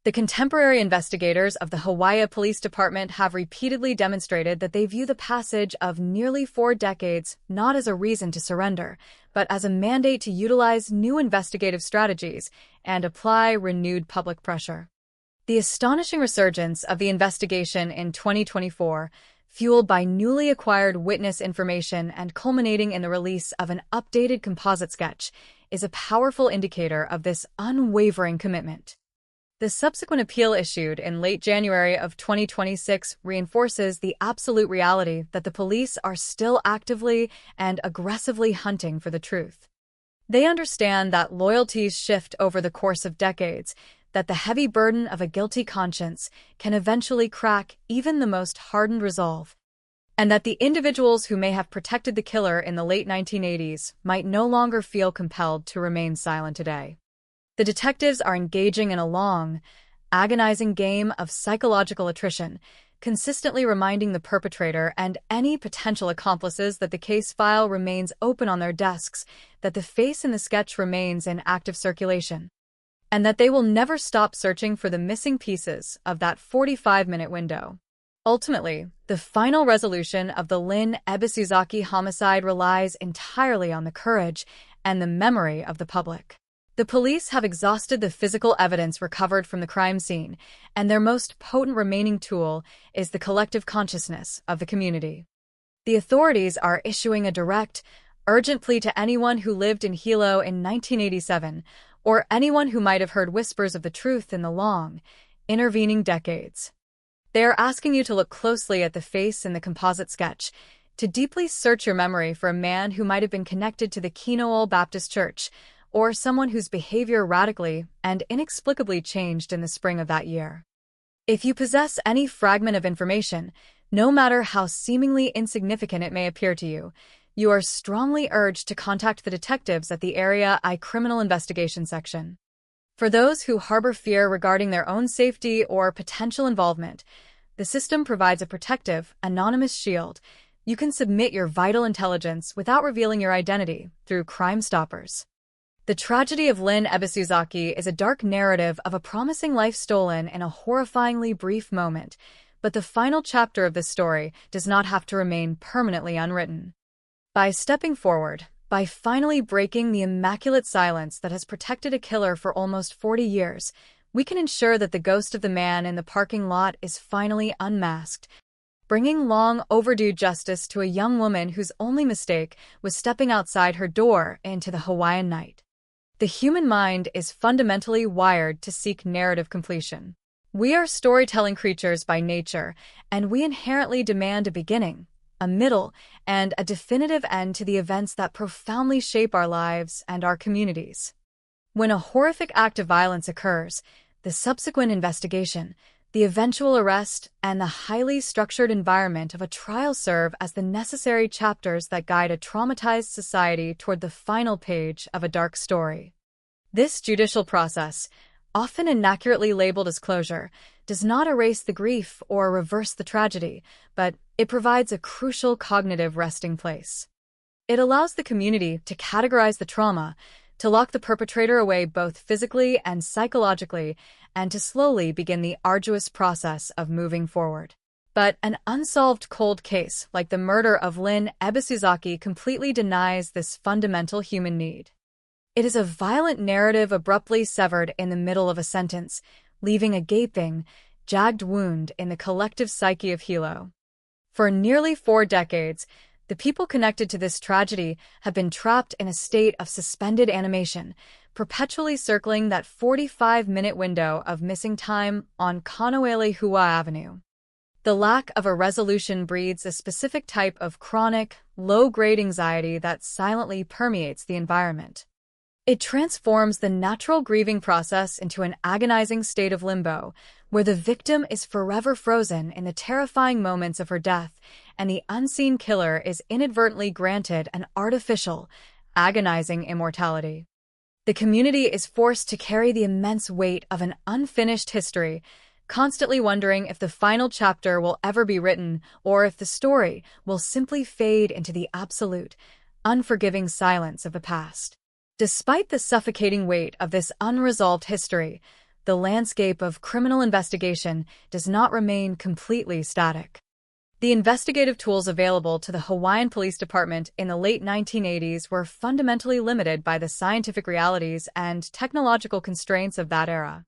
B: The contemporary investigators of the Hawaii Police Department have repeatedly demonstrated that they view the passage of nearly 4 decades not as a reason to surrender, but as a mandate to utilize new investigative strategies and apply renewed public pressure. The astonishing resurgence of the investigation in 2024, fueled by newly acquired witness information and culminating in the release of an updated composite sketch, is a powerful indicator of this unwavering commitment. The subsequent appeal issued in late January of 2026 reinforces the absolute reality that the police are still actively and aggressively hunting for the truth. They understand that loyalties shift over the course of decades, that the heavy burden of a guilty conscience can eventually crack even the most hardened resolve, and that the individuals who may have protected the killer in the late 1980s might no longer feel compelled to remain silent today. The detectives are engaging in a long, agonizing game of psychological attrition, consistently reminding the perpetrator and any potential accomplices that the case file remains open on their desks, that the face in the sketch remains in active circulation, and that they will never stop searching for the missing pieces of that 45-minute window. Ultimately, the final resolution of the Lynn Ebisuzaki homicide relies entirely on the courage and the memory of the public. The police have exhausted the physical evidence recovered from the crime scene, and their most potent remaining tool is the collective consciousness of the community. The authorities are issuing a direct, urgent plea to anyone who lived in Hilo in 1987, or anyone who might have heard whispers of the truth in the long, intervening decades. They are asking you to look closely at the face in the composite sketch, to deeply search your memory for a man who might have been connected to the Kinool Baptist Church, or someone whose behavior radically and inexplicably changed in the spring of that year. If you possess any fragment of information, no matter how seemingly insignificant it may appear to you, you are strongly urged to contact the detectives at the Area I Criminal Investigation Section. For those who harbor fear regarding their own safety or potential involvement, the system provides a protective, anonymous shield. You can submit your vital intelligence without revealing your identity through Crime Stoppers. The tragedy of Lynn Ebisuzaki is a dark narrative of a promising life stolen in a horrifyingly brief moment, but the final chapter of this story does not have to remain permanently unwritten. By stepping forward, by finally breaking the immaculate silence that has protected a killer for almost 40 years, we can ensure that the ghost of the man in the parking lot is finally unmasked. bringing long overdue justice to a young woman whose only mistake was stepping outside her door into the Hawaiian night. The human mind is fundamentally wired to seek narrative completion. We are storytelling creatures by nature, and we inherently demand a beginning, a middle, and a definitive end to the events that profoundly shape our lives and our communities. When a horrific act of violence occurs, the subsequent investigation, the eventual arrest, and the highly structured environment of a trial serve as the necessary chapters that guide a traumatized society toward the final page of a dark story. This judicial process, often inaccurately labeled as closure, does not erase the grief or reverse the tragedy, but it provides a crucial cognitive resting place. It allows the community to categorize the trauma, to lock the perpetrator away both physically and psychologically, and to slowly begin the arduous process of moving forward. But an unsolved cold case like the murder of Lynn Ebisuzaki completely denies this fundamental human need. It is a violent narrative abruptly severed in the middle of a sentence, leaving a gaping, jagged wound in the collective psyche of Hilo. For nearly 4 decades, the people connected to this tragedy have been trapped in a state of suspended animation, perpetually circling that 45-minute window of missing time on Kaneohe-Hua Avenue. The lack of a resolution breeds a specific type of chronic, low-grade anxiety that silently permeates the environment. It transforms the natural grieving process into an agonizing state of limbo, where the victim is forever frozen in the terrifying moments of her death, and the unseen killer is inadvertently granted an artificial, agonizing immortality. The community is forced to carry the immense weight of an unfinished history, constantly wondering if the final chapter will ever be written or if the story will simply fade into the absolute, unforgiving silence of the past. Despite the suffocating weight of this unresolved history, the landscape of criminal investigation does not remain completely static. The investigative tools available to the Hawaiian Police Department in the late 1980s were fundamentally limited by the scientific realities and technological constraints of that era.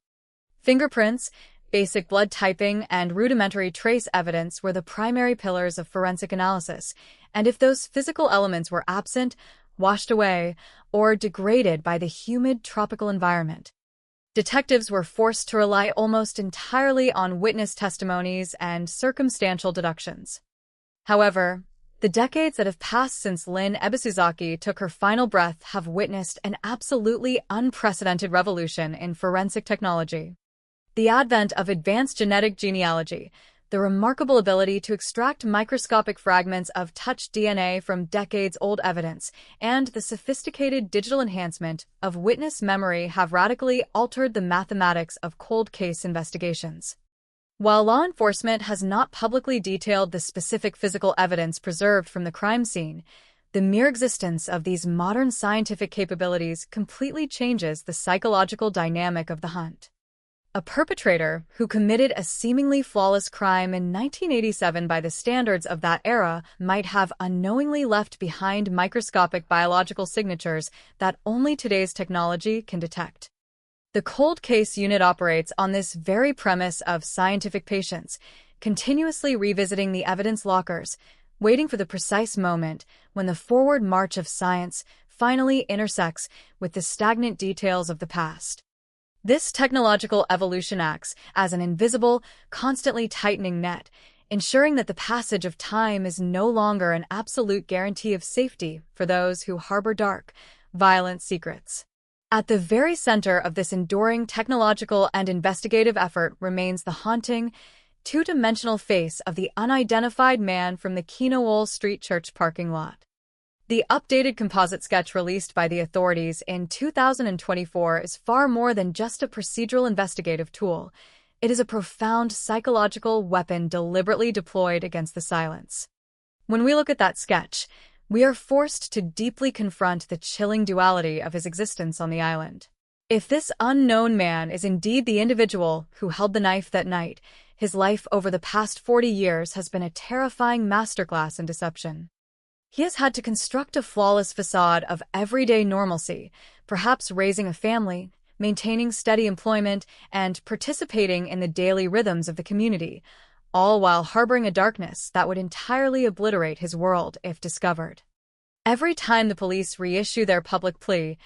B: Fingerprints, basic blood typing, and rudimentary trace evidence were the primary pillars of forensic analysis, and if those physical elements were absent, washed away, or degraded by the humid tropical environment, detectives were forced to rely almost entirely on witness testimonies and circumstantial deductions. However, the decades that have passed since Lynn Ebisuzaki took her final breath have witnessed an absolutely unprecedented revolution in forensic technology. The advent of advanced genetic genealogy, the remarkable ability to extract microscopic fragments of touch DNA from decades-old evidence, and the sophisticated digital enhancement of witness memory have radically altered the mathematics of cold case investigations. While law enforcement has not publicly detailed the specific physical evidence preserved from the crime scene, the mere existence of these modern scientific capabilities completely changes the psychological dynamic of the hunt. A perpetrator who committed a seemingly flawless crime in 1987 by the standards of that era might have unknowingly left behind microscopic biological signatures that only today's technology can detect. The cold case unit operates on this very premise of scientific patience, continuously revisiting the evidence lockers, waiting for the precise moment when the forward march of science finally intersects with the stagnant details of the past. This technological evolution acts as an invisible, constantly tightening net, ensuring that the passage of time is no longer an absolute guarantee of safety for those who harbor dark, violent secrets. At the very center of this enduring technological and investigative effort remains the haunting, two-dimensional face of the unidentified man from the Kinoole Street Church parking lot. The updated composite sketch released by the authorities in 2024 is far more than just a procedural investigative tool. It is a profound psychological weapon deliberately deployed against the silence. When we look at that sketch, we are forced to deeply confront the chilling duality of his existence on the island. If this unknown man is indeed the individual who held the knife that night, his life over the past 40 years has been a terrifying masterclass in deception. He has had to construct a flawless facade of everyday normalcy, perhaps raising a family, maintaining steady employment, and participating in the daily rhythms of the community, all while harboring a darkness that would entirely obliterate his world if discovered. Every time the police reissue their public plea,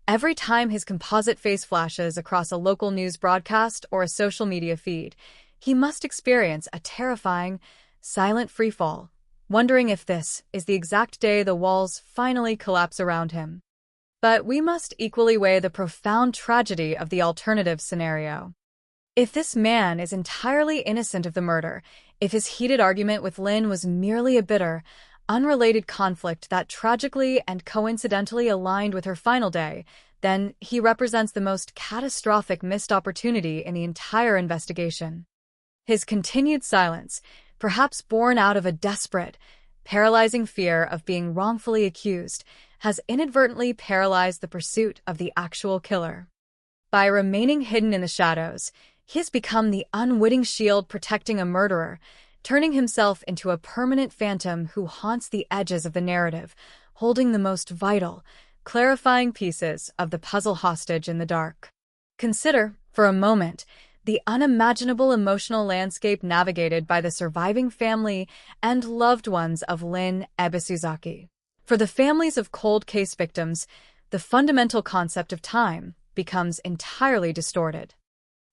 B: every time his composite face flashes across a local news broadcast or a social media feed, he must experience a terrifying, silent freefall, wondering if this is the exact day the walls finally collapse around him. But we must equally weigh the profound tragedy of the alternative scenario. If this man is entirely innocent of the murder, if his heated argument with Lynn was merely a bitter, unrelated conflict that tragically and coincidentally aligned with her final day, then he represents the most catastrophic missed opportunity in the entire investigation. His continued silence, perhaps born out of a desperate, paralyzing fear of being wrongfully accused, has inadvertently paralyzed the pursuit of the actual killer. By remaining hidden in the shadows, he has become the unwitting shield protecting a murderer, turning himself into a permanent phantom who haunts the edges of the narrative, holding the most vital, clarifying pieces of the puzzle hostage in the dark. Consider, for a moment, the unimaginable emotional landscape navigated by the surviving family and loved ones of Lynn Ebisuzaki. For the families of cold case victims, the fundamental concept of time becomes entirely distorted.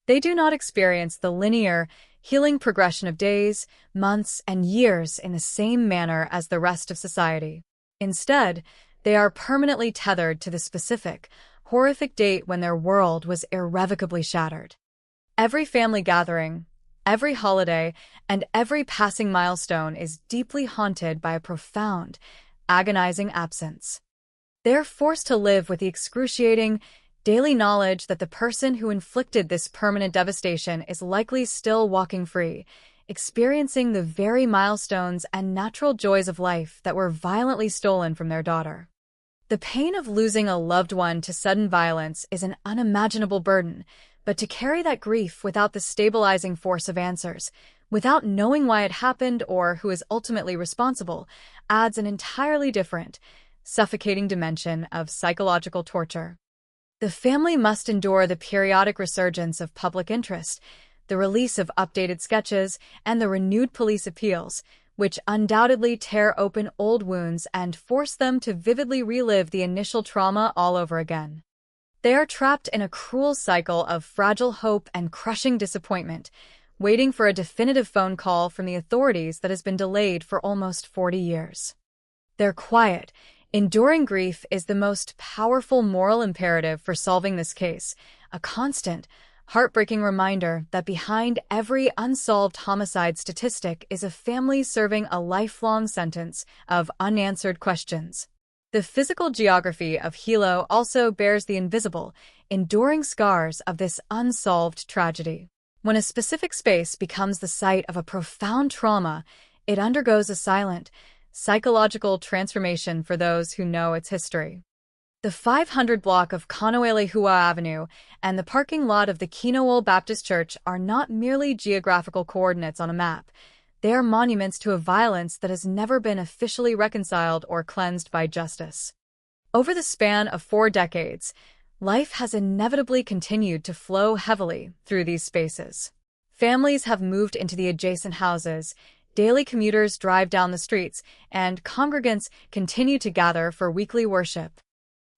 B: They do not experience the linear, healing progression of days, months, and years in the same manner as the rest of society. Instead, they are permanently tethered to the specific, horrific date when their world was irrevocably shattered. Every family gathering, every holiday, and every passing milestone is deeply haunted by a profound, agonizing absence. They are forced to live with the excruciating, daily knowledge that the person who inflicted this permanent devastation is likely still walking free, experiencing the very milestones and natural joys of life that were violently stolen from their daughter. The pain of losing a loved one to sudden violence is an unimaginable burden, but to carry that grief without the stabilizing force of answers, without knowing why it happened or who is ultimately responsible, adds an entirely different, suffocating dimension of psychological torture. The family must endure the periodic resurgence of public interest, the release of updated sketches, and the renewed police appeals, which undoubtedly tear open old wounds and force them to vividly relive the initial trauma all over again. They are trapped in a cruel cycle of fragile hope and crushing disappointment, waiting for a definitive phone call from the authorities that has been delayed for almost 40 years. Their quiet, enduring grief is the most powerful moral imperative for solving this case, a constant, heartbreaking reminder that behind every unsolved homicide statistic is a family serving a lifelong sentence of unanswered questions. The physical geography of Hilo also bears the invisible, enduring scars of this unsolved tragedy. When a specific space becomes the site of a profound trauma, it undergoes a silent, psychological transformation for those who know its history. The 500 block of Kaneoelehua Avenue and the parking lot of the Kinool Baptist Church are not merely geographical coordinates on a map. They are monuments to a violence that has never been officially reconciled or cleansed by justice. Over the span of 4 decades, life has inevitably continued to flow heavily through these spaces. Families have moved into the adjacent houses, daily commuters drive down the streets, and congregants continue to gather for weekly worship.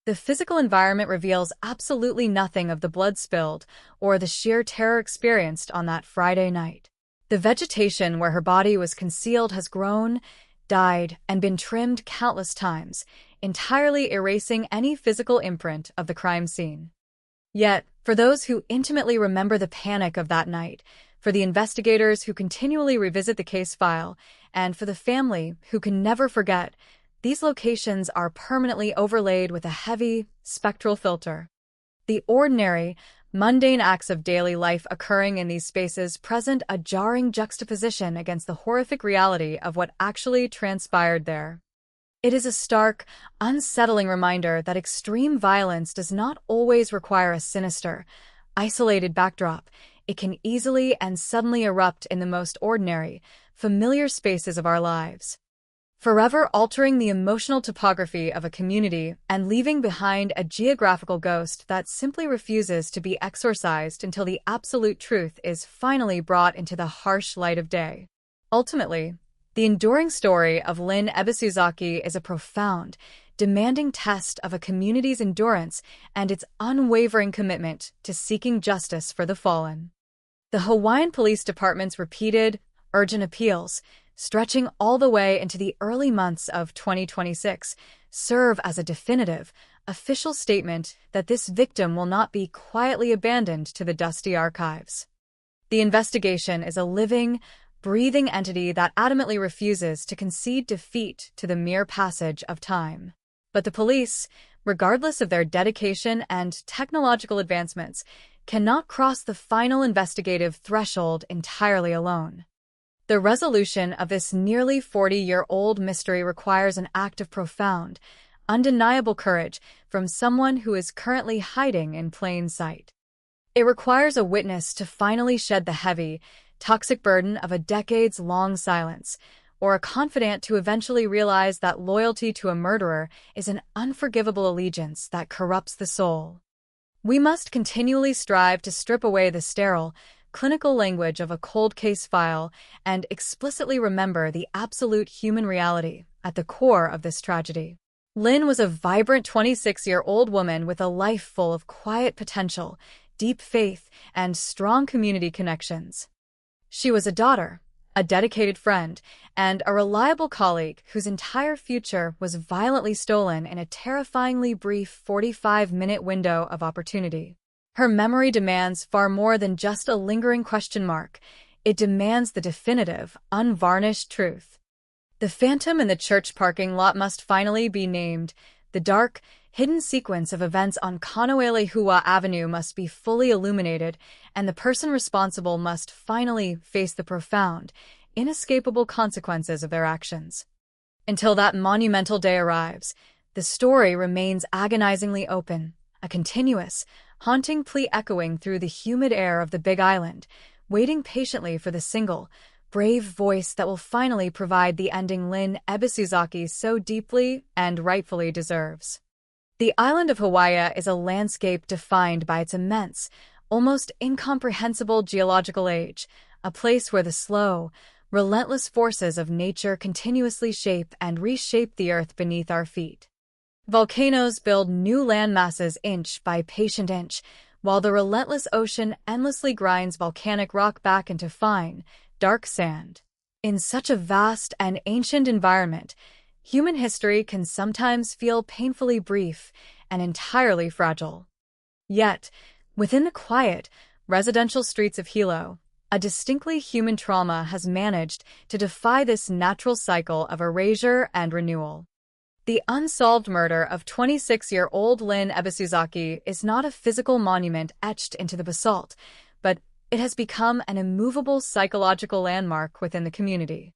B: The physical environment reveals absolutely nothing of the blood spilled or the sheer terror experienced on that Friday night. The vegetation where her body was concealed has grown, died, and been trimmed countless times, entirely erasing any physical imprint of the crime scene. Yet, for those who intimately remember the panic of that night, for the investigators who continually revisit the case file, and for the family who can never forget, these locations are permanently overlaid with a heavy, spectral filter. The ordinary, mundane acts of daily life occurring in these spaces present a jarring juxtaposition against the horrific reality of what actually transpired there. It is a stark, unsettling reminder that extreme violence does not always require a sinister, isolated backdrop. It can easily and suddenly erupt in the most ordinary, familiar spaces of our lives. forever altering the emotional topography of a community and leaving behind a geographical ghost that simply refuses to be exorcised until the absolute truth is finally brought into the harsh light of day. Ultimately, the enduring story of Lynn Ebisuzaki is a profound, demanding test of a community's endurance and its unwavering commitment to seeking justice for the fallen. The Hawaiian Police Department's repeated, urgent appeals, stretching all the way into the early months of 2026, serve as a definitive, official statement that this victim will not be quietly abandoned to the dusty archives. The investigation is a living, breathing entity that adamantly refuses to concede defeat to the mere passage of time. But the police, regardless of their dedication and technological advancements, cannot cross the final investigative threshold entirely alone. The resolution of this nearly 40-year-old mystery requires an act of profound, undeniable courage from someone who is currently hiding in plain sight. It requires a witness to finally shed the heavy, toxic burden of a decades-long silence, or a confidant to eventually realize that loyalty to a murderer is an unforgivable allegiance that corrupts the soul. We must continually strive to strip away the sterile, clinical language of a cold case file and explicitly remember the absolute human reality at the core of this tragedy. Lynn was a vibrant 26-year-old woman with a life full of quiet potential, deep faith, and strong community connections. She was a daughter, a dedicated friend, and a reliable colleague whose entire future was violently stolen in a terrifyingly brief 45-minute window of opportunity. Her memory demands far more than just a lingering question mark. It demands the definitive, unvarnished truth. The phantom in the church parking lot must finally be named. The dark, hidden sequence of events on Kaneo'elehua Avenue must be fully illuminated, and the person responsible must finally face the profound, inescapable consequences of their actions. Until that monumental day arrives, the story remains agonizingly open, a continuous, haunting plea echoing through the humid air of the Big Island, waiting patiently for the single, brave voice that will finally provide the ending Lynn Ebisuzaki so deeply and rightfully deserves. The island of Hawaii is a landscape defined by its immense, almost incomprehensible geological age, a place where the slow, relentless forces of nature continuously shape and reshape the earth beneath our feet. Volcanoes build new land masses inch by patient inch, while the relentless ocean endlessly grinds volcanic rock back into fine, dark sand. In such a vast and ancient environment, human history can sometimes feel painfully brief and entirely fragile. Yet, within the quiet, residential streets of Hilo, a distinctly human trauma has managed to defy this natural cycle of erasure and renewal. The unsolved murder of 26-year-old Lynn Ebisuzaki is not a physical monument etched into the basalt, but it has become an immovable psychological landmark within the community.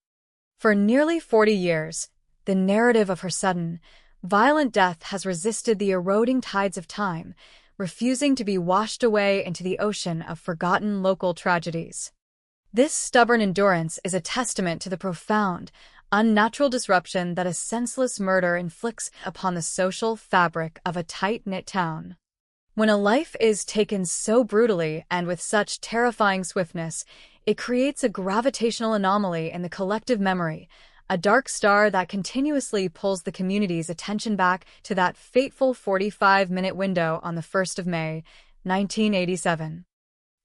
B: For nearly 40 years, the narrative of her sudden, violent death has resisted the eroding tides of time, refusing to be washed away into the ocean of forgotten local tragedies. This stubborn endurance is a testament to the profound, unnatural disruption that a senseless murder inflicts upon the social fabric of a tight-knit town. When a life is taken so brutally and with such terrifying swiftness, it creates a gravitational anomaly in the collective memory, a dark star that continuously pulls the community's attention back to that fateful 45-minute window on the 1st of May, 1987.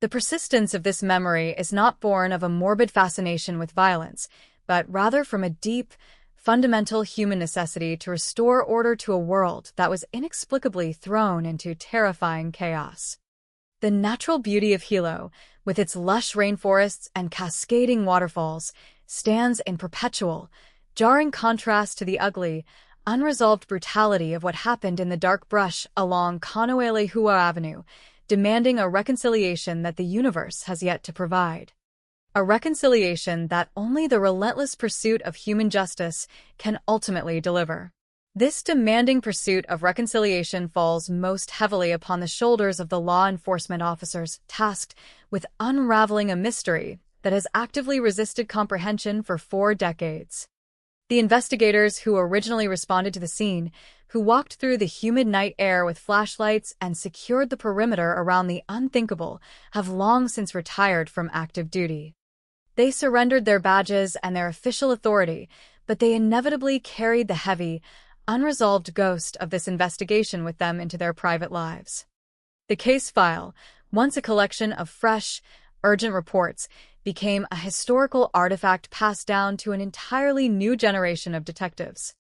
B: The persistence of this memory is not born of a morbid fascination with violence, but rather from a deep, fundamental human necessity to restore order to a world that was inexplicably thrown into terrifying chaos. The natural beauty of Hilo, with its lush rainforests and cascading waterfalls, stands in perpetual, jarring contrast to the ugly, unresolved brutality of what happened in the dark brush along Kaneo'elehua Avenue, demanding a reconciliation that the universe has yet to provide. A reconciliation that only the relentless pursuit of human justice can ultimately deliver. This demanding pursuit of reconciliation falls most heavily upon the shoulders of the law enforcement officers tasked with unraveling a mystery that has actively resisted comprehension for 4 decades. The investigators who originally responded to the scene, who walked through the humid night air with flashlights and secured the perimeter around the unthinkable, have long since retired from active duty. They surrendered their badges and their official authority, but they inevitably carried the heavy, unresolved ghost of this investigation with them into their private lives. The case file, once a collection of fresh, urgent reports, became a historical artifact passed down to an entirely new generation of detectives.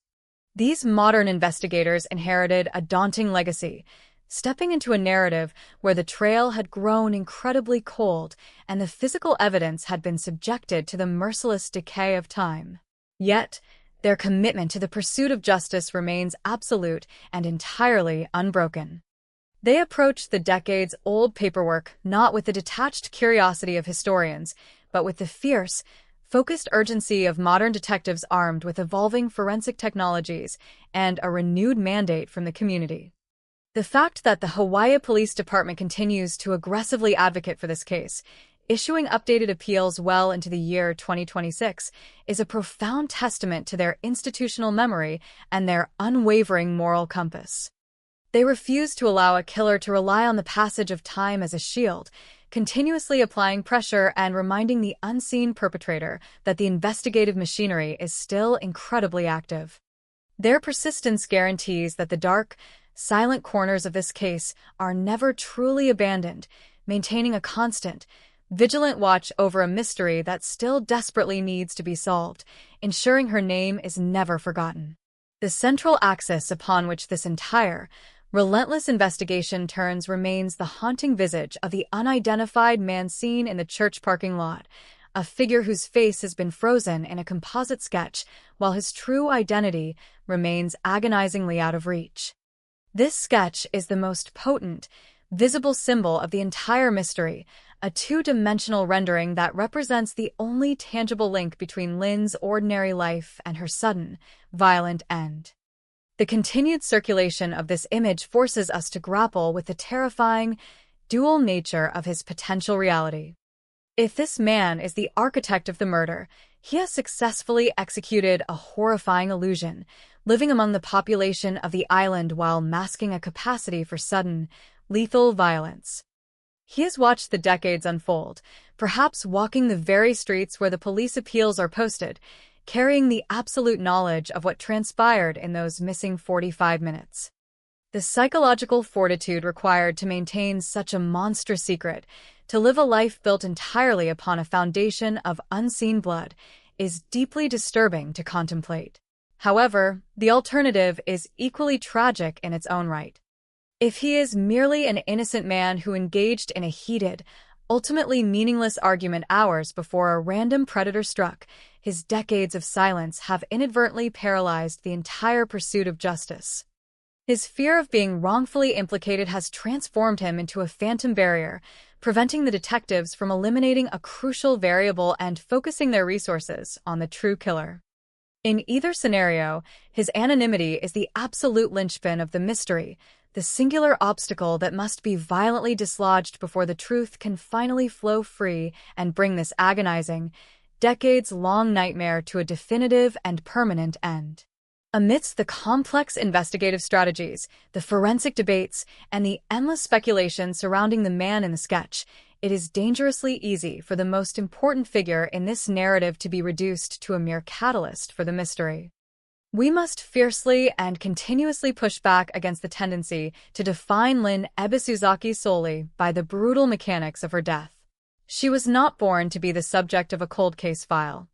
B: These modern investigators inherited a daunting legacy, stepping into a narrative where the trail had grown incredibly cold and the physical evidence had been subjected to the merciless decay of time. Yet, their commitment to the pursuit of justice remains absolute and entirely unbroken. They approach the decades-old paperwork not with the detached curiosity of historians, but with the fierce, focused urgency of modern detectives armed with evolving forensic technologies and a renewed mandate from the community. The fact that the Hawaii Police Department continues to aggressively advocate for this case, issuing updated appeals well into the year 2026, is a profound testament to their institutional memory and their unwavering moral compass. They refuse to allow a killer to rely on the passage of time as a shield, continuously applying pressure and reminding the unseen perpetrator that the investigative machinery is still incredibly active. Their persistence guarantees that the dark, silent corners of this case are never truly abandoned, maintaining a constant, vigilant watch over a mystery that still desperately needs to be solved, ensuring her name is never forgotten. The central axis upon which this entire, relentless investigation turns remains the haunting visage of the unidentified man seen in the church parking lot, a figure whose face has been frozen in a composite sketch while his true identity remains agonizingly out of reach. This sketch is the most potent, visible symbol of the entire mystery, a two-dimensional rendering that represents the only tangible link between Lynn's ordinary life and her sudden, violent end. The continued circulation of this image forces us to grapple with the terrifying, dual nature of his potential reality. If this man is the architect of the murder, he has successfully executed a horrifying illusion, living among the population of the island while masking a capacity for sudden, lethal violence. He has watched the decades unfold, perhaps walking the very streets where the police appeals are posted, carrying the absolute knowledge of what transpired in those missing 45 minutes. The psychological fortitude required to maintain such a monstrous secret, to live a life built entirely upon a foundation of unseen blood, is deeply disturbing to contemplate. However, the alternative is equally tragic in its own right. If he is merely an innocent man who engaged in a heated, ultimately meaningless argument hours before a random predator struck, his decades of silence have inadvertently paralyzed the entire pursuit of justice. His fear of being wrongfully implicated has transformed him into a phantom barrier, preventing the detectives from eliminating a crucial variable and focusing their resources on the true killer. In either scenario, his anonymity is the absolute linchpin of the mystery, the singular obstacle that must be violently dislodged before the truth can finally flow free and bring this agonizing, decades-long nightmare to a definitive and permanent end. Amidst the complex investigative strategies, the forensic debates, and the endless speculation surrounding the man in the sketch, it is dangerously easy for the most important figure in this narrative to be reduced to a mere catalyst for the mystery. We must fiercely and continuously push back against the tendency to define Lynn Ebisuzaki solely by the brutal mechanics of her death. She was not born to be the subject of a cold case file.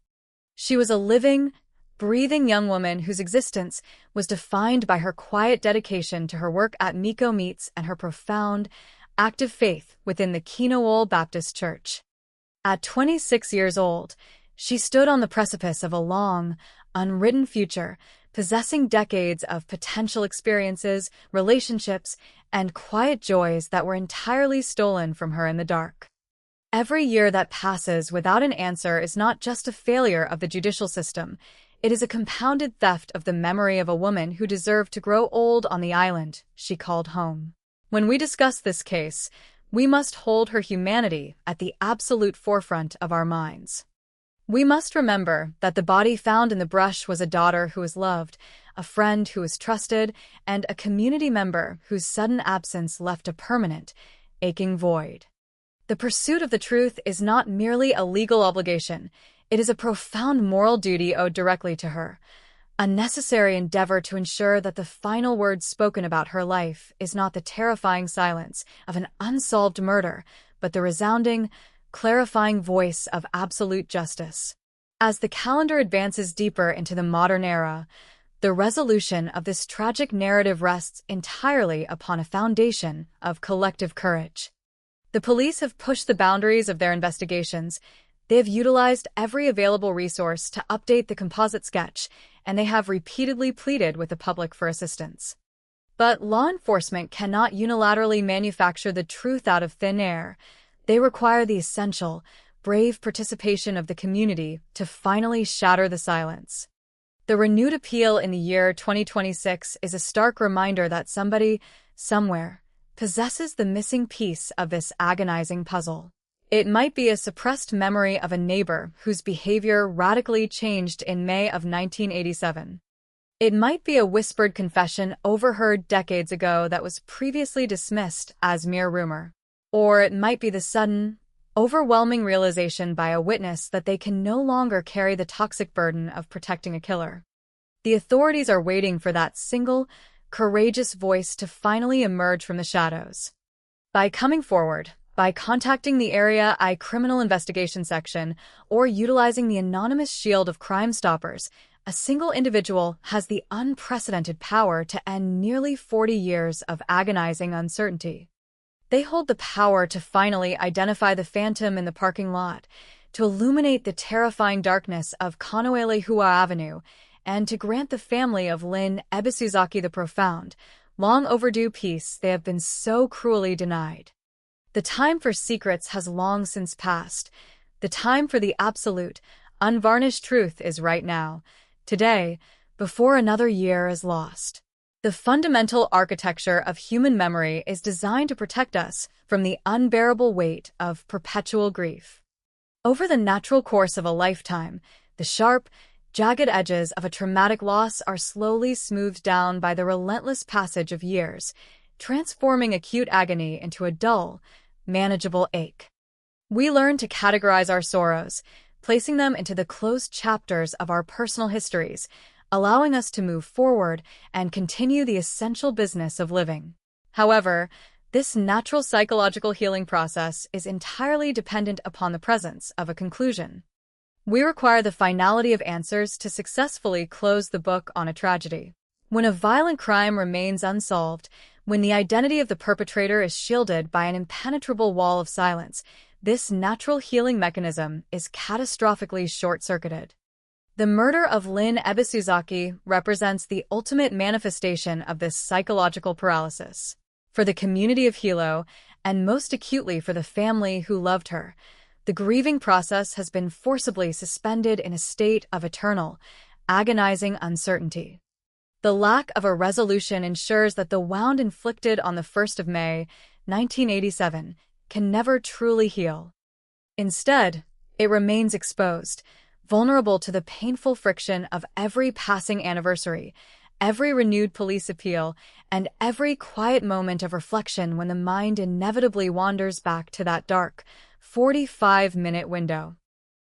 B: She was a living, breathing young woman whose existence was defined by her quiet dedication to her work at Miko Meats and her profound, active faith within the Kinowol Baptist Church. At 26 years old, she stood on the precipice of a long, unwritten future, possessing decades of potential experiences, relationships, and quiet joys that were entirely stolen from her in the dark. Every year that passes without an answer is not just a failure of the judicial system, it is a compounded theft of the memory of a woman who deserved to grow old on the island she called home. When we discuss this case, we must hold her humanity at the absolute forefront of our minds. We must remember that the body found in the brush was a daughter who was loved, a friend who was trusted, and a community member whose sudden absence left a permanent, aching void. The pursuit of the truth is not merely a legal obligation, it is a profound moral duty owed directly to her, a necessary endeavor to ensure that the final word spoken about her life is not the terrifying silence of an unsolved murder, but the resounding, clarifying voice of absolute justice. As the calendar advances deeper into the modern era, the resolution of this tragic narrative rests entirely upon a foundation of collective courage. The police have pushed the boundaries of their investigations. They have utilized every available resource to update the composite sketch, and they have repeatedly pleaded with the public for assistance. But law enforcement cannot unilaterally manufacture the truth out of thin air. They require the essential, brave participation of the community to finally shatter the silence. The renewed appeal in the year 2026 is a stark reminder that somebody, somewhere, possesses the missing piece of this agonizing puzzle. It might be a suppressed memory of a neighbor whose behavior radically changed in May of 1987. It might be a whispered confession overheard decades ago that was previously dismissed as mere rumor. Or it might be the sudden, overwhelming realization by a witness that they can no longer carry the toxic burden of protecting a killer. The authorities are waiting for that single, courageous voice to finally emerge from the shadows. By coming forward, by contacting the Area I Criminal Investigation Section, or utilizing the anonymous shield of Crime Stoppers, a single individual has the unprecedented power to end nearly 40 years of agonizing uncertainty. They hold the power to finally identify the phantom in the parking lot, to illuminate the terrifying darkness of Kaneohe-Hua Avenue, and to grant the family of Lynn Ebisuzaki the profound, long overdue peace they have been so cruelly denied. The time for secrets has long since passed. The time for the absolute, unvarnished truth is right now, today, before another year is lost. The fundamental architecture of human memory is designed to protect us from the unbearable weight of perpetual grief. Over the natural course of a lifetime, the sharp, jagged edges of a traumatic loss are slowly smoothed down by the relentless passage of years, transforming acute agony into a dull, manageable ache. We learn to categorize our sorrows, placing them into the closed chapters of our personal histories, allowing us to move forward and continue the essential business of living. However, this natural psychological healing process is entirely dependent upon the presence of a conclusion. We require the finality of answers to successfully close the book on a tragedy. When a violent crime remains unsolved, when the identity of the perpetrator is shielded by an impenetrable wall of silence, this natural healing mechanism is catastrophically short-circuited. The murder of Lynn Ebisuzaki represents the ultimate manifestation of this psychological paralysis. For the community of Hilo, and most acutely for the family who loved her, the grieving process has been forcibly suspended in a state of eternal, agonizing uncertainty. The lack of a resolution ensures that the wound inflicted on the 1st of May, 1987, can never truly heal. Instead, it remains exposed, vulnerable to the painful friction of every passing anniversary, every renewed police appeal, and every quiet moment of reflection when the mind inevitably wanders back to that dark, 45-minute window.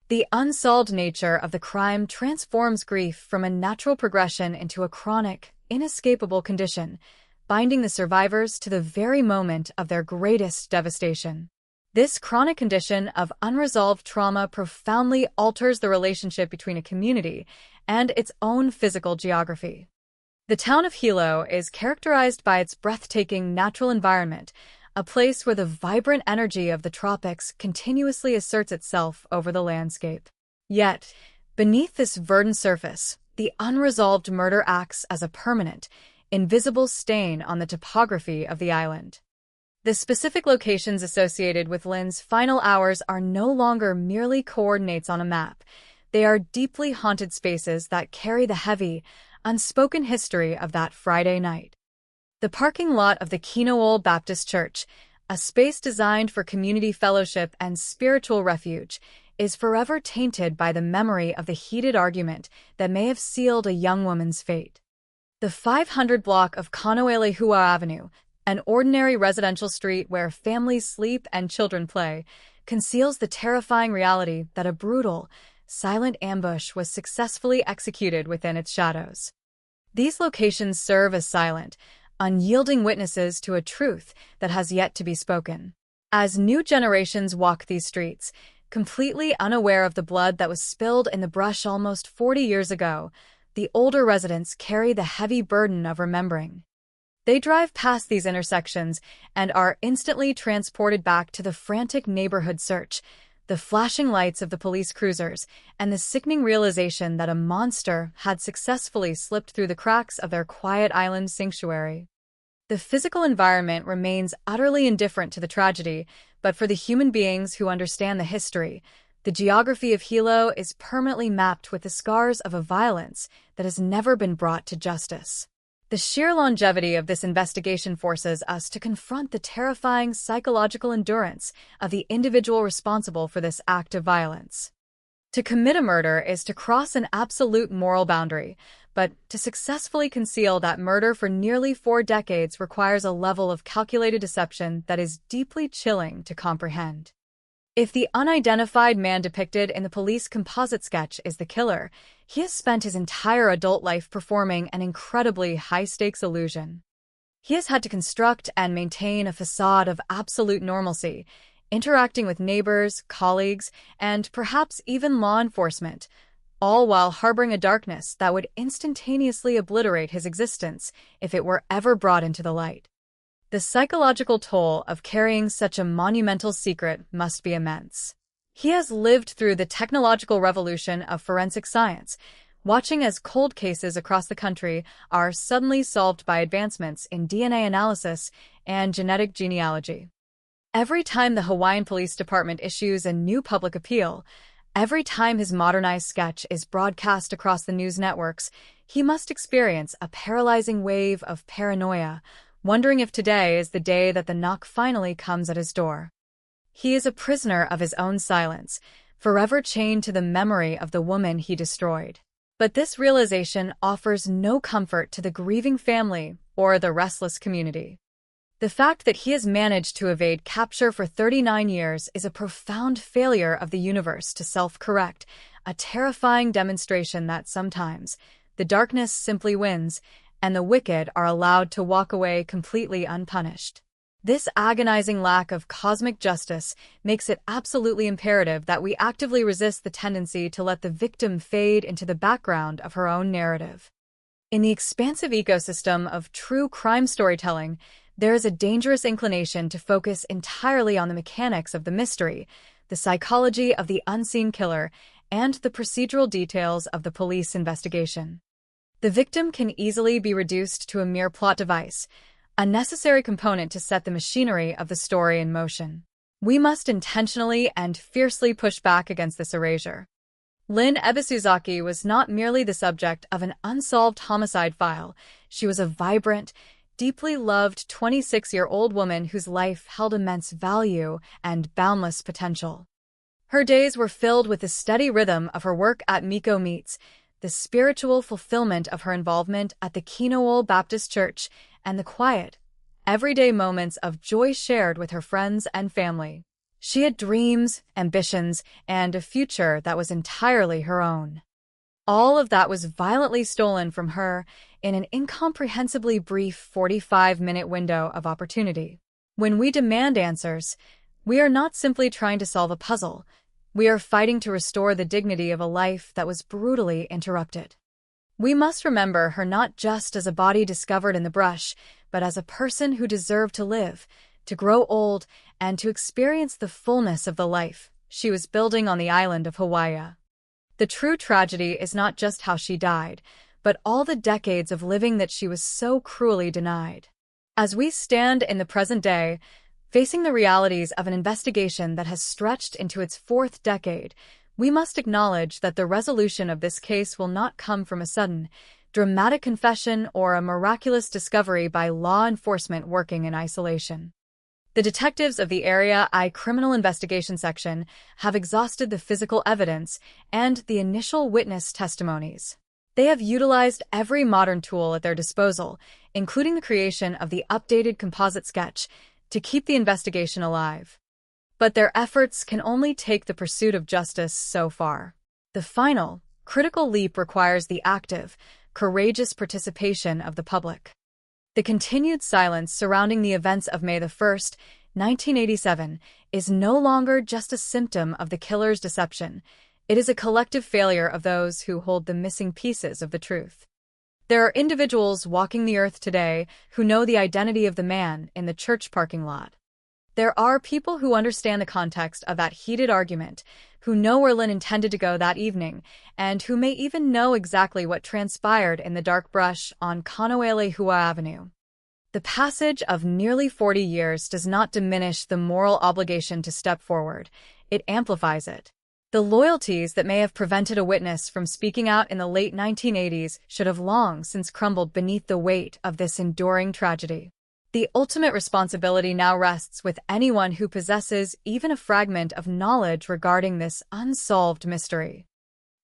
B: The unsolved nature of the crime transforms grief from a natural progression into a chronic, inescapable condition, binding the survivors to the very moment of their greatest devastation. This chronic condition of unresolved trauma profoundly alters the relationship between a community and its own physical geography. The town of Hilo is characterized by its breathtaking natural environment, a place where the vibrant energy of the tropics continuously asserts itself over the landscape. Yet, beneath this verdant surface, the unresolved murder acts as a permanent, invisible stain on the topography of the island. The specific locations associated with Lynn's final hours are no longer merely coordinates on a map. They are deeply haunted spaces that carry the heavy, unspoken history of that Friday night. The parking lot of the Kaneohe Baptist Church, a space designed for community fellowship and spiritual refuge, is forever tainted by the memory of the heated argument that may have sealed a young woman's fate. The 500 block of Kaneohua Avenue, an ordinary residential street where families sleep and children play, conceals the terrifying reality that a brutal, silent ambush was successfully executed within its shadows. These locations serve as silent, unyielding witnesses to a truth that has yet to be spoken. As new generations walk these streets, completely unaware of the blood that was spilled in the brush almost 40 years ago, the older residents carry the heavy burden of remembering. They drive past these intersections and are instantly transported back to the frantic neighborhood search, the flashing lights of the police cruisers, and the sickening realization that a monster had successfully slipped through the cracks of their quiet island sanctuary. The physical environment remains utterly indifferent to the tragedy, but for the human beings who understand the history, the geography of Hilo is permanently mapped with the scars of a violence that has never been brought to justice. The sheer longevity of this investigation forces us to confront the terrifying psychological endurance of the individual responsible for this act of violence. To commit a murder is to cross an absolute moral boundary, but to successfully conceal that murder for nearly 4 decades requires a level of calculated deception that is deeply chilling to comprehend. If the unidentified man depicted in the police composite sketch is the killer, he has spent his entire adult life performing an incredibly high-stakes illusion. He has had to construct and maintain a facade of absolute normalcy, interacting with neighbors, colleagues, and perhaps even law enforcement, all while harboring a darkness that would instantaneously obliterate his existence if it were ever brought into the light. The psychological toll of carrying such a monumental secret must be immense. He has lived through the technological revolution of forensic science, watching as cold cases across the country are suddenly solved by advancements in DNA analysis and genetic genealogy. Every time the Hawaiian Police Department issues a new public appeal, every time his modernized sketch is broadcast across the news networks, he must experience a paralyzing wave of paranoia, wondering if today is the day that the knock finally comes at his door. He is a prisoner of his own silence, forever chained to the memory of the woman he destroyed. But this realization offers no comfort to the grieving family or the restless community. The fact that he has managed to evade capture for 39 years is a profound failure of the universe to self-correct, a terrifying demonstration that sometimes the darkness simply wins, and the wicked are allowed to walk away completely unpunished. This agonizing lack of cosmic justice makes it absolutely imperative that we actively resist the tendency to let the victim fade into the background of her own narrative. In the expansive ecosystem of true crime storytelling, there is a dangerous inclination to focus entirely on the mechanics of the mystery, the psychology of the unseen killer, and the procedural details of the police investigation. The victim can easily be reduced to a mere plot device, a necessary component to set the machinery of the story in motion. We must intentionally and fiercely push back against this erasure. Lynn Ebisuzaki was not merely the subject of an unsolved homicide file. She was a vibrant, deeply loved 26-year-old woman whose life held immense value and boundless potential. Her days were filled with the steady rhythm of her work at Miko Meets, the spiritual fulfillment of her involvement at the Kinool Baptist Church, and the quiet, everyday moments of joy shared with her friends and family. She had dreams, ambitions, and a future that was entirely her own. All of that was violently stolen from her in an incomprehensibly brief 45-minute window of opportunity. When we demand answers, we are not simply trying to solve a puzzle. We are fighting to restore the dignity of a life that was brutally interrupted. We must remember her not just as a body discovered in the brush, but as a person who deserved to live, to grow old, and to experience the fullness of the life she was building on the island of Hawaii. The true tragedy is not just how she died, but all the decades of living that she was so cruelly denied. As we stand in the present day, facing the realities of an investigation that has stretched into its 4th decade, we must acknowledge that the resolution of this case will not come from a sudden, dramatic confession or a miraculous discovery by law enforcement working in isolation. The detectives of the Area I Criminal Investigation Section have exhausted the physical evidence and the initial witness testimonies. They have utilized every modern tool at their disposal, including the creation of the updated composite sketch, to keep the investigation alive. But their efforts can only take the pursuit of justice so far. The final, critical leap requires the active, courageous participation of the public. The continued silence surrounding the events of May 1st, 1987, is no longer just a symptom of the killer's deception. It is a collective failure of those who hold the missing pieces of the truth. There are individuals walking the earth today who know the identity of the man in the church parking lot. There are people who understand the context of that heated argument, who know where Lynn intended to go that evening, and who may even know exactly what transpired in the dark brush on Kaneo'elehua Avenue. The passage of nearly 40 years does not diminish the moral obligation to step forward. It amplifies it. The loyalties that may have prevented a witness from speaking out in the late 1980s should have long since crumbled beneath the weight of this enduring tragedy. The ultimate responsibility now rests with anyone who possesses even a fragment of knowledge regarding this unsolved mystery.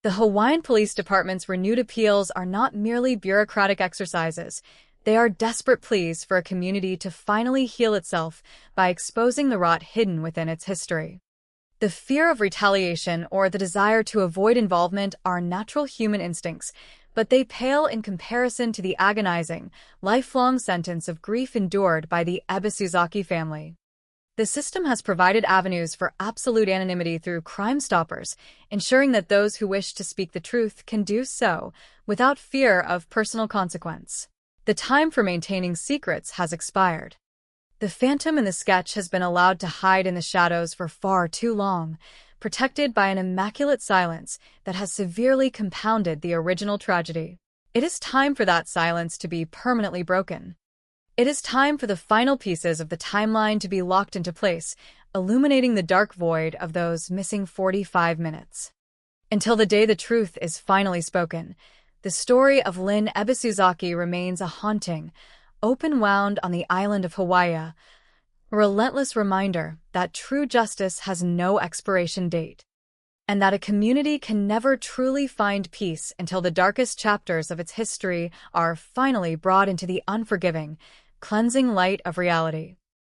B: The Hawaiian Police Department's renewed appeals are not merely bureaucratic exercises. They are desperate pleas for a community to finally heal itself by exposing the rot hidden within its history. The fear of retaliation or the desire to avoid involvement are natural human instincts, but they pale in comparison to the agonizing, lifelong sentence of grief endured by the Ebisuzaki family. The system has provided avenues for absolute anonymity through Crime Stoppers, ensuring that those who wish to speak the truth can do so without fear of personal consequence. The time for maintaining secrets has expired. The phantom in the sketch has been allowed to hide in the shadows for far too long, protected by an immaculate silence that has severely compounded the original tragedy. It is time for that silence to be permanently broken. It is time for the final pieces of the timeline to be locked into place, illuminating the dark void of those missing 45 minutes. Until the day the truth is finally spoken, the story of Lynn Ebisuzaki remains a haunting, open wound on the island of Hawaii, a relentless reminder that true justice has no expiration date, and that a community can never truly find peace until the darkest chapters of its history are finally brought into the unforgiving, cleansing light of reality.